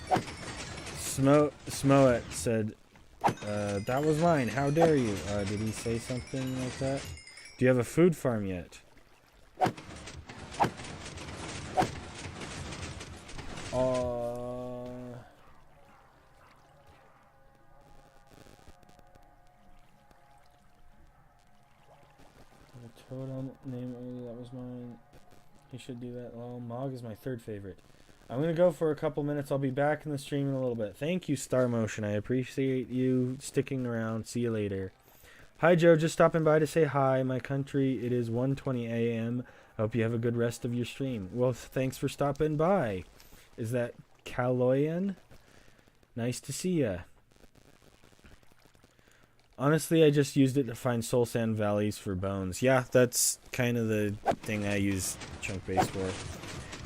Speaker 1: anvil. Smoet said, that was mine. How dare you? Did he say something like that? Do you have a food farm yet? Totem name earlier, that was mine. He should do that. Well, Mog is my 3rd favorite. I'm gonna go for a couple minutes. I'll be back in the stream in a little bit. Thank you, Star Motion. I appreciate you sticking around. See you later. Hi, Joe. Just stopping by to say hi. My country, it is 1:20 a.m. I hope you have a good rest of your stream. Well, thanks for stopping by. Is that Kaloyan? Nice to see ya. Honestly, I just used it to find soul sand valleys for bones. Yeah, that's kind of the thing I use chunk base for.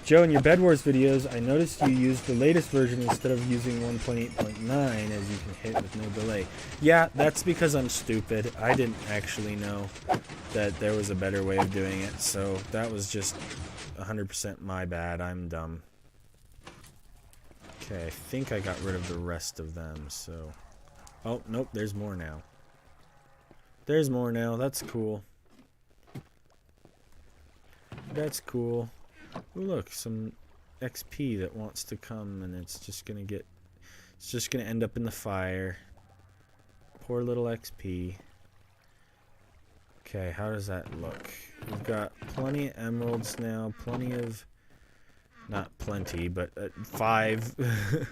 Speaker 1: Joe, in your Bed Wars videos, I noticed you used the latest version instead of using 1.8.9 as you can hit with no delay. Yeah, that's because I'm stupid. I didn't actually know that there was a better way of doing it, so that was just 100% my bad. I'm dumb. Okay, I think I got rid of the rest of them, so... Oh, nope, there's more now. There's more now. That's cool. That's cool. Ooh, look, some XP that wants to come, and it's just gonna end up in the fire. Poor little XP. Okay, how does that look? We've got plenty of emeralds now, not plenty, but 5.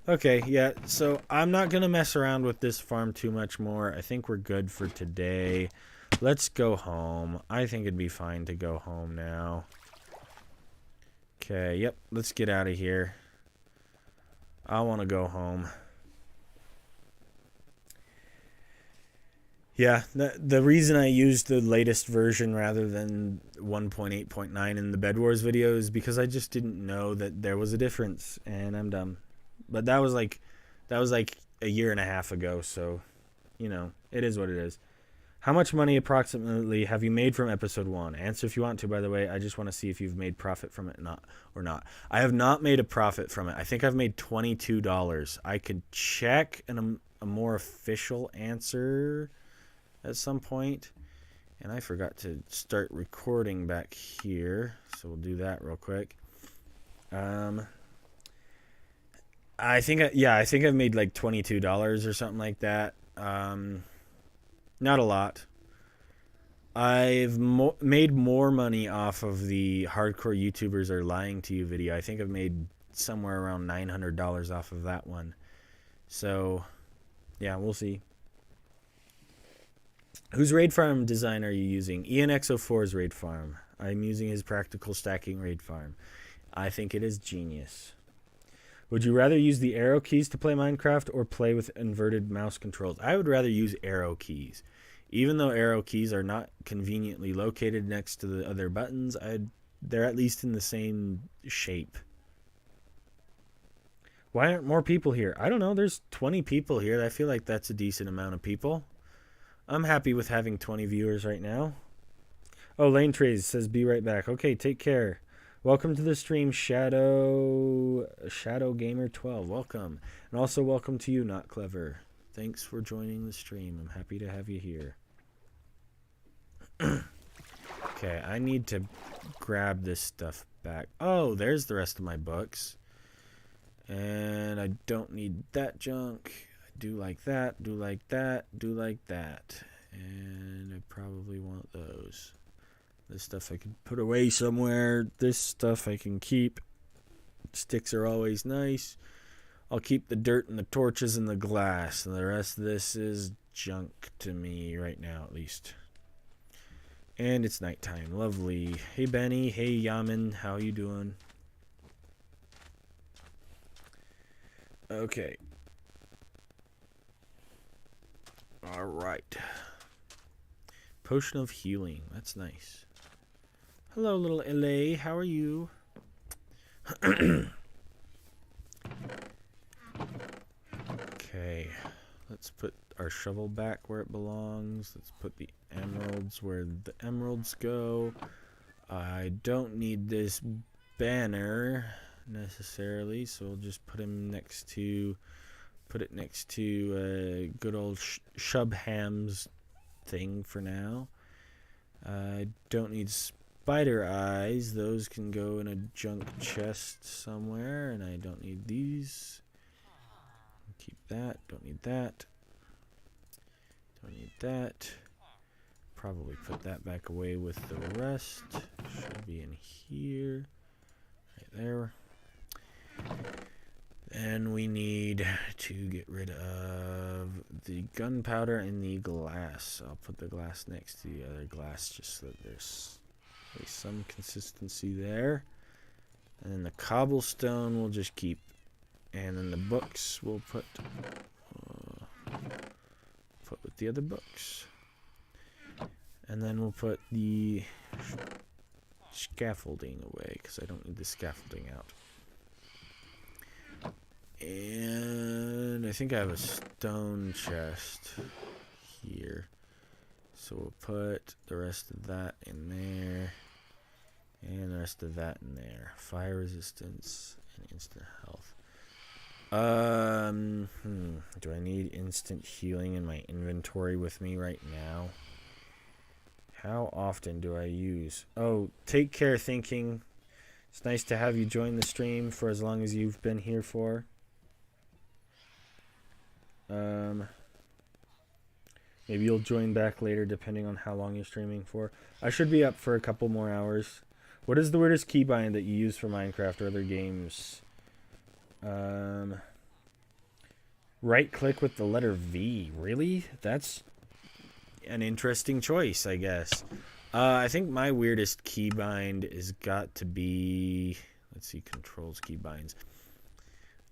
Speaker 1: Okay, yeah, so I'm not gonna mess around with this farm too much more. I think we're good for today. Let's go home. I think it'd be fine to go home now. Okay, yep, let's get out of here. I want to go home. Yeah, the reason I used the latest version rather than 1.8.9 in the Bed Wars video is because I just didn't know that there was a difference, and I'm dumb. But that was like a year and a half ago, so you know, it is what it is. How much money approximately have you made from episode 1? Answer if you want to, by the way. I just want to see if you've made profit from it or not. I have not made a profit from it. I think I've made $22. I could check a more official answer at some point. And I forgot to start recording back here, so we'll do that real quick. I think I've made like $22 or something like that. Not a lot. I've made more money off of the hardcore YouTubers are lying to you video. I think I've made somewhere around $900 off of that one. So, yeah, we'll see. Whose raid farm design are you using? ENXO4's raid farm. I'm using his practical stacking raid farm. I think it is genius. Would you rather use the arrow keys to play Minecraft or play with inverted mouse controls? I would rather use arrow keys. Even though arrow keys are not conveniently located next to the other buttons, they're at least in the same shape. Why aren't more people here? I don't know. There's 20 people here. I feel like that's a decent amount of people. I'm happy with having 20 viewers right now. Oh, Lane Trays says be right back. Okay, take care. Welcome to the stream, Shadow Gamer 12. Welcome. And also welcome to you, Not Clever. Thanks for joining the stream. I'm happy to have you here. Okay, I need to grab this stuff back. Oh, there's the rest of my books. And I don't need that junk. I do like that, do like that, do like that. And I probably want those. This stuff I can put away somewhere. This stuff I can keep. Sticks are always nice. I'll keep the dirt and the torches and the glass. And the rest of this is junk to me right now, at least. And it's nighttime. Lovely. Hey, Benny. Hey, Yaman. How you doing? Okay. All right. Potion of healing. That's nice. Hello, little LA. How are you? Okay. Let's put our shovel back where it belongs. Let's put the emeralds where the emeralds go. I don't need this banner necessarily, so we'll just put him next to... Put it next to good old Shubham's thing for now. I don't need spider eyes. Those can go in a junk chest somewhere, and I don't need these. Keep that. Don't need that. Don't need that. Probably put that back away with the rest. Should be in here. Right there. And we need to get rid of the gunpowder and the glass. I'll put the glass next to the other glass just so that there's some consistency there. And then the cobblestone we'll just keep. And then the books we'll put with the other books. And then we'll put the scaffolding away because I don't need the scaffolding out. And I think I have a stone chest here. So we'll put the rest of that in there. And the rest of that in there. Fire resistance and instant health. Do I need instant healing in my inventory with me right now? How often do I use? Oh, take care thinking. It's nice to have you join the stream for as long as you've been here for. Maybe you'll join back later depending on how long you're streaming for. I should be up for a couple more hours. What is the weirdest keybind that you use for Minecraft or other games? Right click with the letter V. Really? That's an interesting choice, I guess. I think my weirdest keybind is got to be... Let's see, controls keybinds.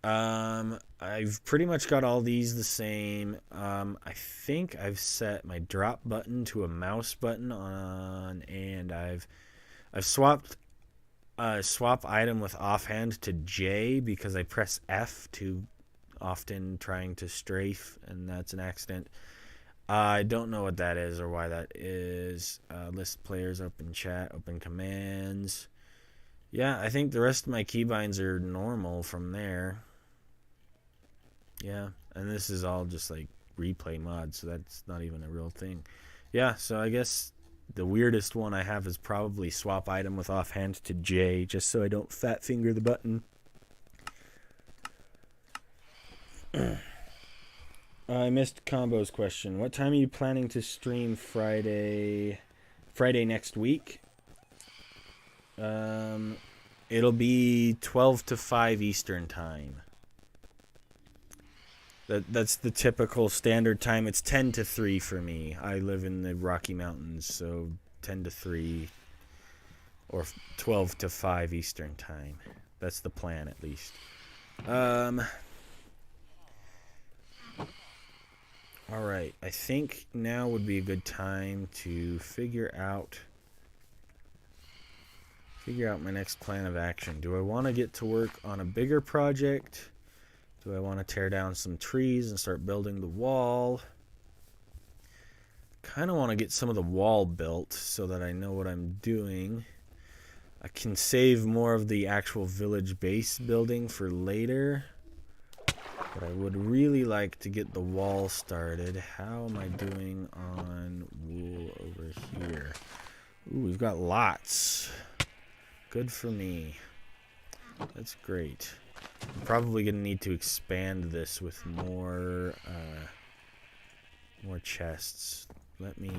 Speaker 1: I've pretty much got all these the same. I think I've set my drop button to a mouse button on, and I've swapped swap item with offhand to J because I press F too often trying to strafe, and that's an accident. I don't know what that is or why that is. List players, open chat, open commands. Yeah, I think the rest of my keybinds are normal from there. Yeah, and this is all just like replay mod, so that's not even a real thing. Yeah, so I guess the weirdest one I have is probably swap item with offhand to J, just so I don't fat finger the button. I missed Combo's question. What time are you planning to stream Friday next week? It'll be 12 to 5 Eastern time. That's the typical standard time. It's 10 to 3 for me. I live in the Rocky Mountains, so 10 to 3 or 12 to 5 Eastern time. That's the plan, at least. All right. I think now would be a good time to figure out my next plan of action. Do I want to get to work on a bigger project? Do I want to tear down some trees and start building the wall? Kind of want to get some of the wall built so that I know what I'm doing. I can save more of the actual village base building for later. But I would really like to get the wall started. How am I doing on wool over here? Ooh, we've got lots. Good for me. That's great. I'm probably going to need to expand this with more chests. Let me...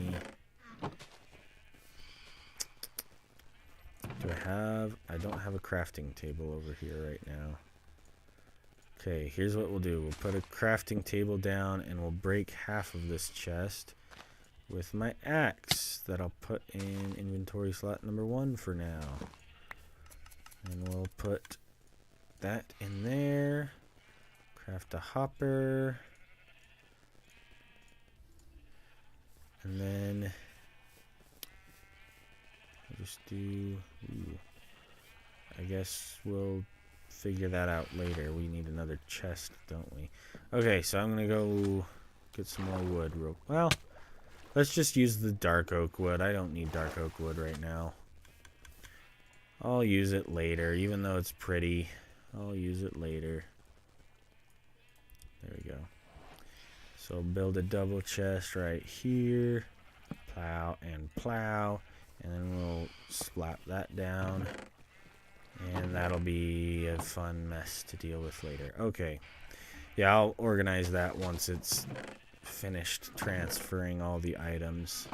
Speaker 1: I don't have a crafting table over here right now. Okay, here's what we'll do. We'll put a crafting table down and we'll break half of this chest with my axe that I'll put in inventory slot number 1 for now. And we'll put that in there. Craft a hopper. And then we'll just do... Ooh, I guess we'll figure that out later. We need another chest, don't we? Okay, so I'm gonna go get some more wood. Well, let's just use the dark oak wood. I don't need dark oak wood right now. I'll use it later, even though it's pretty. I'll use it later. There we go. So build a double chest right here. Plow and plow. And then we'll slap that down. And that'll be a fun mess to deal with later. Okay. Yeah, I'll organize that once it's finished transferring all the items.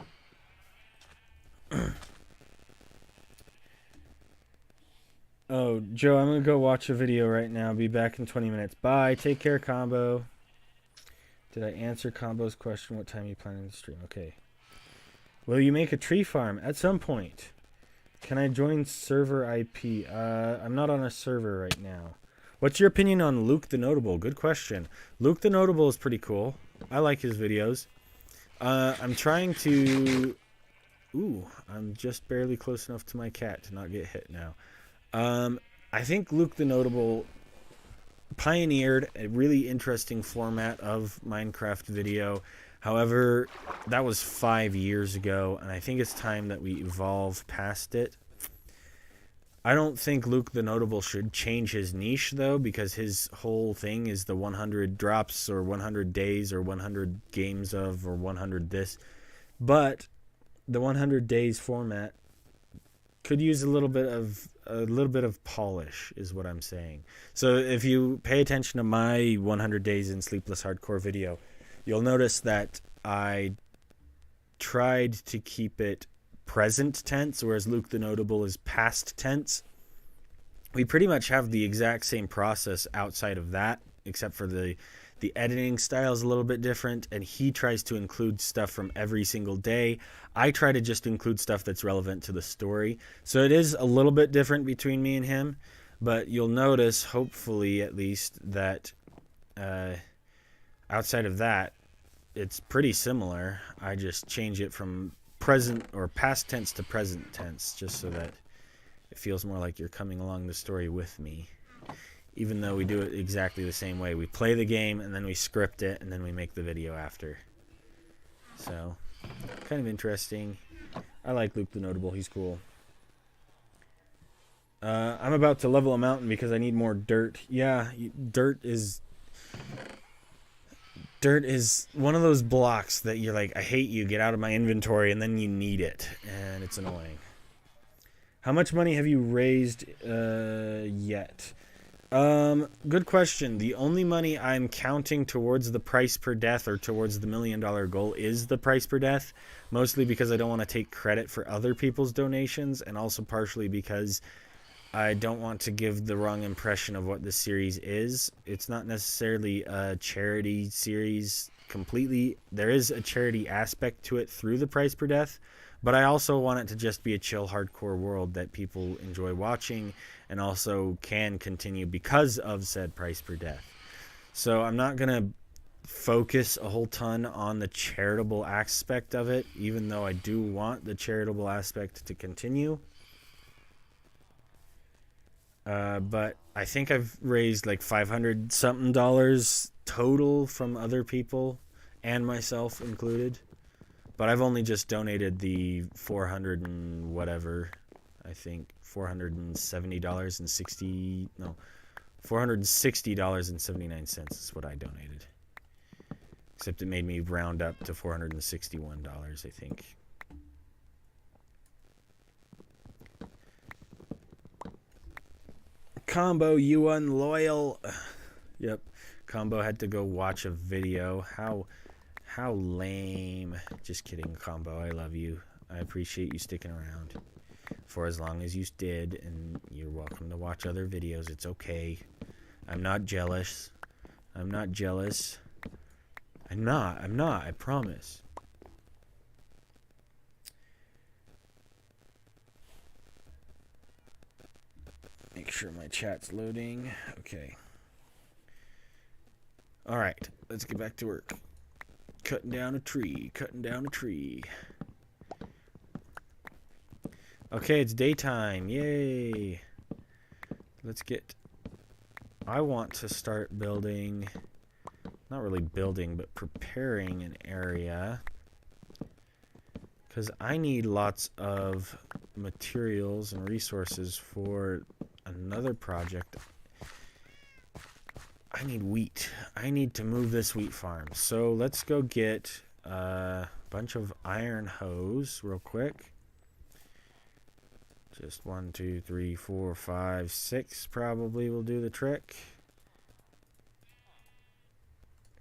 Speaker 1: Oh, Joe, I'm going to go watch a video right now. Be back in 20 minutes. Bye. Take care, Combo. Did I answer Combo's question? What time are you planning to stream? Okay. Will you make a tree farm at some point? Can I join server IP? I'm not on a server right now. What's your opinion on Luke the Notable? Good question. Luke the Notable is pretty cool. I like his videos. I'm trying to... Ooh, I'm just barely close enough to my cat to not get hit now. I think Luke the Notable pioneered a really interesting format of Minecraft video. However, that was 5 years ago, and I think it's time that we evolve past it. I don't think Luke the Notable should change his niche, though, because his whole thing is the 100 drops or 100 days or 100 games of or 100 this. But the 100 days format could use a little bit of polish is what I'm saying. So if you pay attention to my 100 days in Sleepless hardcore video, you'll notice that I tried to keep it present tense, whereas Luke the Notable is past tense. We pretty much have the exact same process outside of that, except for the editing style is a little bit different, and he tries to include stuff from every single day. I try to just include stuff that's relevant to the story. So it is a little bit different between me and him, but you'll notice, hopefully at least, that outside of that, it's pretty similar. I just change it from present or past tense to present tense, just so that it feels more like you're coming along the story with me. Even though we do it exactly the same way. We play the game, and then we script it, and then we make the video after. So, kind of interesting. I like Luke the Notable. He's cool. I'm about to level a mountain because I need more dirt. Yeah, dirt is one of those blocks that you're like, I hate you, get out of my inventory, and then you need it, and it's annoying. How much money have you raised yet? Good question. The only money I'm counting towards the price per death or towards the $1 million goal is the price per death, mostly because I don't want to take credit for other people's donations, and also partially because I don't want to give the wrong impression of what this series is. It's not necessarily a charity series completely. There is a charity aspect to it through the price per death, but I also want it to just be a chill, hardcore world that people enjoy watching and also can continue because of said price per death. So I'm not going to focus a whole ton on the charitable aspect of it, even though I do want the charitable aspect to continue. But I think I've raised like $500 something total from other people and myself included. But I've only just donated the $400 and whatever, I think $460.79 is what I donated. Except it made me round up to $461, I think. Combo, you unloyal. Yep, Combo had to go watch a video. How lame. Just kidding, Combo. I love you. I appreciate you sticking around for as long as you did, and you're welcome to watch other videos. It's okay. I'm not jealous. I'm not, I promise. Make sure my chat's loading. Okay. Alright, let's get back to work. Cutting down a tree. Okay, it's daytime. Yay. Let's get... I want to start building... Not really building, but preparing an area. Because I need lots of materials and resources for another project. I need wheat. I need to move this wheat farm. So let's go get a bunch of iron hose real quick. Just 1, 2, 3, 4, 5, 6 probably will do the trick.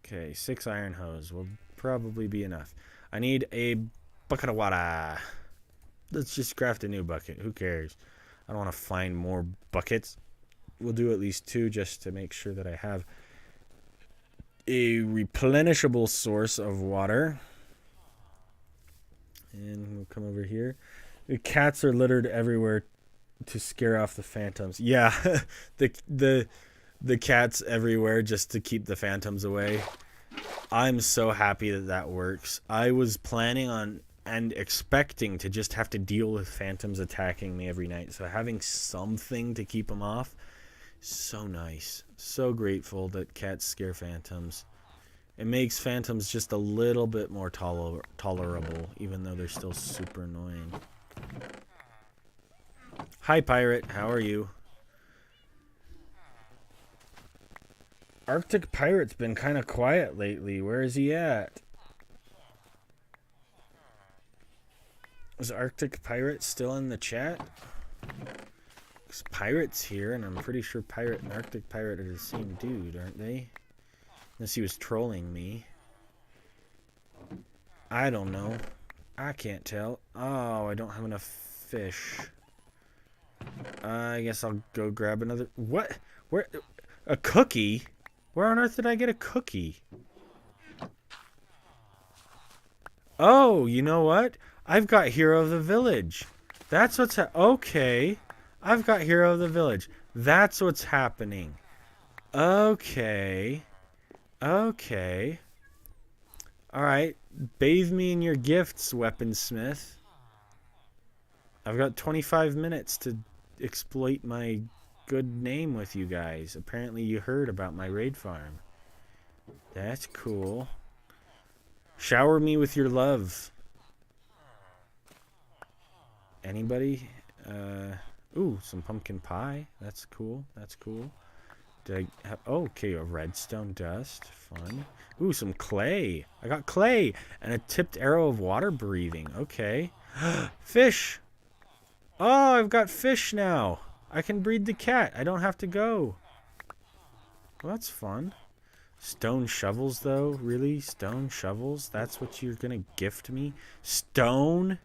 Speaker 1: Okay, 6 iron hose will probably be enough. I need a bucket of water. Let's just craft a new bucket. Who cares? I don't want to find more buckets. We'll do at least 2 just to make sure that I have a replenishable source of water. And we'll come over here. The cats are littered everywhere to scare off the phantoms. Yeah, the cats everywhere just to keep the phantoms away. I'm so happy that that works. I was planning on and expecting to just have to deal with phantoms attacking me every night. So having something to keep them off, so nice. So grateful that cats scare phantoms. It makes phantoms just a little bit more tolerable, even though they're still super annoying. Hi, Pirate. How are you? Arctic Pirate's been kind of quiet lately. Where is he at? Is Arctic Pirate still in the chat? 'Cause Pirate's here, and I'm pretty sure Pirate and Arctic Pirate are the same dude, aren't they? Unless he was trolling me. I don't know. I can't tell. Oh, I don't have enough fish. I guess I'll go grab another... What? Where? A cookie? Where on earth did I get a cookie? Oh, you know what? I've got Hero of the Village. That's what's... Okay. I've got Hero of the Village. That's what's happening. Okay. Okay. Alright. Bathe me in your gifts, weaponsmith. I've got 25 minutes to exploit my good name with you guys. Apparently you heard about my raid farm. That's cool. Shower me with your love. Anybody? Ooh, some pumpkin pie. That's cool. That's cool. Did I have... Oh, okay, a redstone dust. Fun. Ooh, some clay. I got clay. And a tipped arrow of water breathing. Okay. Fish. Oh, I've got fish now. I can breed the cat. I don't have to go. Well, that's fun. Stone shovels, though? Really? Stone shovels? That's what you're going to gift me? Stone?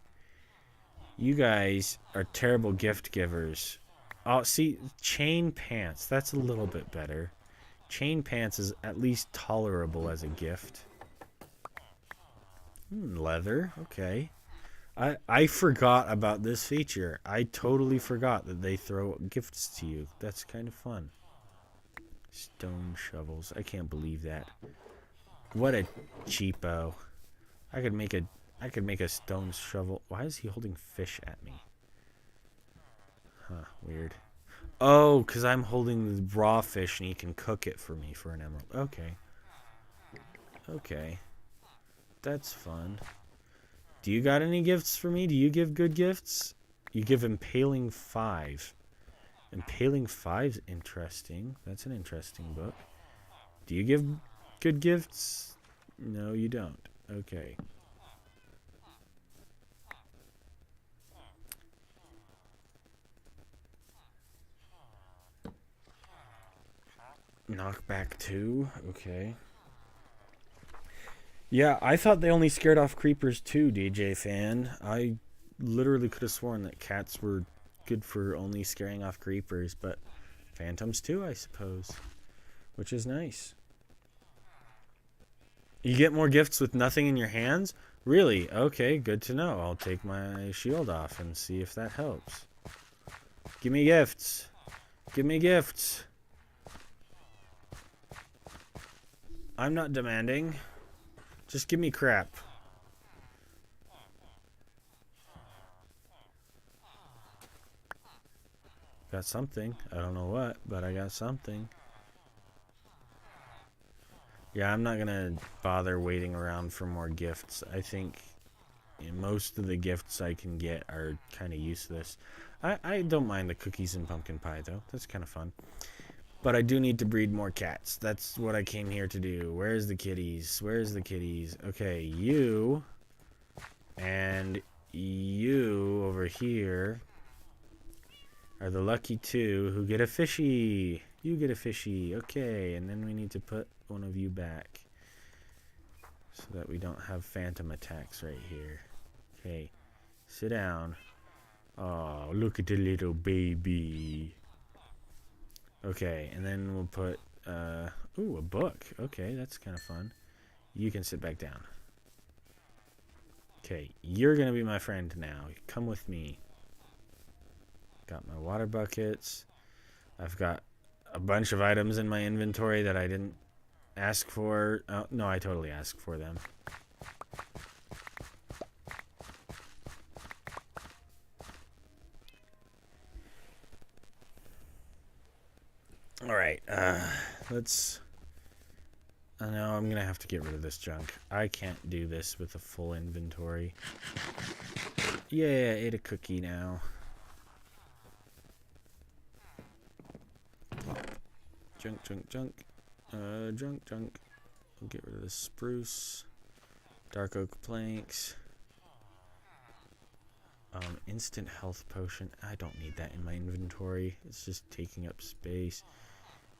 Speaker 1: You guys are terrible gift givers. Oh, see, chain pants. That's a little bit better. Chain pants is at least tolerable as a gift. Leather. Okay. I forgot about this feature. I totally forgot that they throw gifts to you. That's kind of fun. Stone shovels. I can't believe that. What a cheapo. I could make a stone shovel. Why is he holding fish at me? Huh, weird. Oh, because I'm holding the raw fish and he can cook it for me for an emerald. Okay. Okay. That's fun. Do you got any gifts for me? Do you give good gifts? You give Impaling 5. Impaling 5's interesting. That's an interesting book. Do you give good gifts? No, you don't. Okay. Knockback 2. Okay. Yeah, I thought they only scared off creepers too, DJ fan. I literally could have sworn that cats were good for only scaring off creepers, but phantoms too, I suppose. Which is nice. You get more gifts with nothing in your hands? Really? Okay, good to know. I'll take my shield off and see if that helps. Give me gifts. Give me gifts. I'm not demanding. Just give me crap. Got something. I don't know what, but I got something. Yeah, I'm not gonna bother waiting around for more gifts. I think most of the gifts I can get are kind of useless. I don't mind the cookies and pumpkin pie, though. That's kind of fun. But I do need to breed more cats. That's what I came here to do. Where's the kitties? Where's the kitties? Okay, you and you over here are the lucky two who get a fishy. You get a fishy. Okay, and then we need to put one of you back so that we don't have phantom attacks right here. Okay, sit down. Oh, look at the little baby. Okay, and then we'll put, ooh, a book. Okay, that's kind of fun. You can sit back down. Okay, you're going to be my friend now. Come with me. Got my water buckets. I've got a bunch of items in my inventory that I didn't ask for. Oh, no, I totally asked for them. Alright, let's... I know I'm gonna have to get rid of this junk. I can't do this with a full inventory. Yeah, I ate a cookie now. Junk. Junk. We'll get rid of the spruce. Dark oak planks. Instant health potion. I don't need that in my inventory. It's just taking up space.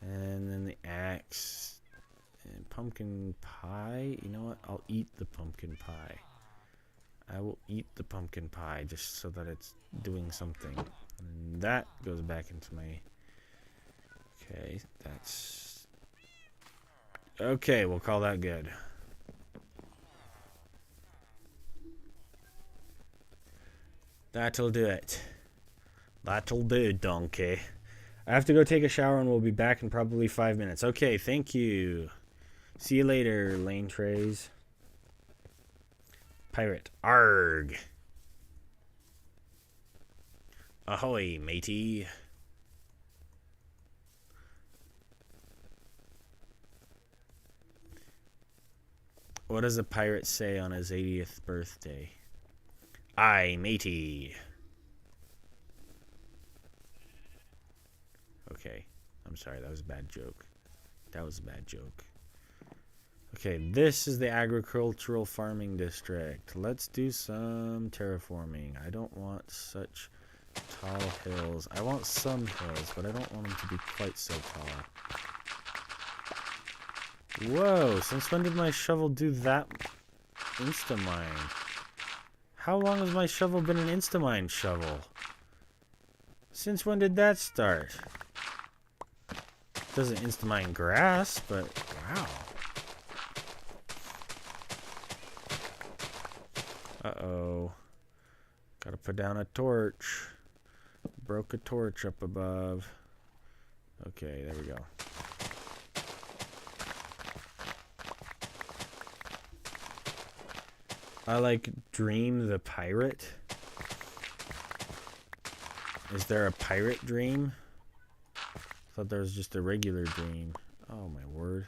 Speaker 1: And then the axe. And pumpkin pie. You know what? I'll eat the pumpkin pie. I will eat the pumpkin pie just so that it's doing something. And that goes back into my... Okay, that's... Okay, we'll call that good. That'll do it. That'll do, donkey. I have to go take a shower and we'll be back in probably 5 minutes. Okay, thank you. See you later, lane trays. Pirate. Arg. Ahoy, matey. What does a pirate say on his 80th birthday? Aye, matey. Okay. I'm sorry, that was a bad joke. That was a bad joke. Okay, this is the agricultural farming district. Let's do some terraforming. I don't want such tall hills. I want some hills, but I don't want them to be quite so tall. Whoa, since when did my shovel do that Instamine? How long has my shovel been an Instamine shovel? Since when did that start? Doesn't Instamine grass, but wow. Uh-oh. Gotta put down a torch. Broke a torch up above. Okay, there we go. I like Dream the Pirate. Is there a pirate dream? I thought there was just a regular dream. Oh my word.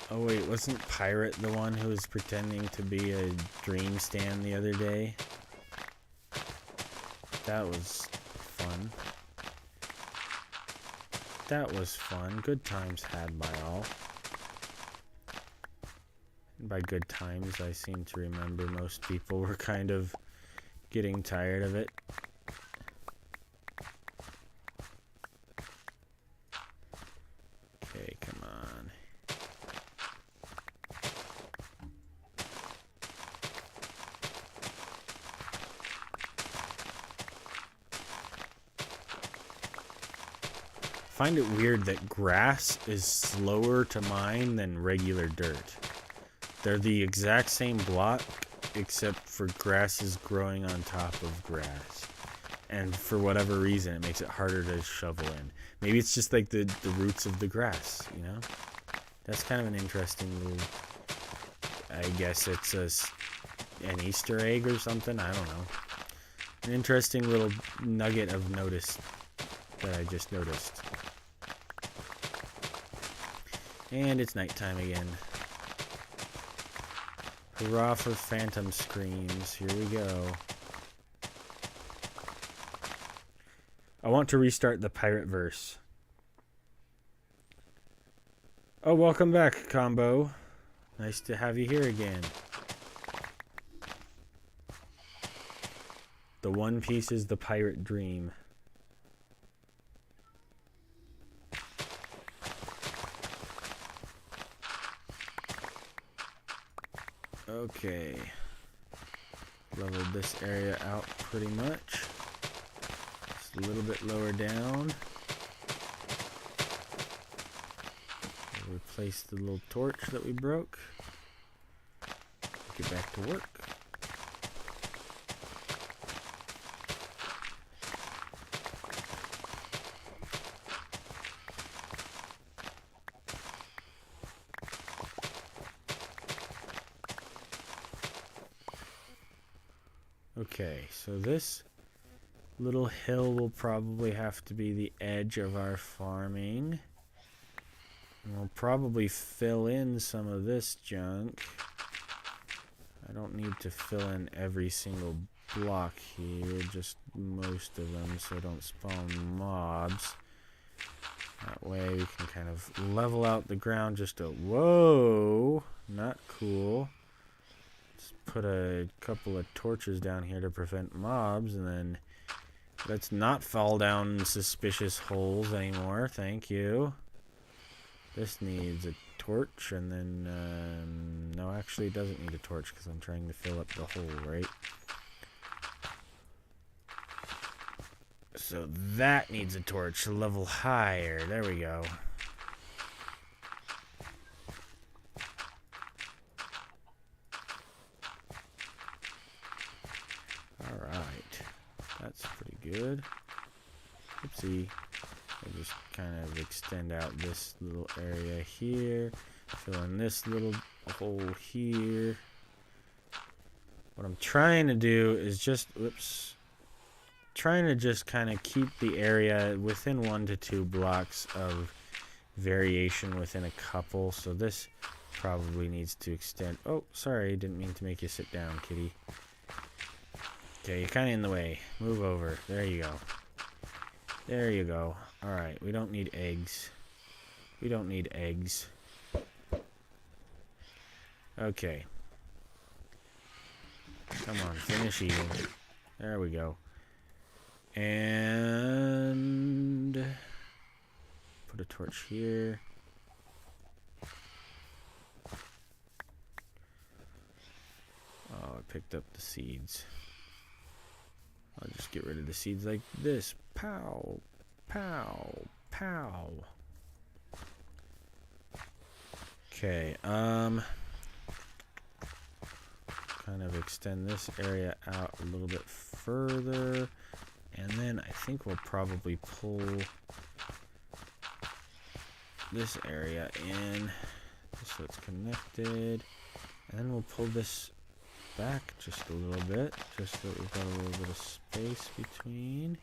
Speaker 1: Oh wait, wasn't Pirate the one who was pretending to be a dream stand the other day? That was fun. That was fun. Good times had by all. And by good times, I seem to remember most people were kind of getting tired of it. Okay, come on. I find it weird that grass is slower to mine than regular dirt. They're the exact same block, except for grass is growing on top of grass. And for whatever reason, it makes it harder to shovel in. Maybe it's just like the roots of the grass, you know? That's kind of an interesting little... I guess it's an Easter egg or something, I don't know. An interesting little nugget of notice that I just noticed. And it's nighttime again. Hurrah for phantom screams. Here we go. I want to restart the pirate verse. Oh, welcome back, Combo. Nice to have you here again. The One Piece is the pirate dream. Okay, leveled this area out pretty much. Just a little bit lower down. We'll replace the little torch that we broke. Get back to work. Okay, so this little hill will probably have to be the edge of our farming. We'll probably fill in some of this junk. I don't need to fill in every single block here, just most of them so I don't spawn mobs. That way we can kind of level out the ground just a... Whoa! Not cool. Let's put a couple of torches down here to prevent mobs, and then let's not fall down suspicious holes anymore. Thank you. This needs a torch, and then... no, actually it doesn't need a torch because I'm trying to fill up the hole, right? So that needs a torch, a level higher. There we go. Alright. That's pretty good. Oopsie. I'll just kind of extend out this little area here. Fill in this little hole here. What I'm trying to do is just... Whoops. Trying to just kind of keep the area within 1 to 2 blocks of variation within a couple. So this probably needs to extend. Oh, sorry, didn't mean to make you sit down, kitty. Okay, you're kind of in the way. Move over. There you go. There you go. All right, we don't need eggs. We don't need eggs. Okay. Come on, finish eating. There we go. And put a torch here. Oh, I picked up the seeds. I'll just get rid of the seeds like this. Pow, pow, pow. Okay, kind of extend this area out a little bit further. And then I think we'll probably pull this area in just so it's connected. And then we'll pull this back just a little bit, just so we've got a little bit of space between.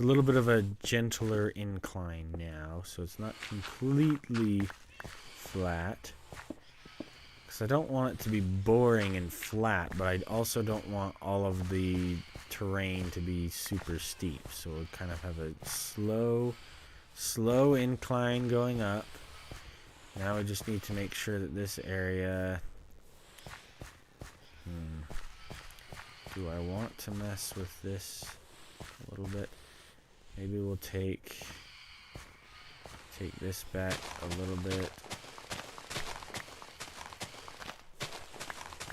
Speaker 1: A little bit of a gentler incline now, so it's not completely flat. Because I don't want it to be boring and flat, but I also don't want all of the terrain to be super steep. So we'll kind of have a slow incline going up. Now we just need to make sure that this area... Do I want to mess with this a little bit? Maybe we'll take this back a little bit.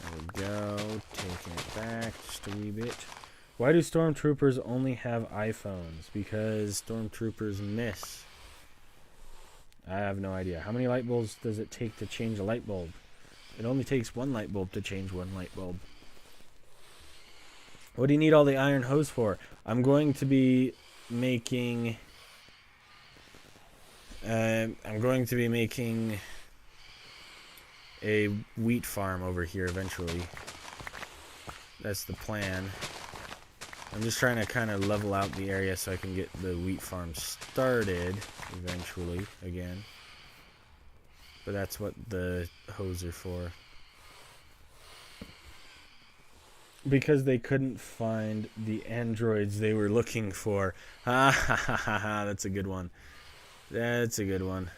Speaker 1: There we go. Taking it back just a wee bit. Why do stormtroopers only have iPhones? Because stormtroopers miss. I have no idea. How many light bulbs does it take to change a light bulb? It only takes one light bulb to change one light bulb. What do you need all the iron hose for? I'm going to be making a wheat farm over here eventually. That's the plan. I'm just trying to kind of level out the area so I can get the wheat farm started eventually again. But that's what the hose are for. Because they couldn't find the androids they were looking for. Ha ha ha ha ha. That's a good one. That's a good one.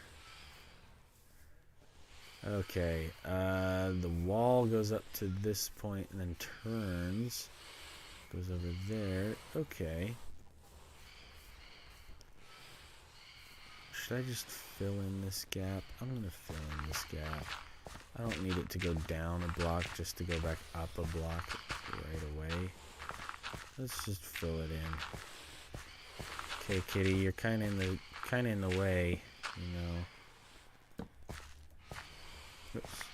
Speaker 1: Okay. The wall goes up to this point and then turns. Goes over there. Okay. Should I just fill in this gap? I'm going to fill in this gap. I don't need it to go down a block just to go back up a block right away. Let's just fill it in. Okay, kitty, you're kind of in the way, you know. Oops.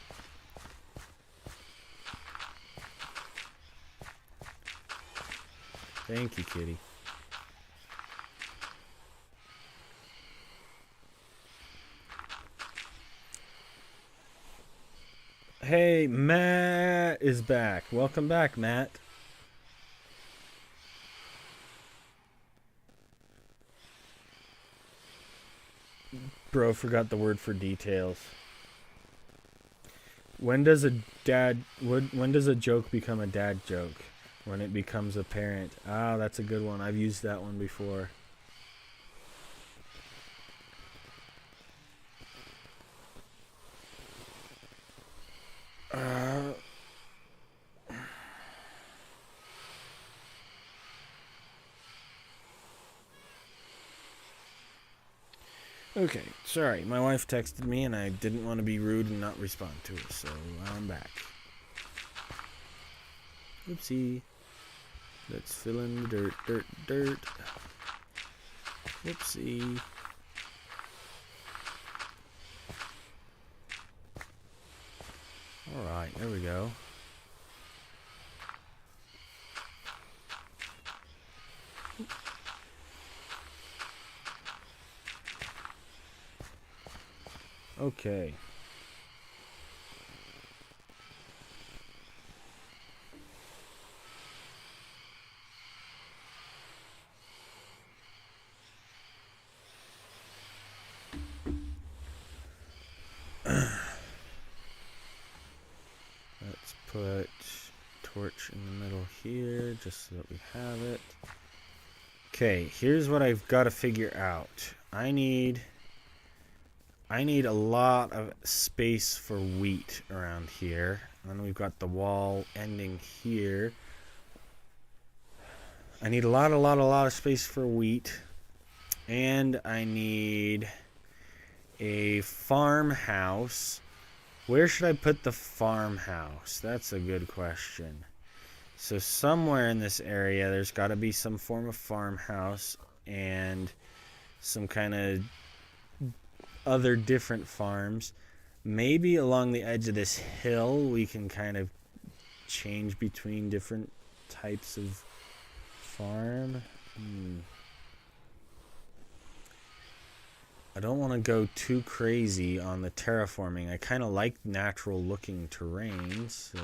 Speaker 1: Thank you, kitty. Hey, Matt is back. Welcome back, Matt. Bro forgot the word for details. When does a joke become a dad joke? When it becomes apparent. Ah, that's a good one. I've used that one before. Okay, sorry. My wife texted me and I didn't want to be rude and not respond to her, so I'm back. Oopsie. Let's fill in the dirt. Whoopsie. Alright, there we go. Okay. Let's put torch in the middle here, just so that we have it. Okay, here's what I've got to figure out. I need a lot of space for wheat around here. And then we've got the wall ending here. I need a lot of space for wheat. And I need a farmhouse. Where should I put the farmhouse? That's a good question. So somewhere in this area, there's got to be some form of farmhouse and some kind of other different farms. Maybe along the edge of this hill, we can kind of change between different types of farm. I don't want to go too crazy on the terraforming. I kind of like natural looking terrain, so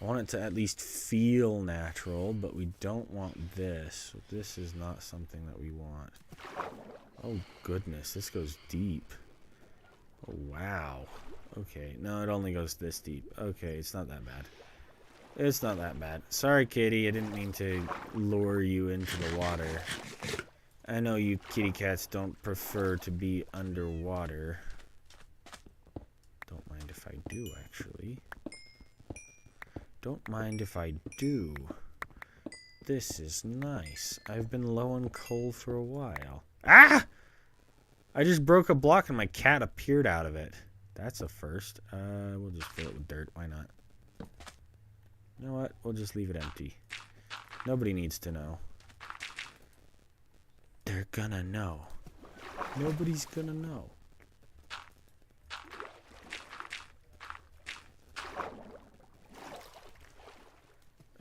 Speaker 1: I want it to at least feel natural, but we don't want this. This is not something that we want. Oh goodness, this goes deep. Oh wow. Okay, no, it only goes this deep. Okay, it's not that bad. It's not that bad. Sorry, kitty, I didn't mean to lure you into the water. I know you kitty cats don't prefer to be underwater. Don't mind if I do, actually. Don't mind if I do. This is nice. I've been low on coal for a while. Ah! I just broke a block and my cat appeared out of it. That's a first. We'll just fill it with dirt. Why not? You know what? We'll just leave it empty. Nobody needs to know. They're gonna know. Nobody's gonna know.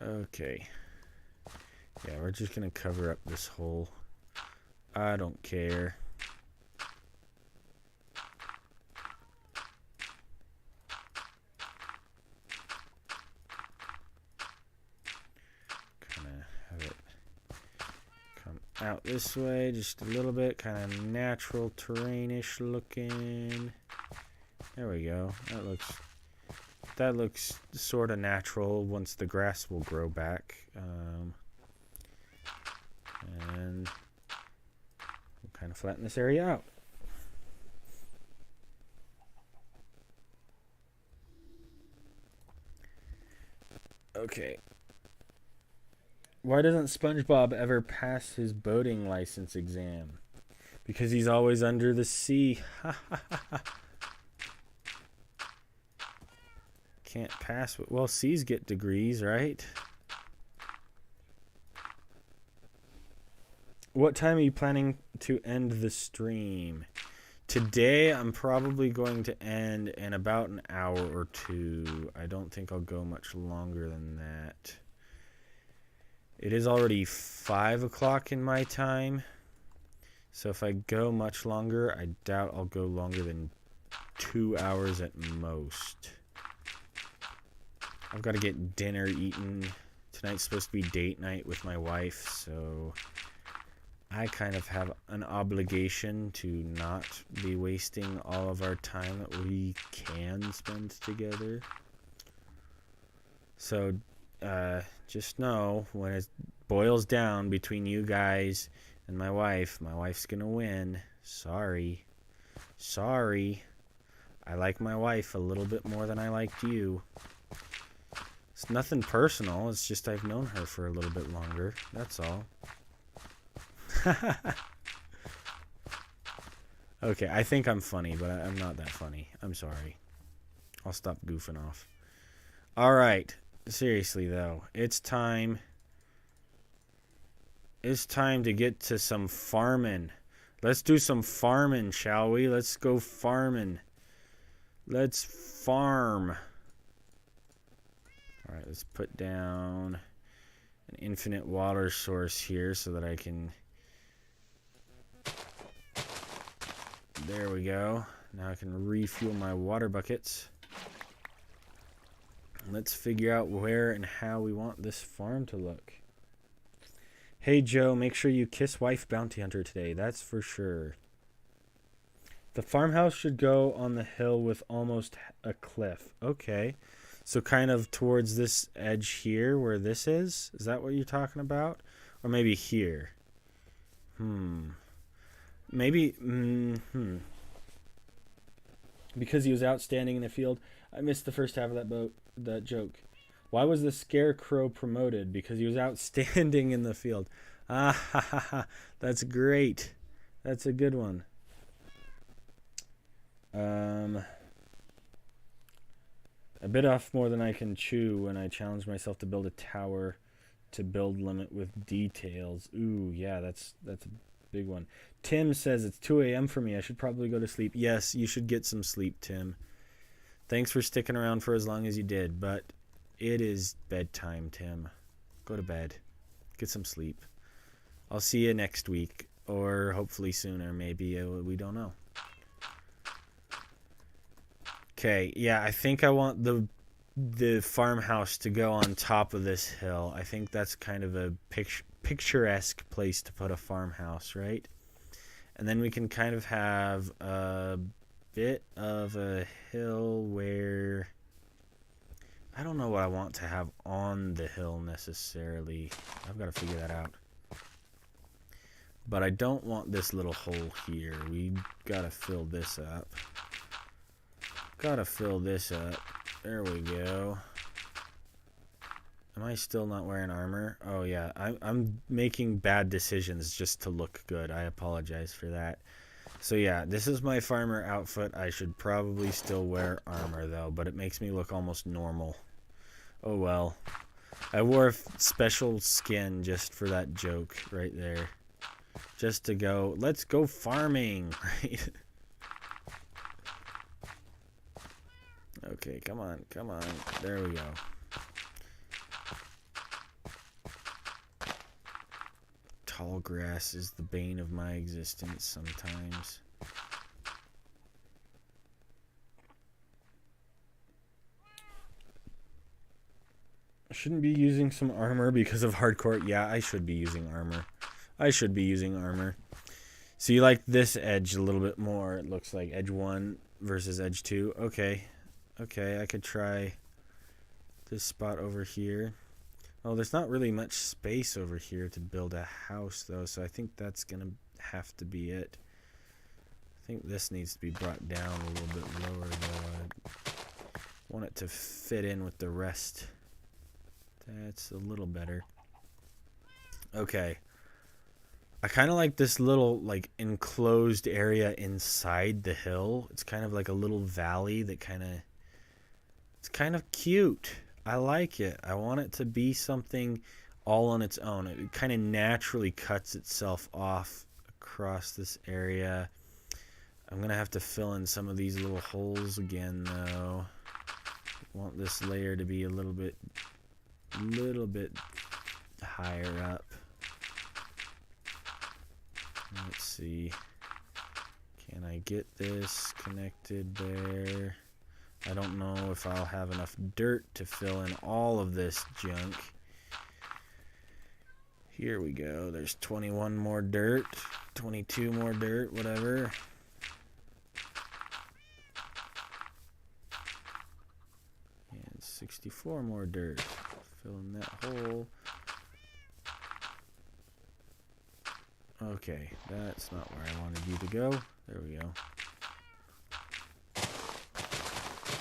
Speaker 1: Okay. Yeah, we're just gonna cover up this hole. I don't care. Out this way just a little bit, kind of natural terrain-ish looking. There we go. That looks sort of natural once the grass will grow back. And we'll kind of flatten this area out. Okay. Why doesn't SpongeBob ever pass his boating license exam? Because he's always under the sea. Can't pass. Well, seas get degrees, right? What time are you planning to end the stream? Today, I'm probably going to end in about an hour or two. I don't think I'll go much longer than that. It is already 5 o'clock in my time. So if I go much longer, I doubt I'll go longer than 2 hours at most. I've got to get dinner eaten. Tonight's supposed to be date night with my wife, so I kind of have an obligation to not be wasting all of our time that we can spend together. So just know, when it boils down between you guys and my wife's gonna win. Sorry. I like my wife a little bit more than I liked you. It's nothing personal. It's just I've known her for a little bit longer. That's all. Okay, I think I'm funny, but I'm not that funny. I'm sorry. I'll stop goofing off. Alright. Seriously, though. It's time. It's time to get to some farming. Let's do some farming, shall we? Let's go farming. Let's farm. Alright, let's put down an infinite water source here so that I can... There we go. Now I can refuel my water buckets. Let's figure out where and how we want this farm to look. Hey Joe, make sure you kiss wife bounty hunter today. That's for sure. The farmhouse should go on the hill with almost a cliff. Okay. So kind of towards this edge here where this is? Is that what you're talking about? Or maybe here? Maybe, because he was outstanding in the field. I missed the first half of that joke. Why was the scarecrow promoted? Because he was outstanding in the field. Ah, ha, ha, ha. That's great. That's a good one. A bit off more than I can chew when I challenge myself to build a tower to build limit with details. Ooh, yeah, that's a big one. Tim says it's 2 a.m. for me. I should probably go to sleep. Yes, you should get some sleep, Tim. Thanks for sticking around for as long as you did, but it is bedtime, Tim. Go to bed. Get some sleep. I'll see you next week, or hopefully sooner, maybe. We don't know. Okay, yeah, I think I want the farmhouse to go on top of this hill. I think that's kind of a picturesque place to put a farmhouse, right? And then we can kind of have a bit of a hill where... I don't know what I want to have on the hill necessarily. I've got to figure that out. But I don't want this little hole here. We got to fill this up. Gotta fill this up. There we go. Am I still not wearing armor? Oh yeah, I'm making bad decisions just to look good. I apologize for that. So yeah, this is my farmer outfit. I should probably still wear armor though, but it makes me look almost normal. Oh well. I wore a special skin just for that joke right there. Just to go, let's go farming, right? Okay, come on, come on. There we go. Tall grass is the bane of my existence sometimes. I shouldn't be using some armor because of hardcore. Yeah, I should be using armor. I should be using armor. So you like this edge a little bit more, it looks like. Edge 1 versus edge 2. Okay. Okay, I could try this spot over here. Oh, there's not really much space over here to build a house, though, so I think that's going to have to be it. I think this needs to be brought down a little bit lower, though. I want it to fit in with the rest. That's a little better. Okay. I kind of like this little, like, enclosed area inside the hill. It's kind of like a little valley that kind of... It's kind of cute. I like it. I want it to be something all on its own. It kind of naturally cuts itself off across this area. I'm going to have to fill in some of these little holes again, though. I want this layer to be a little bit higher up. Let's see. Can I get this connected there? I don't know if I'll have enough dirt to fill in all of this junk. Here we go. There's 21 more dirt, 22 more dirt, whatever. And 64 more dirt. Fill in that hole. Okay, that's not where I wanted you to go. There we go.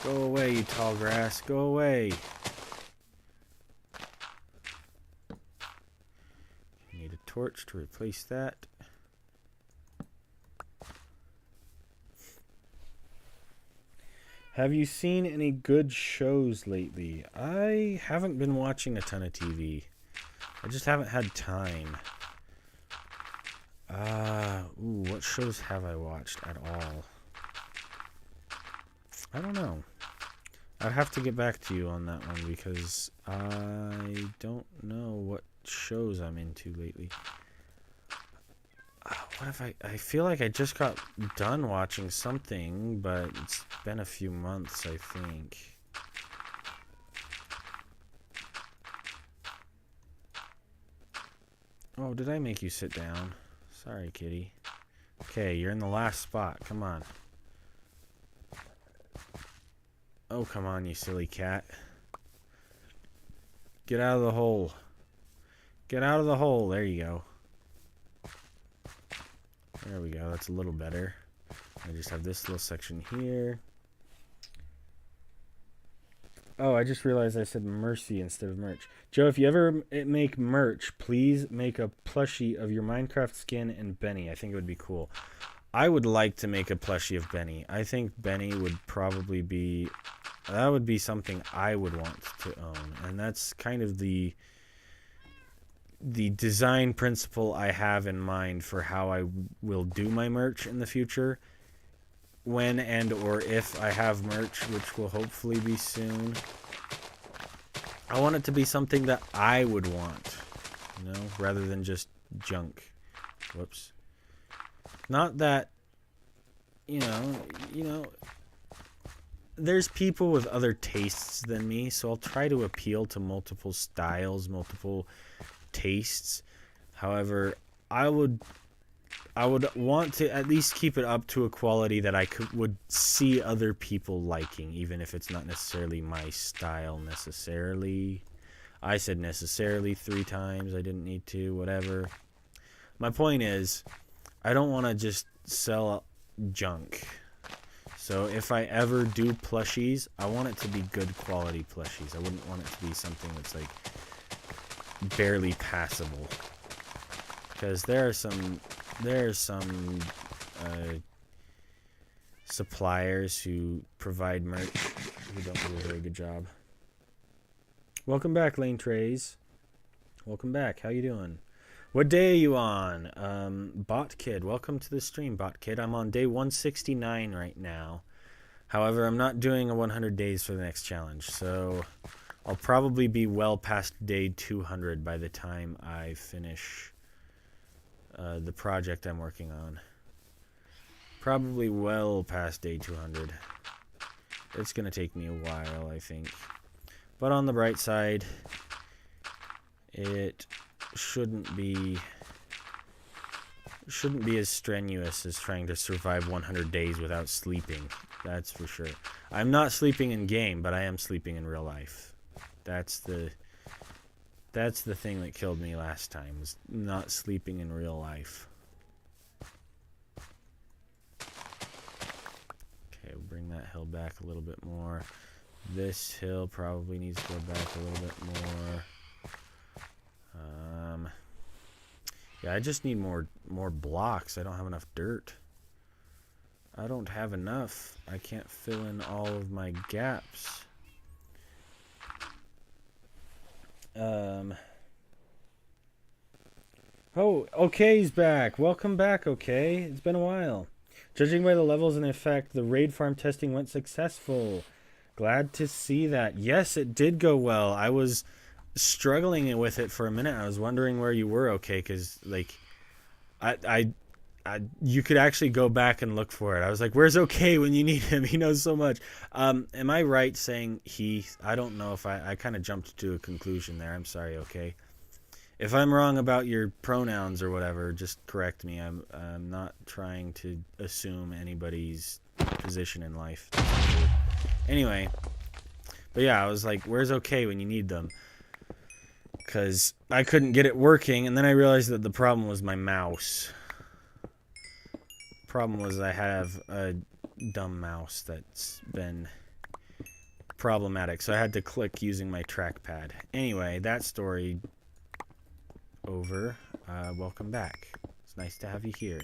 Speaker 1: Go away, you tall grass. Go away. Need a torch to replace that. Have you seen any good shows lately? I haven't been watching a ton of TV. I just haven't had time. What shows have I watched at all? I don't know. I'd have to get back to you on that one because I don't know what shows I'm into lately. What if I feel like I just got done watching something, but it's been a few months, I think. Oh, did I make you sit down? Sorry, kitty. Okay, you're in the last spot. Come on. Oh, come on, you silly cat. Get out of the hole. Get out of the hole. There you go. There we go. That's a little better. I just have this little section here. Oh, I just realized I said mercy instead of merch. Joe, if you ever make merch, please make a plushie of your Minecraft skin and Benny. I think it would be cool. I would like to make a plushie of Benny. I think Benny would probably be... That would be something I would want to own. And that's kind of the design principle I have in mind for how I will do my merch in the future. When and or if I have merch, which will hopefully be soon. I want it to be something that I would want, you know, rather than just junk. Whoops. Not that, you know, there's people with other tastes than me, so I'll try to appeal to multiple styles, multiple tastes. However, I would want to at least keep it up to a quality that I would see other people liking, even if it's not necessarily my style necessarily. I said necessarily 3 times. I didn't need to, whatever. My point is, I don't want to just sell junk. So if I ever do plushies, I want it to be good quality plushies. I wouldn't want it to be something that's like barely passable. Because there are some suppliers who provide merch who don't do a very good job. Welcome back, Lane Trays. Welcome back. How you doing? What day are you on? Bot Kid, welcome to the stream, Bot Kid. I'm on day 169 right now. However, I'm not doing a 100 days for the next challenge, so I'll probably be well past day 200 by the time I finish the project I'm working on. Probably well past day 200. It's going to take me a while, I think. But on the bright side, it shouldn't be as strenuous as trying to survive 100 days without sleeping. That's for sure. I'm not sleeping in game, but I am sleeping in real life. That's the thing that killed me last time, was not sleeping in real life. Okay, we'll bring that hill back a little bit more. This hill probably needs to go back a little bit more. Yeah, I just need more blocks. I don't have enough dirt. I don't have enough. I can't fill in all of my gaps. Oh, okay's back. Welcome back, okay. It's been a while. Judging by the levels and effect, the raid farm testing went successful. Glad to see that. Yes, it did go well. struggling with it for a minute. I was wondering where you were okay, because, like, you could actually go back and look for it. I was like, where's okay when you need him? He knows so much. Am I right saying he? I don't know if I kind of jumped to a conclusion there. I'm sorry, okay? If I'm wrong about your pronouns or whatever, just correct me. I'm not trying to assume anybody's position in life. Anyway, but yeah, I was like, where's okay when you need them? Because I couldn't get it working, and then I realized that the problem was my mouse. Problem was I have a dumb mouse that's been problematic, so I had to click using my trackpad. Anyway, that story over. Welcome back. It's nice to have you here.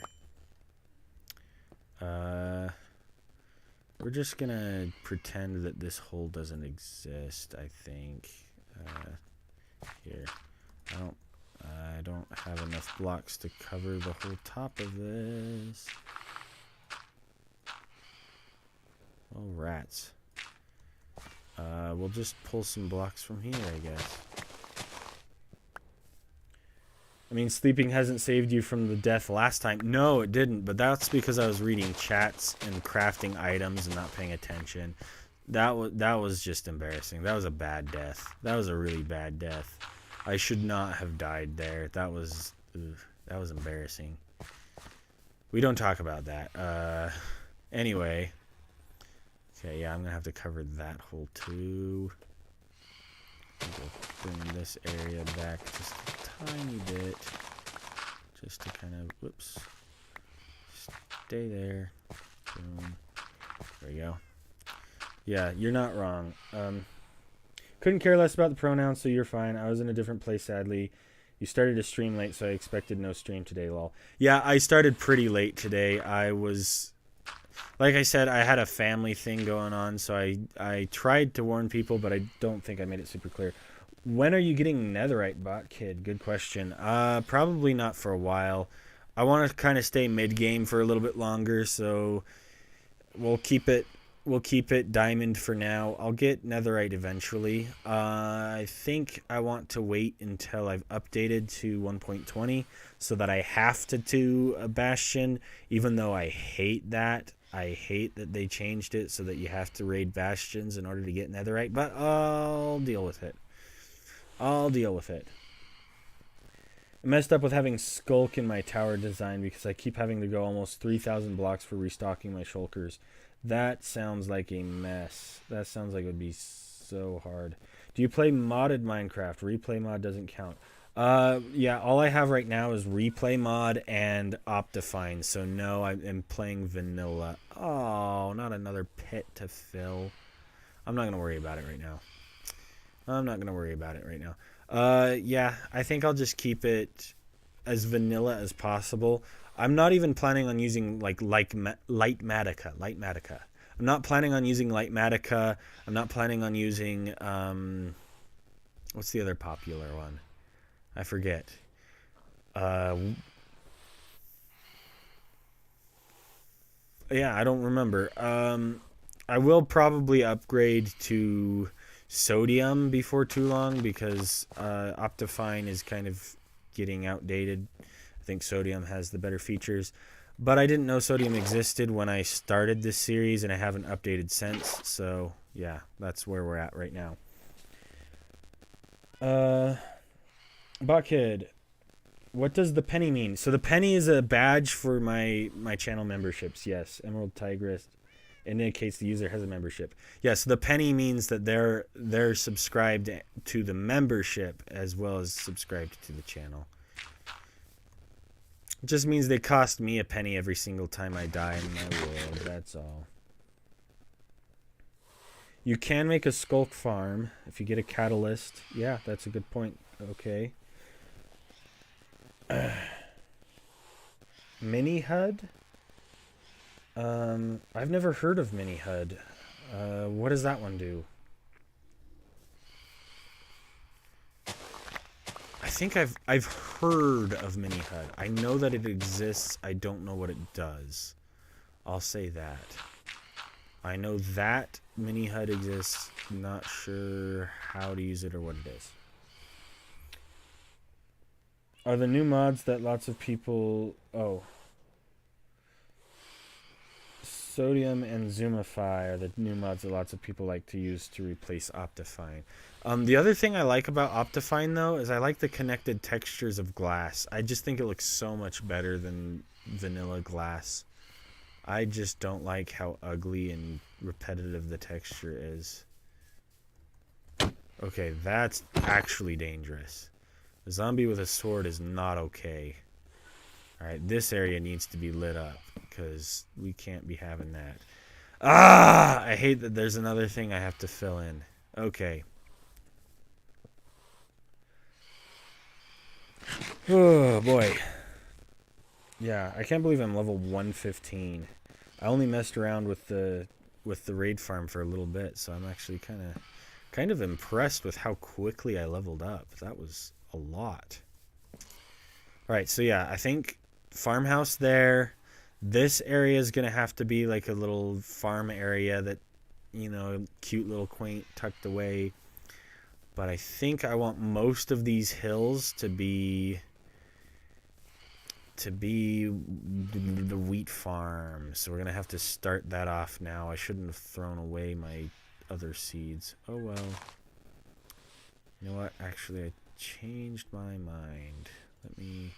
Speaker 1: We're just gonna pretend that this hole doesn't exist, I think. Here. I don't have enough blocks to cover the whole top of this. Oh, rats. We'll just pull some blocks from here, I guess. I mean, sleeping hasn't saved you from the death last time. No, it didn't, but that's because I was reading chats and crafting items and not paying attention. That was just embarrassing. That was a bad death. That was a really bad death. I should not have died there. That was embarrassing. We don't talk about that. Anyway. Okay, yeah, I'm gonna have to cover that hole too. Bring this area back just a tiny bit, just to kind of, whoops, stay there. Boom. There we go. Yeah, you're not wrong. Couldn't care less about the pronouns, so you're fine. I was in a different place, sadly. You started to stream late, so I expected no stream today, lol. Yeah, I started pretty late today. I was... Like I said, I had a family thing going on, so I tried to warn people, but I don't think I made it super clear. When are you getting netherite, bot kid? Good question. Probably not for a while. I want to kind of stay mid-game for a little bit longer, so we'll keep it diamond for now. I'll get netherite eventually. I think I want to wait until I've updated to 1.20 so that I have to do a bastion, even though I hate that. I hate that they changed it so that you have to raid bastions in order to get netherite, but I'll deal with it. I messed up with having skulk in my tower design because I keep having to go almost 3,000 blocks for restocking my shulkers. That sounds like a mess. That sounds like it would be so hard. Do you play modded Minecraft? Replay mod doesn't count. Yeah, all I have right now is replay mod and Optifine. So no, I'm playing vanilla. Oh, not another pit to fill. I'm not going to worry about it right now. Yeah, I think I'll just keep it as vanilla as possible. I'm not even planning on using like Lightmatica. I'm not planning on using Lightmatica. I'm not planning on using what's the other popular one? I forget. Yeah, I don't remember. I will probably upgrade to sodium before too long because Optifine is kind of getting outdated. I think sodium has the better features. But I didn't know sodium existed when I started this series, and I haven't updated since. So, yeah, that's where we're at right now. Buckhead, what does the penny mean? So the penny is a badge for my channel memberships. Yes, Emerald Tigress indicates the user has a membership. Yes, the penny means that they're subscribed to the membership as well as subscribed to the channel. It just means they cost me a penny every single time I die in my world. That's all. You can make a skulk farm if you get a catalyst. Yeah, that's a good point. Okay. Mini HUD? I've never heard of Mini HUD. What does that one do? I think I've heard of Mini HUD. I know that it exists. I don't know what it does. I'll say that. I know that Mini HUD exists. Not sure how to use it or what it is. Are the new mods that lots of people... Oh. Sodium and Zoomify are the new mods that lots of people like to use to replace Optifine. The other thing I like about Optifine, though, is I like the connected textures of glass. I just think it looks so much better than vanilla glass. I just don't like how ugly and repetitive the texture is. Okay, that's actually dangerous. A zombie with a sword is not okay. Alright, this area needs to be lit up, because we can't be having that. Ah! I hate that there's another thing I have to fill in. Okay. Oh, boy. Yeah, I can't believe I'm level 115. I only messed around with the raid farm for a little bit, so I'm actually kind of impressed with how quickly I leveled up. That was a lot. Alright, so yeah, I think farmhouse there. This area is going to have to be like a little farm area that, you know, cute little quaint tucked away. But I think I want most of these hills to be the wheat farm. So we're going to have to start that off now. I shouldn't have thrown away my other seeds. Oh well. You know what? Actually, I changed my mind. Let me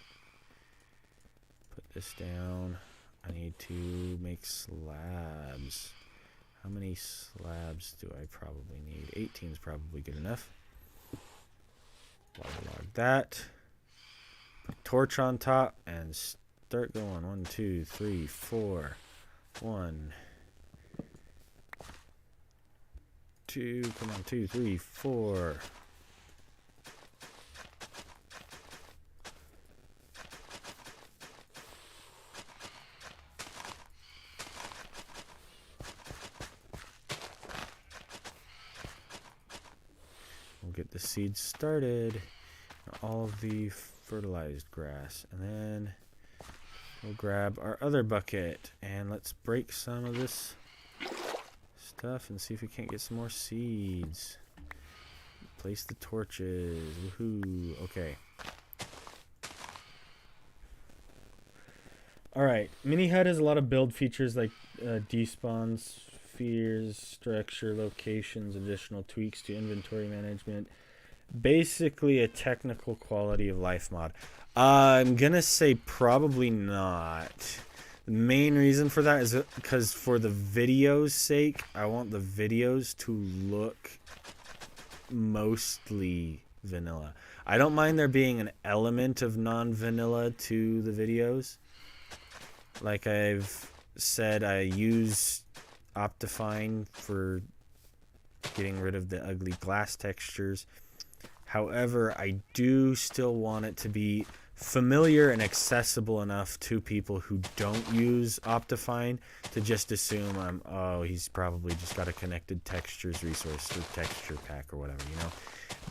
Speaker 1: put this down. I need to make slabs. How many slabs do I probably need? 18 is probably good enough. Log that. Put a torch on top and start going. 1, 2, 3, 4. 1, 2. Come on, 2, 3, 4. Get the seeds started, all of the fertilized grass, and then we'll grab our other bucket and let's break some of this stuff and see if we can't get some more seeds. Place the torches. Woohoo. Okay. Alright, Mini HUD has a lot of build features like despawns, spheres, structure, locations, additional tweaks to inventory management. Basically a technical quality of life mod. I'm gonna say probably not. The main reason for that is because for the video's sake, I want the videos to look mostly vanilla. I don't mind there being an element of non-vanilla to the videos. Like I've said, I use Optifine for getting rid of the ugly glass textures. However, I do still want it to be familiar and accessible enough to people who don't use Optifine to just assume he's probably just got a connected textures resource or texture pack or whatever, you know.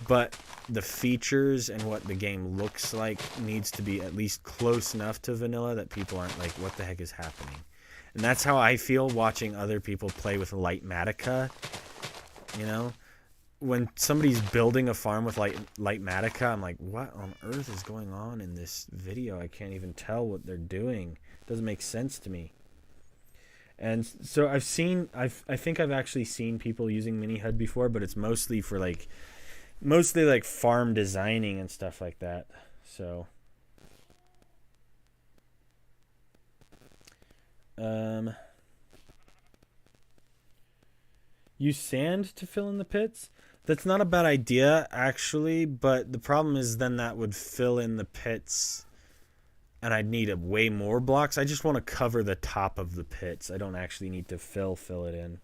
Speaker 1: But the features and what the game looks like needs to be at least close enough to vanilla that people aren't like, what the heck is happening? And that's how I feel watching other people play with Lightmatica. You know, when somebody's building a farm with Lightmatica, I'm like, what on earth is going on in this video? I can't even tell what they're doing. It doesn't make sense to me. And so I think I've actually seen people using Mini HUD before, but it's mostly for mostly like farm designing and stuff like that. So use sand to fill in the pits. That's not a bad idea actually, but the problem is then that would fill in the pits and I'd need way more blocks. I just want to cover the top of the pits. I don't actually need to fill it in.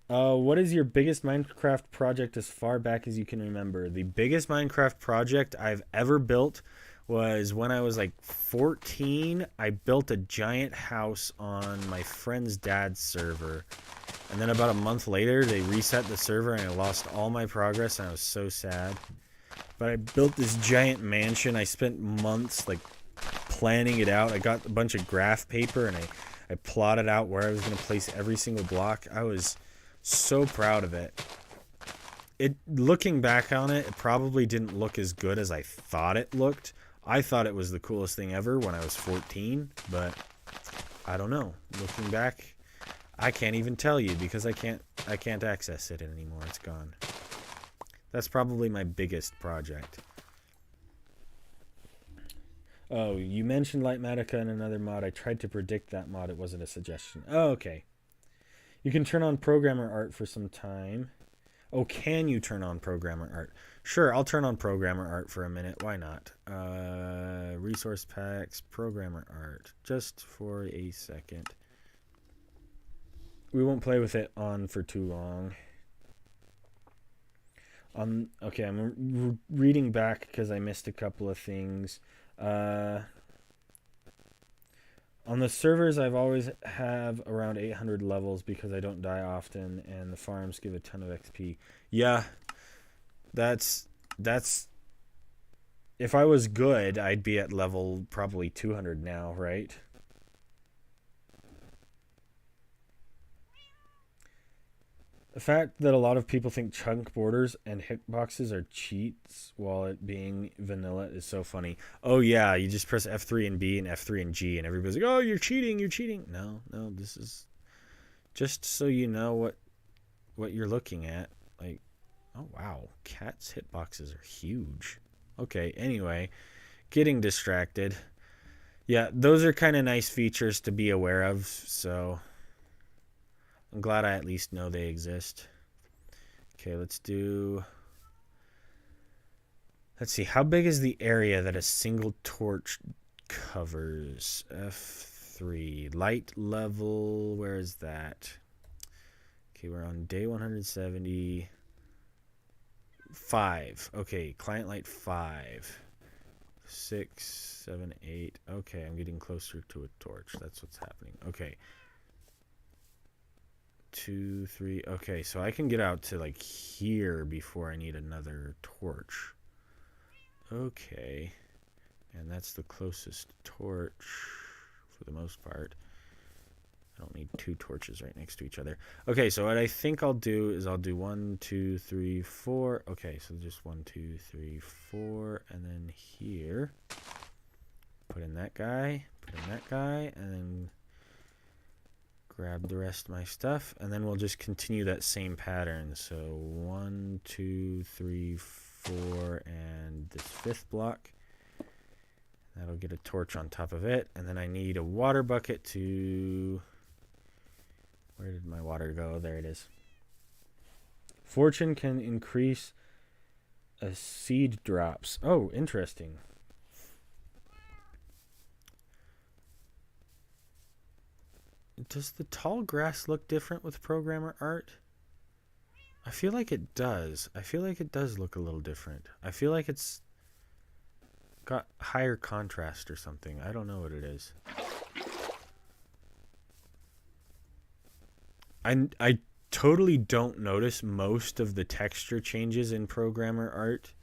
Speaker 1: What is your biggest Minecraft project as far back as you can remember? The biggest Minecraft project I've ever built was when I was like 14. I built a giant house on my friend's dad's server. And then about a month later, they reset the server and I lost all my progress and I was so sad. But I built this giant mansion. I spent months like planning it out. I got a bunch of graph paper and I plotted out where I was going to place every single block. I was so proud of it. looking back on it, it probably didn't look as good as I thought it looked. I thought it was the coolest thing ever when I was 14, but I don't know. Looking back, I can't even tell you because I can't access it anymore. It's gone. That's probably my biggest project. Oh, you mentioned Lightmatica in another mod. I tried to predict that mod. It wasn't a suggestion. Oh, okay. You can turn on programmer art for some time. Oh, can you turn on programmer art? Sure, I'll turn on programmer art for a minute. Why not? Resource packs, programmer art. Just for a second. We won't play with it on for too long. Okay, I'm reading back because I missed a couple of things. On the servers, I've always have around 800 levels because I don't die often, and the farms give a ton of XP. Yeah, that's. If I was good, I'd be at level probably 200 now, right? The fact that a lot of people think chunk borders and hitboxes are cheats while it being vanilla is so funny. Oh yeah, you just press F3 and B and F3 and G and everybody's like, "Oh, you're cheating, you're cheating." No, this is just so you know what you're looking at. Like, oh wow, cats' hitboxes are huge. Okay, anyway, getting distracted. Yeah, those are kind of nice features to be aware of, so I'm glad I at least know they exist. Okay, let's see, how big is the area that a single torch covers? F3. Light level, where is that? Okay, we're on day 175. Okay, client light 5. 6, 7, 8. Okay, I'm getting closer to a torch. That's what's happening. Okay. 2, 3. Okay, so I can get out to like here before I need another torch. Okay. And that's the closest torch for the most part. I don't need 2 torches right next to each other. Okay, so what I think I'll do is I'll do 1, 2, 3, 4. Okay, so just 1, 2, 3, 4. And then here. Put in that guy. Put in that guy. And then grab the rest of my stuff, and then we'll just continue that same pattern. So 1, 2, 3, 4, and this 5th block. That'll get a torch on top of it, and then I need a water bucket to... Where did my water go? There it is. Fortune can increase seed drops. Oh, interesting. Does the tall grass look different with programmer art? I feel like it does. I feel like it does look a little different. I feel like it's got higher contrast or something. I don't know what it is. I totally don't notice most of the texture changes in programmer art.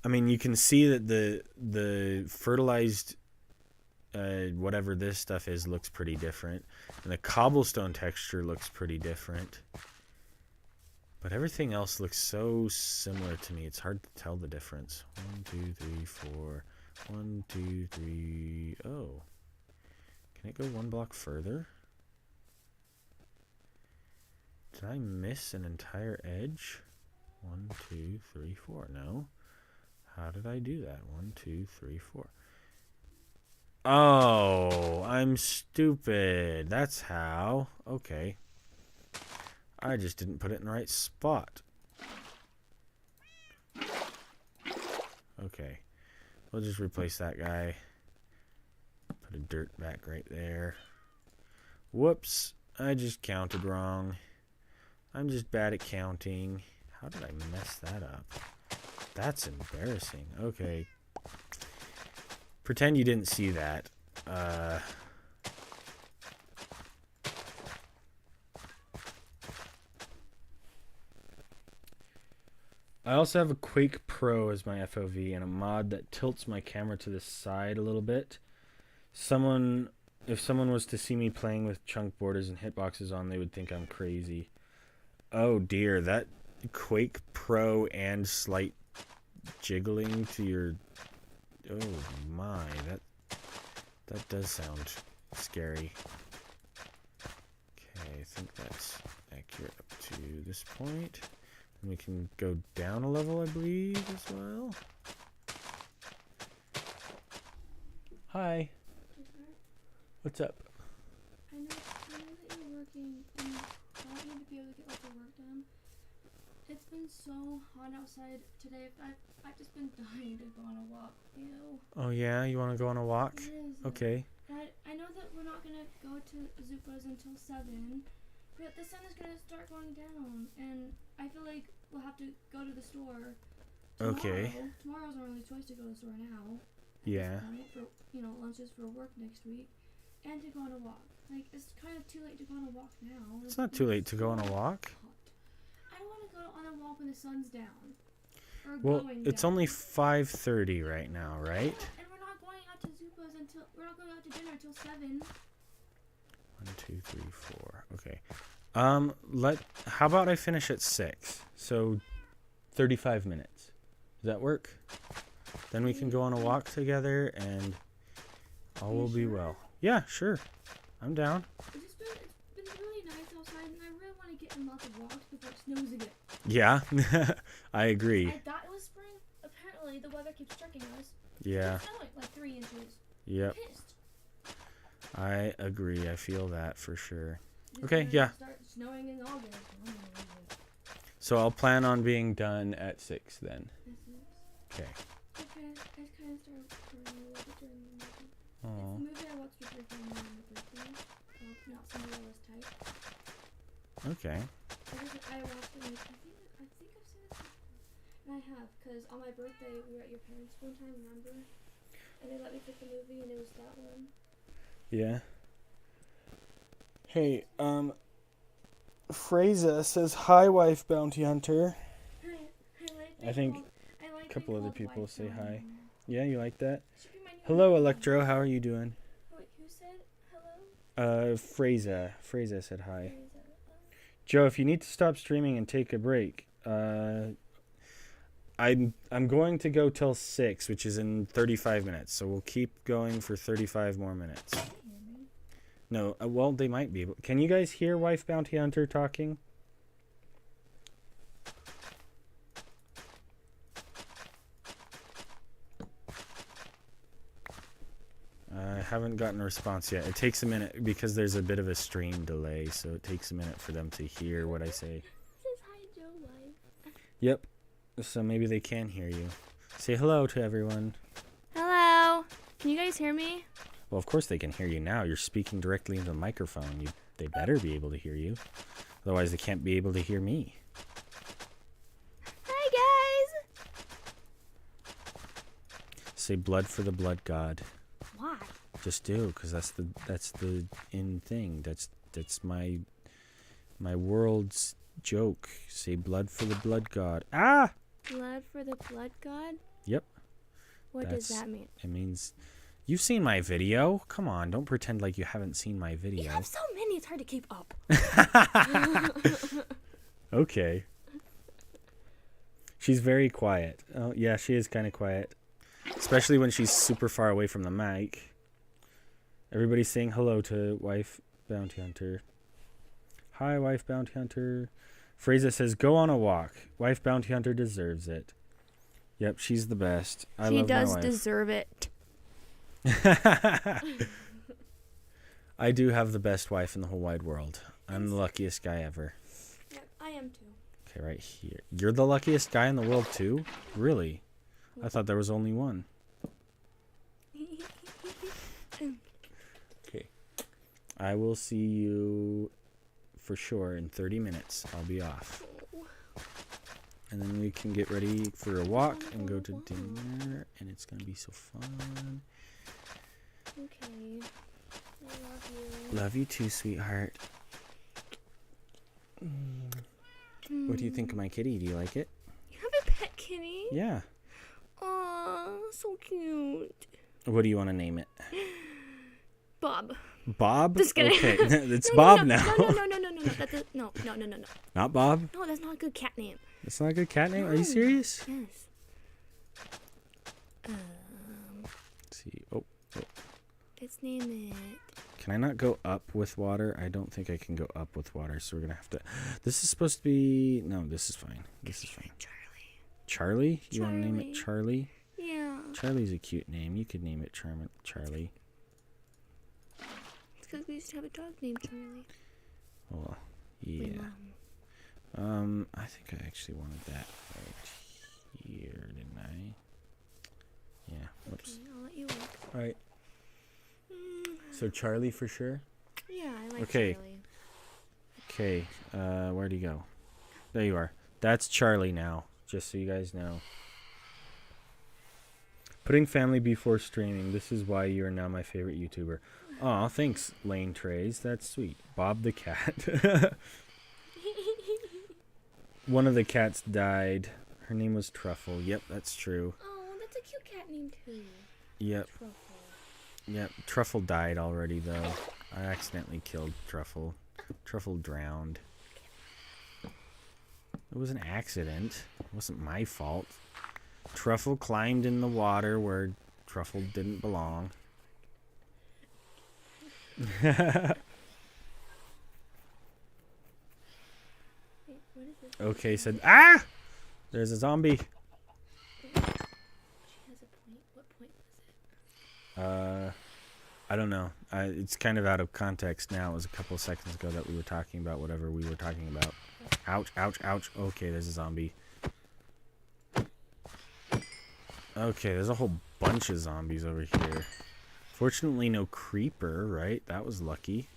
Speaker 1: I mean, you can see that the fertilized whatever this stuff is looks pretty different, and the cobblestone texture looks pretty different, but everything else looks so similar to me. It's hard to tell the difference. 1, 2, 3, 4. 1, 2, 3. Oh, can it go 1 block further? Did I miss an entire edge? 1, 2, 3, 4. No. How did I do that? 1, 2, 3, 4. Oh, I'm stupid. That's how. Okay. I just didn't put it in the right spot. Okay. We'll just replace that guy. Put a dirt back right there. Whoops. I just counted wrong. I'm just bad at counting. How did I mess that up? That's embarrassing. Okay. Pretend you didn't see that. I also have a Quake Pro as my FOV and a mod that tilts my camera to the side a little bit. If someone was to see me playing with chunk borders and hitboxes on, they would think I'm crazy. Oh dear, Quake Pro and slight jiggling to your... Oh my, that does sound scary. Okay, I think that's accurate up to this point. And we can go down a level, I believe, as well. Hi. What's up?
Speaker 2: I know that you're working and I want you to be able to get all the work done. It's been so hot outside today. I've just been dying to go on a walk. Ew.
Speaker 1: Oh yeah, you want to go on a walk?
Speaker 2: It is.
Speaker 1: Okay.
Speaker 2: I know that we're not gonna go to Zupa's until 7, but the sun is gonna start going down, and I feel like we'll have to go to the store tomorrow.
Speaker 1: Okay.
Speaker 2: Tomorrow's our only choice to go to the store now.
Speaker 1: Yeah.
Speaker 2: For lunches for work next week, and to go on a walk. Like, it's kind of too late to go on a walk now.
Speaker 1: It's not too late to go on a walk.
Speaker 2: I don't want to go on a walk when the sun's down. Or
Speaker 1: Well,
Speaker 2: going
Speaker 1: it's
Speaker 2: down.
Speaker 1: only 5:30 right now, right?
Speaker 2: Yeah, and we're not going out to Zupa's until we're not going out to dinner until 7.
Speaker 1: 1, 2, 3, 4. Okay. How about I finish at 6? So 35 minutes. Does that work? Then we can go on a walk together and all will be well. Yeah, sure. I'm down.
Speaker 2: It's been really nice outside, and I really want to get in lots of walks before it snows again.
Speaker 1: Yeah. I agree.
Speaker 2: I thought it was spring. Apparently, the weather keeps tricking us.
Speaker 1: Yeah.
Speaker 2: It's snowing like 3 inches.
Speaker 1: Yep.
Speaker 2: I'm pissed.
Speaker 1: I agree. I feel that for sure.
Speaker 2: It's
Speaker 1: Okay,
Speaker 2: gonna
Speaker 1: yeah.
Speaker 2: Start snowing in August.
Speaker 1: So I'll plan on being done at 6 then. Okay.
Speaker 2: Okay, I just kind of started crying a little bit during the movie.
Speaker 1: Oh.
Speaker 2: It's the movie I watched with your family on my birthday. Not Cinderella's Type.
Speaker 1: Okay.
Speaker 2: I watched it. And I think I've seen it before. And I have, because on my birthday we were at your parents' one time, remember? And they let me pick the movie, and it was that one.
Speaker 1: Yeah. Hey, Fraser says, "Hi, wife bounty hunter." I think a couple other people say hi. Yeah, you like that? Hello, Electro. How are you doing?
Speaker 2: Wait, who said hello?
Speaker 1: Fraser. Fraser said hi. Joe, if you need to stop streaming and take a break, I'm going to go till 6, which is in 35 minutes. So we'll keep going for 35 more minutes. No, well, they might be. Can you guys hear Wife Bounty Hunter talking? I haven't gotten a response yet. It takes a minute because there's a bit of a stream delay, so it takes a minute for them to hear what I say.
Speaker 2: It says hi, Joe Life.
Speaker 1: Yep. So maybe they can hear you. Say hello to everyone.
Speaker 2: Hello. Can you guys hear me?
Speaker 1: Well, of course they can hear you now. You're speaking directly into the microphone. They better be able to hear you. Otherwise, they can't be able to hear me.
Speaker 2: Hi, guys.
Speaker 1: Say blood for the blood god.
Speaker 2: Why?
Speaker 1: Just do, because that's the in thing. That's my world's joke. Say blood for the blood god. Ah!
Speaker 2: Blood for the blood god?
Speaker 1: Yep.
Speaker 2: What does that mean?
Speaker 1: It means you've seen my video. Come on, don't pretend like you haven't seen my video.
Speaker 2: You have so many, it's hard to keep up.
Speaker 1: Okay. She's very quiet. Oh, yeah, she is kind of quiet. Especially when she's super far away from the mic. Everybody's saying hello to Wife Bounty Hunter. Hi, Wife Bounty Hunter. Fraser says, go on a walk. Wife Bounty Hunter deserves it. Yep, she's the best. I love my wife.
Speaker 2: She does deserve it.
Speaker 1: I do have the best wife in the whole wide world. I'm the luckiest guy ever.
Speaker 2: Yep, I am too. Okay,
Speaker 1: right here. You're the luckiest guy in the world too? Really? I thought there was only one. Okay. I will see you for sure in 30 minutes. I'll be off. And then we can get ready for a walk and go to dinner. And it's going to be so fun.
Speaker 2: Okay. I love you.
Speaker 1: Love you too, sweetheart. What do you think of my kitty? Do you like it?
Speaker 2: You have a pet kitty?
Speaker 1: Yeah.
Speaker 2: Aw, so cute.
Speaker 1: What do you want to name it?
Speaker 2: Bob.
Speaker 1: Bob?
Speaker 2: Just kidding.
Speaker 1: Okay, it's
Speaker 2: No,
Speaker 1: Bob
Speaker 2: no.
Speaker 1: now.
Speaker 2: No. No.
Speaker 1: Not Bob?
Speaker 2: No, that's not a good cat name.
Speaker 1: That's not a good cat name? Are you
Speaker 2: No.
Speaker 1: serious?
Speaker 2: Yes.
Speaker 1: Let's see. Oh,
Speaker 2: Let's name it.
Speaker 1: can I not go up with water? I don't think I can go up with water, so we're going to have to... This is supposed to be... No, this is fine. This is fine.
Speaker 2: Charlie.
Speaker 1: Charlie? You want to name it Charlie?
Speaker 2: Yeah.
Speaker 1: Charlie's a cute name. You could name it Charlie.
Speaker 2: It's because we used to have a dog named Charlie.
Speaker 1: Oh,
Speaker 2: My
Speaker 1: yeah.
Speaker 2: mom.
Speaker 1: I think I actually wanted that right here, didn't I? Yeah, whoops.
Speaker 2: Okay, I'll let you look.
Speaker 1: All right. So Charlie for sure?
Speaker 2: Yeah, I like
Speaker 1: Okay.
Speaker 2: Charlie.
Speaker 1: Okay, where'd he go? There you are. That's Charlie now, just so you guys know. Putting family before streaming. This is why you are now my favorite YouTuber. Aw, thanks, Lane Trays. That's sweet. Bob the cat. One of the cats died. Her name was Truffle. Yep, that's true.
Speaker 2: Oh, that's a cute cat name too.
Speaker 1: Yep.
Speaker 2: Truffle.
Speaker 1: Yep. Truffle died already, though. I accidentally killed Truffle. Truffle drowned. It was an accident. It wasn't my fault. Truffle climbed in the water where Truffle didn't belong.
Speaker 2: Wait, what is this?
Speaker 1: Okay, said... Ah! There's a zombie.
Speaker 2: She has a point. What point was it?
Speaker 1: I don't know. It's kind of out of context now. It was a couple of seconds ago that we were talking about whatever we were talking about. Ouch, ouch, ouch. Okay, there's a zombie. Okay, there's a whole bunch of zombies over here. Fortunately, no creeper, right? That was lucky.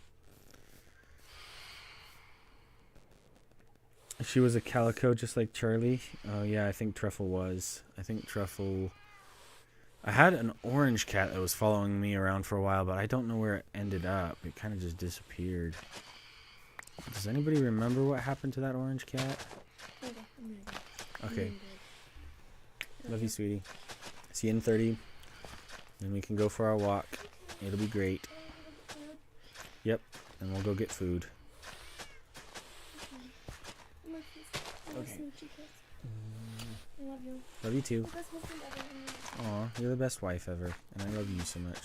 Speaker 1: She was a calico just like Charlie. Oh, yeah, I think Truffle was. I think Truffle... I had an orange cat that was following me around for a while, but I don't know where it ended up. It kind of just disappeared. Does anybody remember what happened to that orange cat?
Speaker 2: Okay, I'm gonna go.
Speaker 1: Okay.
Speaker 2: I'm
Speaker 1: Love you, sweetie. See you in 30. Then we can go for our walk. It'll be great. Yep. And we'll go get food. Okay.
Speaker 2: I love you.
Speaker 1: Love you too.
Speaker 2: Best husband ever.
Speaker 1: Aw, you're the best wife ever. And I love you so much.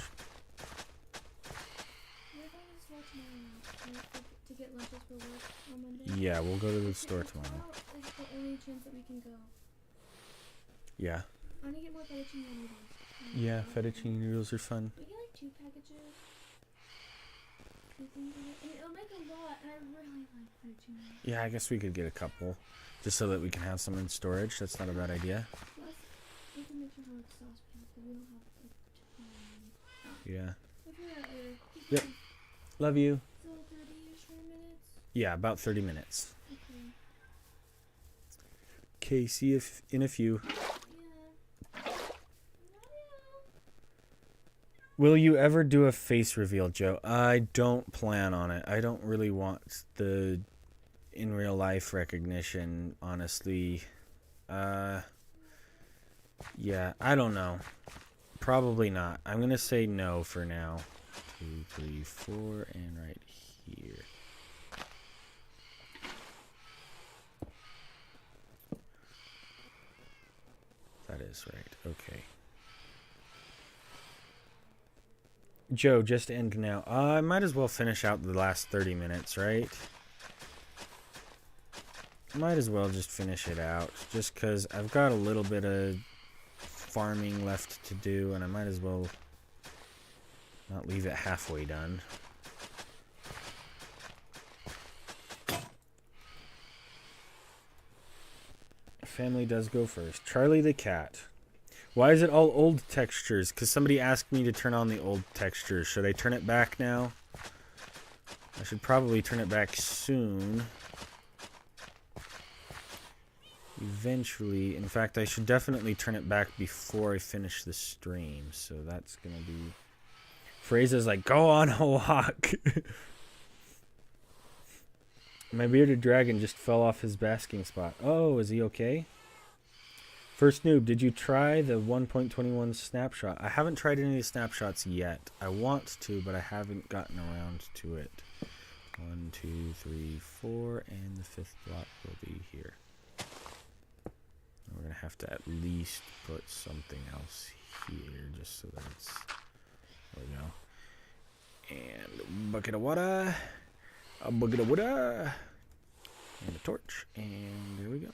Speaker 2: We're going to the store tomorrow to get lunches for work on Monday.
Speaker 1: Yeah, we'll go to the store tomorrow.
Speaker 2: Tomorrow is the only chance that we can go.
Speaker 1: Yeah.
Speaker 2: I want to get more fettuccine noodles.
Speaker 1: Yeah, fettuccine noodles are fun.
Speaker 2: We get like 2 packages. I think and it'll make a lot, and I really like fettuccine noodles.
Speaker 1: Yeah, I guess we could get a couple. Just so that we can have some in storage. That's not a bad idea.
Speaker 2: Plus, we can make sure to like saucepan because we don't have like time.
Speaker 1: Yeah.
Speaker 2: We'll figure it out later.
Speaker 1: Yep. Love you.
Speaker 2: So 30-ish minutes?
Speaker 1: Yeah, about 30 minutes.
Speaker 2: Okay.
Speaker 1: Okay, see you in a few.
Speaker 2: Yeah. Love you.
Speaker 1: Will you ever do a face reveal, Joe? I don't plan on it. I don't really want the in real life recognition, honestly. Yeah, I don't know. Probably not. I'm gonna say no for now. 2, 3, 4, and right here. That is right. Okay. Joe, just end now. I might as well finish out the last 30 minutes, right? Might as well just finish it out. Just because I've got a little bit of farming left to do, and I might as well not leave it halfway done. Family does go first. Charlie the cat. Why is it all old textures? Because somebody asked me to turn on the old textures. Should I turn it back now? I should probably turn it back soon. Eventually. In fact, I should definitely turn it back before I finish the stream. So that's going to be... Phrases like, go on a walk. My bearded dragon just fell off his basking spot. Oh, is he okay? First noob, did you try the 1.21 snapshot? I haven't tried any of the snapshots yet. I want to, but I haven't gotten around to it. 1, 2, 3, 4, and the 5th block will be here. have to at least put something else here just so that it's... There we go. And a bucket of water. A bucket of water. And a torch. And there we go.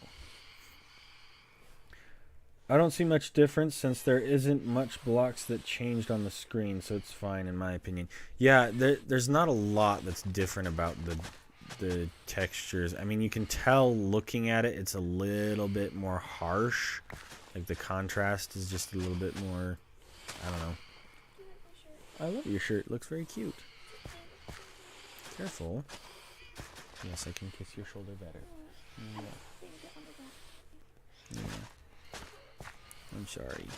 Speaker 1: I don't see much difference since there isn't much blocks that changed on the screen, so it's fine in my opinion. Yeah, there's not a lot that's different about the textures. I mean, you can tell looking at it, it's a little bit more harsh. Like the contrast is just a little bit more, I don't know. I love your shirt. It looks very cute. Careful. Yes, I can kiss your shoulder better. Yeah. I'm sorry.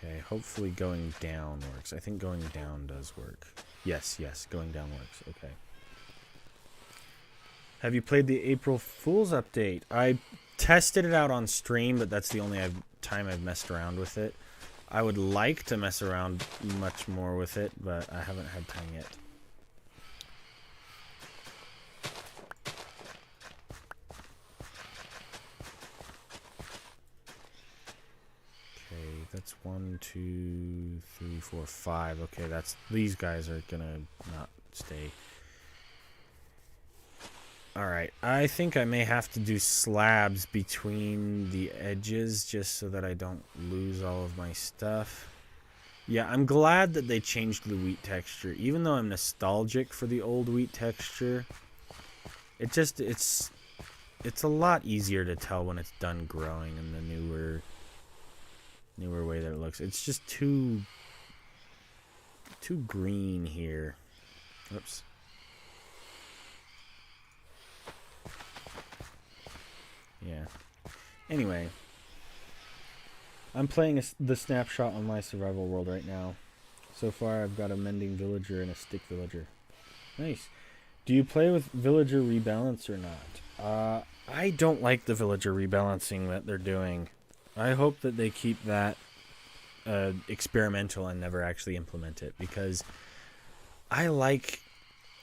Speaker 1: Okay, hopefully going down works. I think going down does work. Yes, going down works. Okay. Have you played the April Fool's update? I tested it out on stream, but that's the only time I've messed around with it. I would like to mess around much more with it, but I haven't had time yet. That's 1, 2, 3, 4, 5. Okay, these guys are gonna not stay. Alright, I think I may have to do slabs between the edges just so that I don't lose all of my stuff. Yeah, I'm glad that they changed the wheat texture. Even though I'm nostalgic for the old wheat texture, it's a lot easier to tell when it's done growing in the newer way that it looks. It's just too green here. Oops. Yeah. Anyway, I'm playing the snapshot on my survival world right now. So far, I've got a mending villager and a stick villager. Nice. Do you play with villager rebalance or not? I don't like the villager rebalancing that they're doing. I hope that they keep that experimental and never actually implement it, because I like...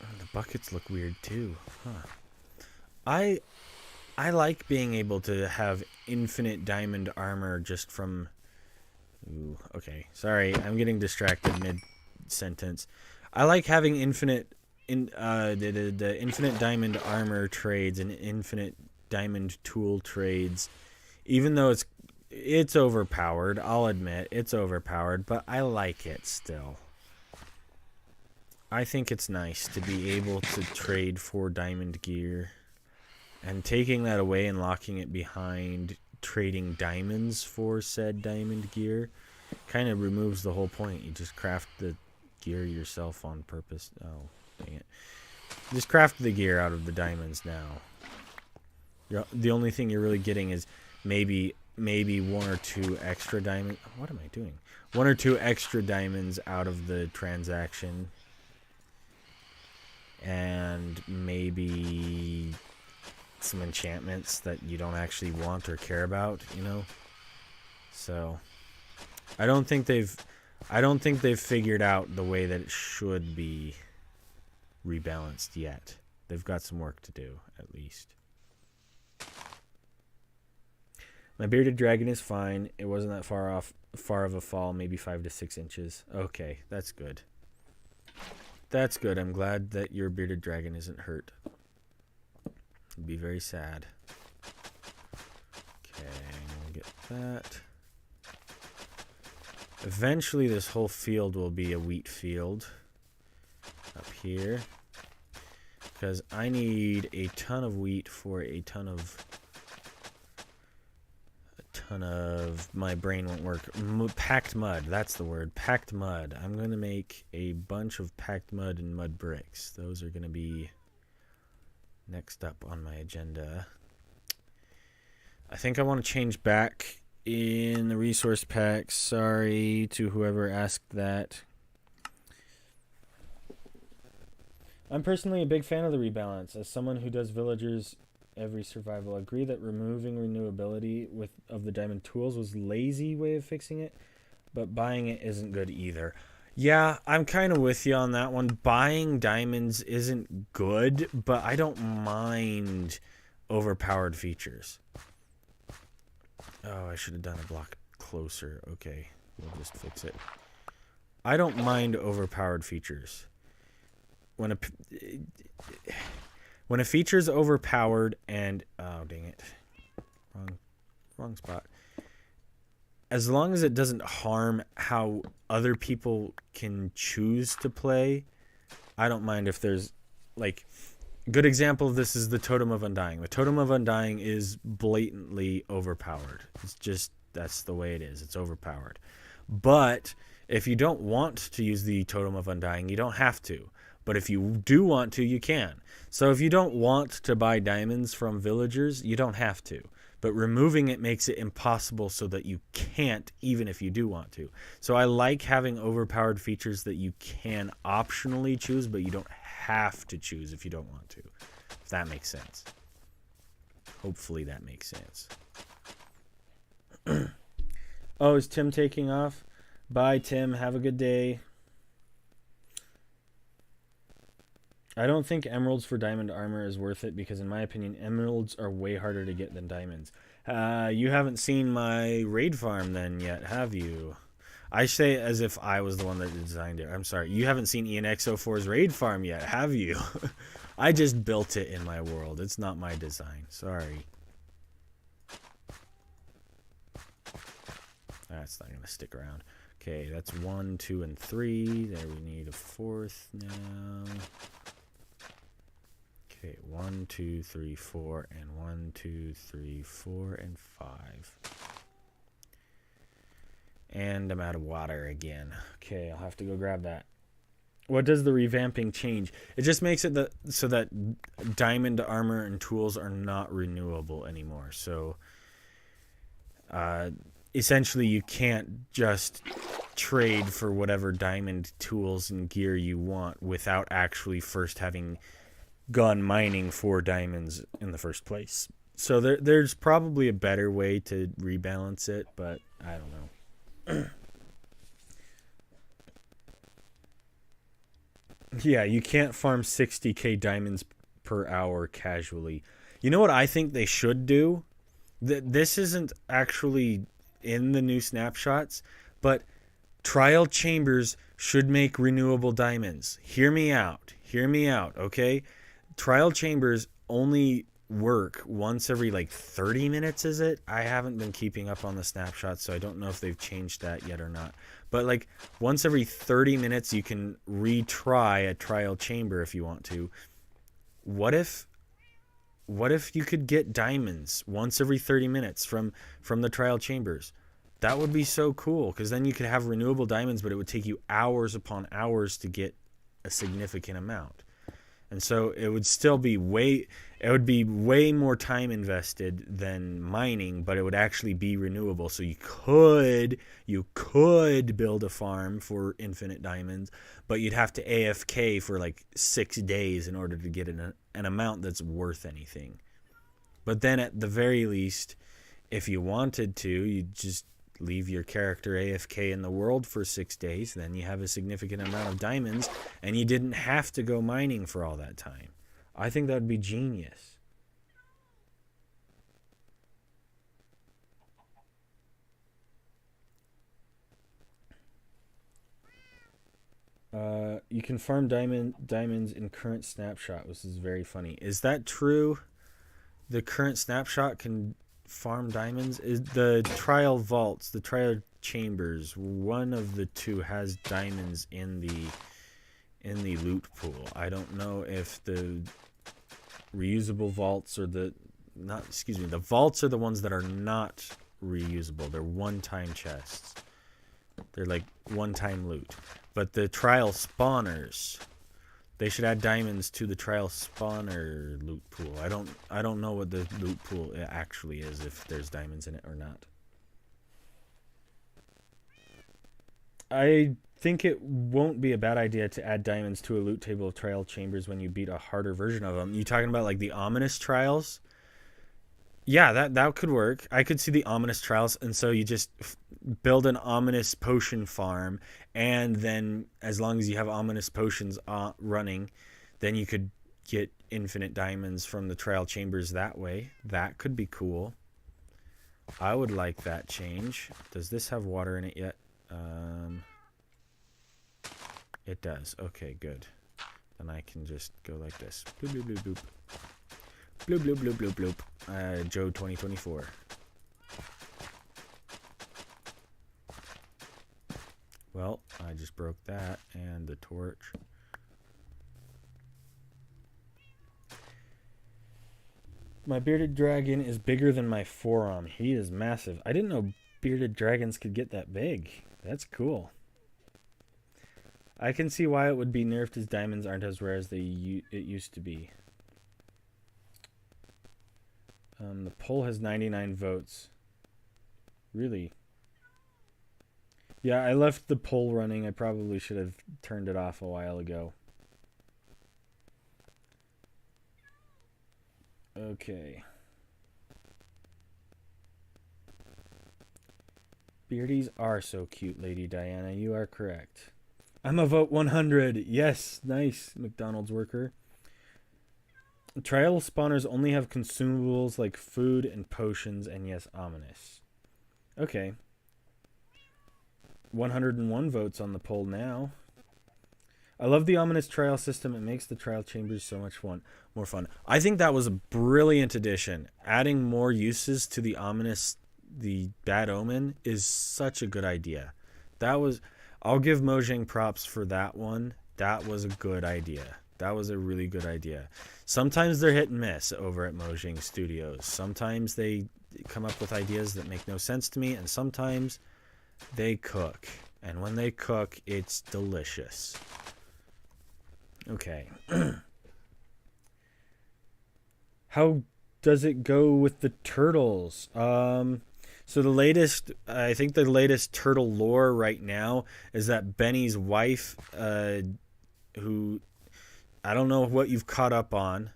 Speaker 1: Oh, the buckets look weird too. Huh. I like being able to have infinite diamond armor just from... Ooh, okay. Sorry, I'm getting distracted mid-sentence. I like having the infinite diamond armor trades and infinite diamond tool trades, even though it's overpowered. I'll admit it's overpowered, but I like it still. I think it's nice to be able to trade for diamond gear, and taking that away and locking it behind trading diamonds for said diamond gear kind of removes the whole point. You just craft the gear yourself on purpose. Oh, dang it. Just craft the gear out of the diamonds now. The only thing you're really getting is maybe 1 or 2 extra diamonds. What am I doing? 1 or 2 extra diamonds out of the transaction. And maybe some enchantments that you don't actually want or care about, you know? So I don't think they've figured out the way that it should be rebalanced yet. They've got some work to do, at least. My bearded dragon is fine. It wasn't that far of a fall, maybe 5 to 6 inches. Okay, that's good. That's good. I'm glad that your bearded dragon isn't hurt. It'd be very sad. Okay, we'll get that. Eventually this whole field will be a wheat field up here, because I need a ton of wheat for a ton of my brain won't work. Packed mud, that's the word. Packed mud. I'm going to make a bunch of packed mud and mud bricks. Those are going to be next up on my agenda. I think I want to change back in the resource pack. Sorry to whoever asked that. I'm personally a big fan of the rebalance. As someone who does villagers every survival, I agree that removing renewability of the diamond tools was lazy way of fixing it, but buying it isn't good either. Yeah, I'm kind of with you on that one. Buying diamonds isn't good, but I don't mind overpowered features. Oh, I should have done a block closer. Okay, we'll just fix it. I don't mind overpowered features. When a feature's overpowered and oh dang it, wrong spot. As long as it doesn't harm how other people can choose to play, I don't mind if there's like good example of this is the Totem of Undying. The Totem of Undying is blatantly overpowered. It's just that's the way it is. It's overpowered. But if you don't want to use the Totem of Undying, you don't have to. But if you do want to, you can. So if you don't want to buy diamonds from villagers, you don't have to. But removing it makes it impossible so that you can't, even if you do want to. So I like having overpowered features that you can optionally choose, but you don't have to choose if you don't want to. If that makes sense. Hopefully that makes sense. Oh, is Tim taking off? Bye, Tim. Have a good day. I don't think emeralds for diamond armor is worth it because, in my opinion, emeralds are way harder to get than diamonds. You haven't seen my raid farm then yet, have you? I say as if I was the one that designed it. I'm sorry. You haven't seen ENX04's raid farm yet, have you? I just built it in my world. It's not my design. Sorry. That's not going to stick around. Okay, that's 1, 2, and 3. There we need a fourth now. Okay, 1, 2, 3, 4, and 1, 2, 3, 4, and 5. And I'm out of water again. Okay, I'll have to go grab that. What does the revamping change? It just makes it so that diamond armor and tools are not renewable anymore. So, essentially, you can't just trade for whatever diamond tools and gear you want without actually first having gone mining for diamonds in the first place. So there's probably a better way to rebalance it, but I don't know. Yeah, you can't farm 60k diamonds per hour casually. You know what I think they should do? This isn't actually in the new snapshots, but trial chambers should make renewable diamonds. Hear me out. Hear me out, okay? Trial chambers only work once every like 30 minutes, is it? I haven't been keeping up on the snapshots, so I don't know if they've changed that yet or not. But like once every 30 minutes you can retry a trial chamber if you want to. What if you could get diamonds once every 30 minutes from the trial chambers? That would be so cool, because then you could have renewable diamonds, but it would take you hours upon hours to get a significant amount. And so it would still be way more time invested than mining, but it would actually be renewable. So you could build a farm for infinite diamonds, but you'd have to AFK for like 6 days in order to get an amount that's worth anything. But then at the very least, if you wanted to, you'd just leave your character AFK in the world for 6 days, then you have a significant amount of diamonds, and you didn't have to go mining for all that time. I think that would be genius. You can farm diamonds in current snapshot, which is very funny. Is that true? The current snapshot can farm diamonds? Is the trial vaults, the trial chambers, one of the two has diamonds in the loot pool. I don't know if the reusable vaults or the vaults are the ones that are not reusable. They're one-time chests. They're like one-time loot. But the trial spawners, they should add diamonds to the trial spawner loot pool. I don't know what the loot pool actually is, if there's diamonds in it or not. I think it won't be a bad idea to add diamonds to a loot table of trial chambers when you beat a harder version of them. You talking about like the ominous trials? Yeah, that could work. I could see the ominous trials, and so you just build an ominous potion farm, and then as long as you have ominous potions running, then you could get infinite diamonds from the trial chambers that way. That could be cool. I would like that change. Does this have water in it yet? It does. Okay, good. Then I can just go like this. Bloop, bloop, bloop, bloop. Bloop, bloop, bloop, bloop, bloop. Joe 2024. Well, I just broke that and the torch. My bearded dragon is bigger than my forearm. He is massive. I didn't know bearded dragons could get that big. That's cool. I can see why it would be nerfed, as diamonds aren't as rare as it used to be. The poll has 99 votes. Really? Yeah, I left the poll running. I probably should have turned it off a while ago. Okay. Beardies are so cute, Lady Diana. You are correct. I'm a vote 100. Yes, nice, McDonald's worker. Trial spawners only have consumables like food and potions, and yes, ominous. Okay. 101 votes on the poll now. I love the ominous trial system. It makes the trial chambers so much more fun. I think that was a brilliant addition. Adding more uses to the ominous, the bad omen, is such a good idea. I'll give Mojang props for that one. That was a good idea. That was a really good idea. Sometimes they're hit and miss over at Mojang Studios. Sometimes they come up with ideas that make no sense to me, and sometimes they cook. And when they cook, it's delicious. Okay. How does it go with the turtles? So I think the latest turtle lore right now is that Benny's wife, who, I don't know what you've caught up on,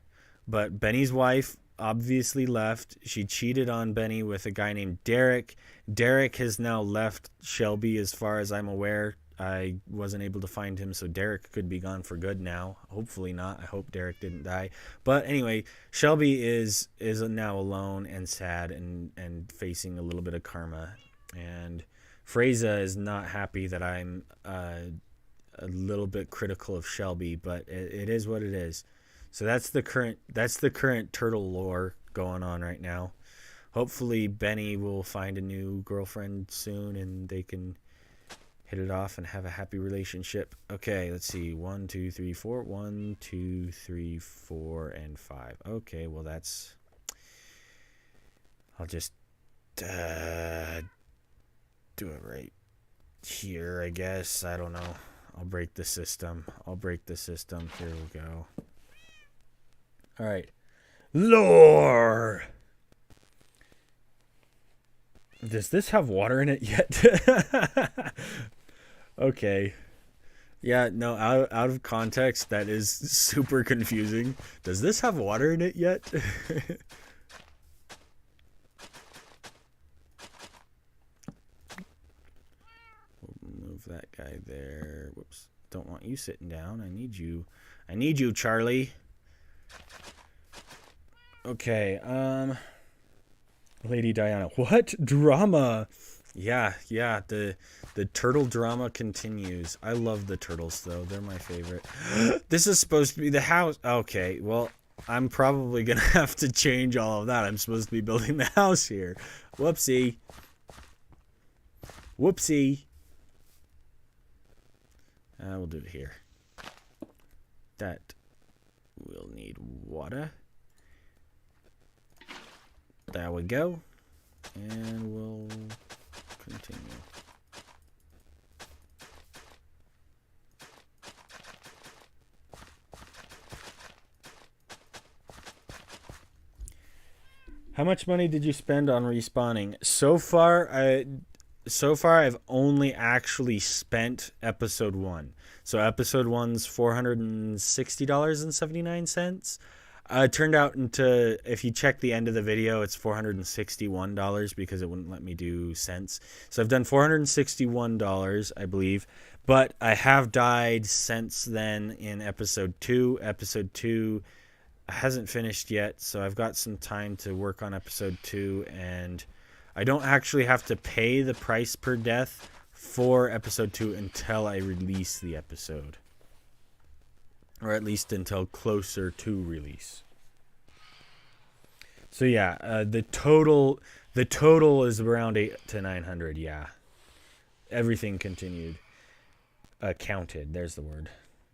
Speaker 1: but Benny's wife obviously left. She cheated on Benny with a guy named Derek. Derek has now left Shelby, as far as I'm aware. I wasn't able to find him, so Derek could be gone for good now. Hopefully not. I hope Derek didn't die. But anyway, Shelby is now alone and sad and facing a little bit of karma. And Freza is not happy that I'm a little bit critical of Shelby, but it is what it is. So that's the current turtle lore going on right now. Hopefully Benny will find a new girlfriend soon and they can hit it off and have a happy relationship. Okay, let's see. 1, 2, 3, 4. 1, 2, 3, 4, and 5. Okay, well I'll just do it right here, I guess. I don't know. I'll break the system. Here we go. All right. Lore! Does this have water in it yet? Okay. Yeah, no, out of context, that is super confusing. Does this have water in it yet? We'll move that guy there. Whoops. Don't want you sitting down. I need you, Charlie. Okay, Lady Diana. What? Drama? Yeah, the turtle drama continues. I love the turtles, though. They're my favorite. This is supposed to be the house. Okay, well, I'm probably going to have to change all of that. I'm supposed to be building the house here. Whoopsie. We'll do it here. That will need water. There we go. And we'll continue. How much money did you spend on respawning? So far I've only actually spent episode 1. So episode 1's $460.79. It turned out if you check the end of the video, it's $461 because it wouldn't let me do cents. So I've done $461, I believe. But I have died since then in episode 2. Episode 2 hasn't finished yet, so I've got some time to work on episode 2, and I don't actually have to pay the price per death for episode 2 until I release the episode. Or at least until closer to release. So yeah, the total is around 800 to 900, yeah. Everything continued. Counted, there's the word.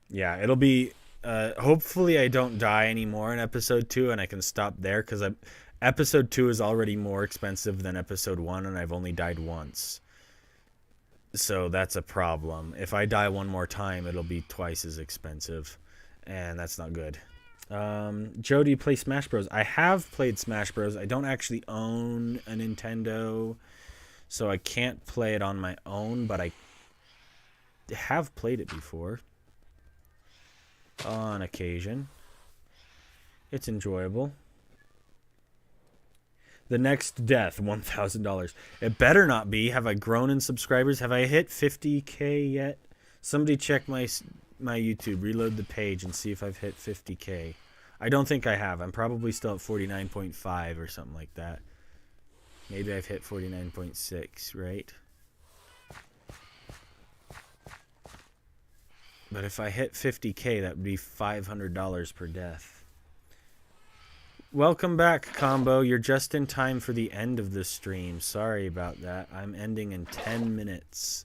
Speaker 1: Yeah, it'll be hopefully I don't die anymore in episode 2 and I can stop there, because episode 2 is already more expensive than episode 1 and I've only died once. So that's a problem. If I die one more time, it'll be twice as expensive, and that's not good. Joe, do you play Smash Bros? I have played Smash Bros. I don't actually own a Nintendo, so I can't play it on my own, but I have played it before. On occasion. It's enjoyable. The next death, $1,000. It better not be. Have I grown in subscribers? Have I hit 50K yet? Somebody check my YouTube, reload the page, and see if I've hit 50K. I don't think I have. I'm probably still at 49.5 or something like that. Maybe I've hit 49.6, right? But if I hit 50K, that would be $500 per death. Welcome back, Combo. You're just in time for the end of the stream. Sorry about that. I'm ending in 10 minutes.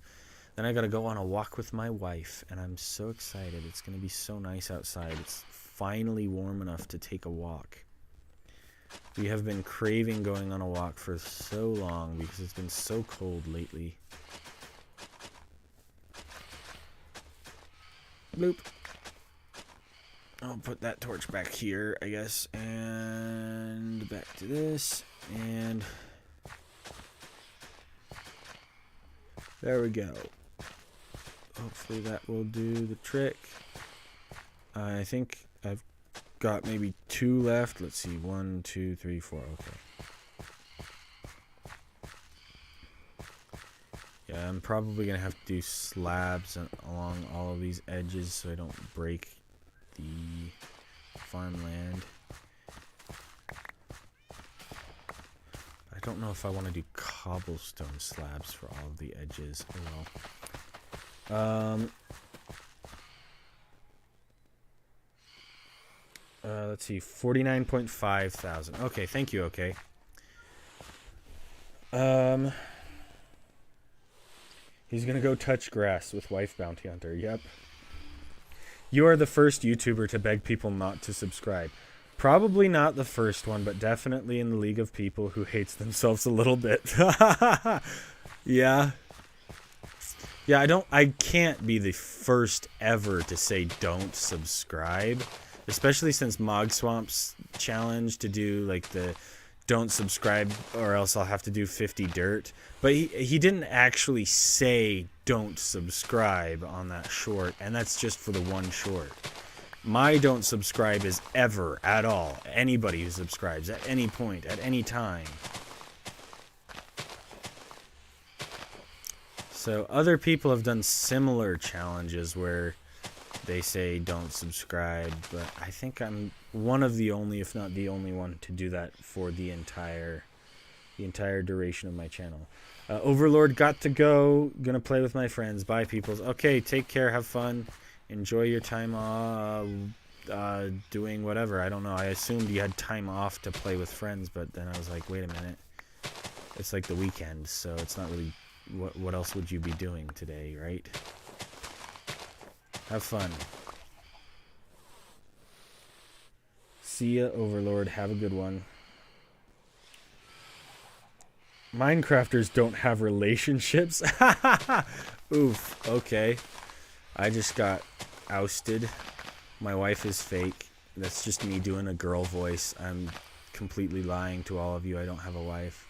Speaker 1: Then I gotta go on a walk with my wife, and I'm so excited. It's gonna be so nice outside. It's finally warm enough to take a walk. We have been craving going on a walk for so long because it's been so cold lately. Bloop. I'll put that torch back here, I guess, and back to this, and there we go. Hopefully that will do the trick. I think I've got maybe 2 left. Let's see, 1, 2, 3, 4. Okay. Yeah, I'm probably gonna have to do slabs along all of these edges so I don't break the farmland. I don't know if I want to do cobblestone slabs for all of the edges. Oh well. Let's see, 49.5 thousand. Okay, thank you. Okay. He's gonna go touch grass with Wife Bounty Hunter. Yep. You are the first YouTuber to beg people not to subscribe. Probably not the first one, but definitely in the league of people who hates themselves a little bit. Yeah. Yeah, I can't be the first ever to say don't subscribe, especially since Mog Swamp's challenge to do like the don't subscribe or else I'll have to do 50 dirt. But he didn't actually say don't subscribe on that short, and that's just for the one short. My don't subscribe is ever, at all, anybody who subscribes at any point, at any time. So other people have done similar challenges where they say don't subscribe, but I think I'm one of the only, if not the only one, to do that for the entire duration of my channel. Overlord got to go. Gonna play with my friends. Bye, peoples. Okay, take care. Have fun. Enjoy your time doing whatever. I don't know. I assumed you had time off to play with friends, but then I was like, wait a minute. It's like the weekend, so it's not really... What else would you be doing today, right? Have fun. See ya, Overlord. Have a good one. Minecrafters don't have relationships. Oof. Okay. I just got ousted. My wife is fake. That's just me doing a girl voice. I'm completely lying to all of you. I don't have a wife.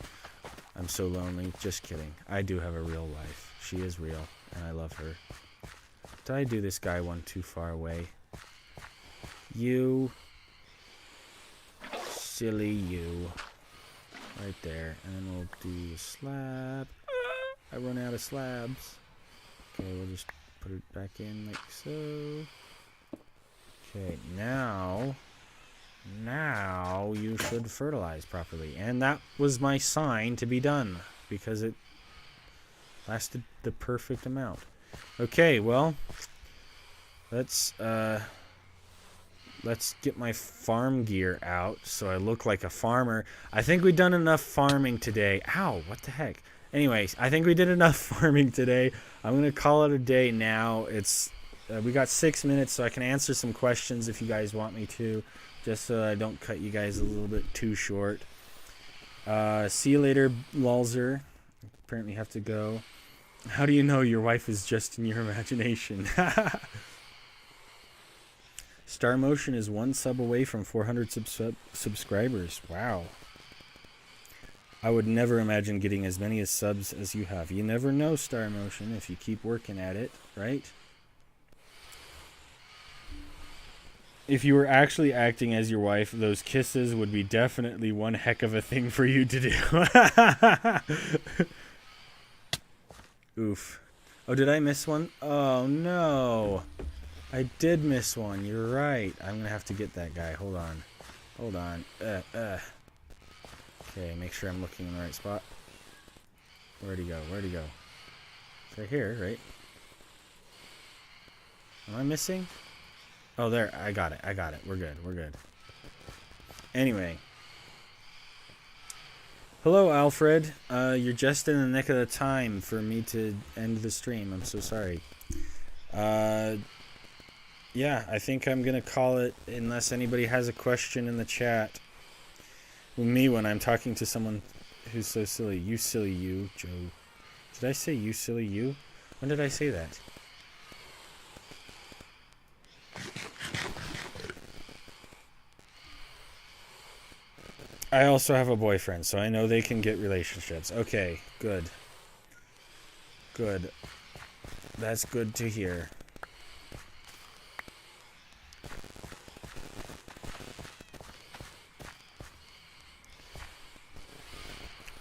Speaker 1: I'm so lonely. Just kidding. I do have a real wife. She is real, and I love her. Did I do this guy one too far away? You. Silly you. Right there. And then we'll do a slab. I run out of slabs. Okay, we'll just put it back in like so. Okay, now Now you should fertilize properly. And that was my sign to be done, because it lasted the perfect amount. Okay, well, let's get my farm gear out so I look like a farmer. I think we've done enough farming today. Ow, what the heck? Anyways, I think we did enough farming today. I'm going to call it a day now. It's we got 6 minutes, so I can answer some questions if you guys want me to, just so I don't cut you guys a little bit too short. See you later, Lulzer. Apparently have to go. How do you know your wife is just in your imagination? Star Motion is 1 sub away from 400 subscribers. Wow. I would never imagine getting as many subs as you have. You never know, Star Motion, if you keep working at it, right? If you were actually acting as your wife, those kisses would be definitely one heck of a thing for you to do. Oof. Oh, did I miss one? Oh, no. I did miss one. You're right. I'm going to have to get that guy. Hold on. Hold on. Okay, make sure I'm looking in the right spot. Where'd he go? Where'd he go? It's right here, right? Am I missing? Oh, there. I got it. I got it. We're good. We're good. Anyway. Hello, Alfred. You're just in the nick of the time for me to end the stream. I'm so sorry. Yeah, I think I'm going to call it unless anybody has a question in the chat. Me when I'm talking to someone who's so silly. You silly you, Joe. Did I say you silly you? When did I say that? I also have a boyfriend, so I know they can get relationships. Okay, good. Good. That's good to hear.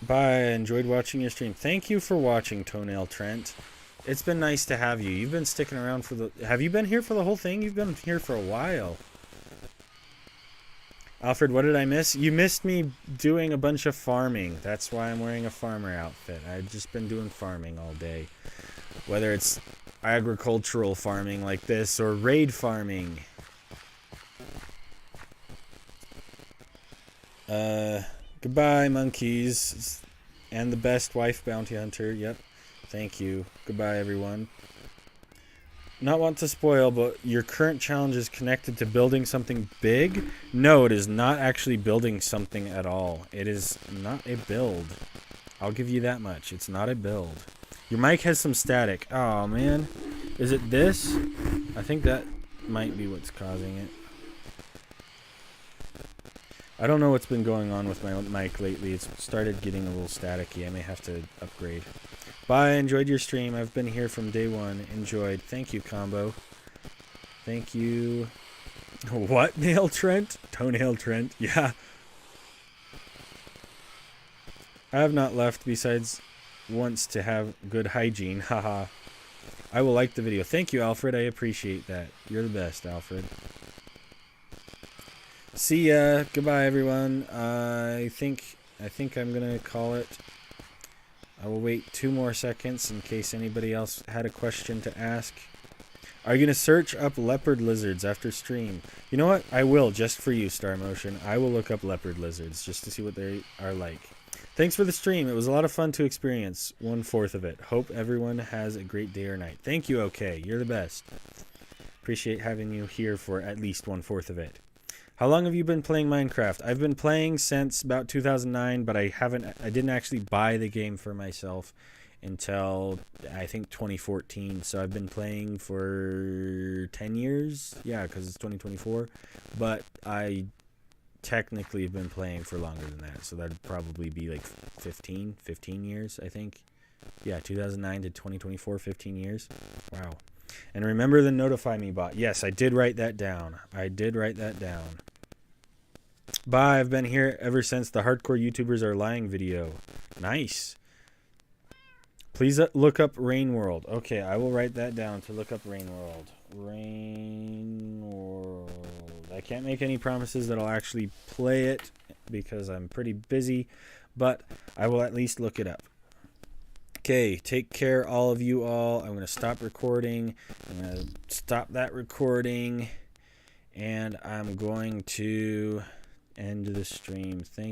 Speaker 1: Bye. I enjoyed watching your stream. Thank you for watching, Toenail Trent. It's been nice to have you. You've been sticking around for the... Have you been here for the whole thing? You've been here for a while. Alfred, what did I miss? You missed me doing a bunch of farming. That's why I'm wearing a farmer outfit. I've just been doing farming all day. Whether it's agricultural farming like this or raid farming. Goodbye, monkeys. And the best wife bounty hunter. Yep. Thank you. Goodbye, everyone. Not want to spoil, but your current challenge is connected to building something big? No, it is not actually building something at all. It is not a build. I'll give you that much. It's not a build. Your mic has some static. Oh, man. Is it this? I think that might be what's causing it. I don't know what's been going on with my mic lately. It's started getting a little staticky. I may have to upgrade. Bye. Enjoyed your stream. I've been here from day one. Enjoyed. Thank you, Combo. Thank you. What? Nail Trent? Toenail Trent. Yeah. I have not left besides once to have good hygiene. Haha. I will like the video. Thank you, Alfred. I appreciate that. You're the best, Alfred. See ya. Goodbye, everyone. I think I'm gonna call it. I will wait 2 more seconds in case anybody else had a question to ask. Are you gonna search up leopard lizards after stream? You know what? I will, just for you, Star Motion. I will look up leopard lizards just to see what they are like. Thanks for the stream. It was a lot of fun to experience 1/4 of it. Hope everyone has a great day or night. Thank you, OK. You're the best. Appreciate having you here for at least 1/4 of it. How long have you been playing Minecraft? I've been playing since about 2009, but I didn't actually buy the game for myself until I think 2014. So I've been playing for 10 years. Yeah, because it's 2024. But I technically have been playing for longer than that. So that'd probably be like 15 years, I think. Yeah, 2009 to 2024, 15 years. Wow. And remember the Notify Me bot. Yes, I did write that down. I did write that down. Bye. I've been here ever since the Hardcore YouTubers Are Lying video. Nice. Please look up Rain World. Okay, I will write that down to look up Rain World. Rain World. I can't make any promises that I'll actually play it because I'm pretty busy, but I will at least look it up. Okay, take care, all of you all. I'm going to stop recording. I'm going to stop that recording, and I'm going to end the stream. Thank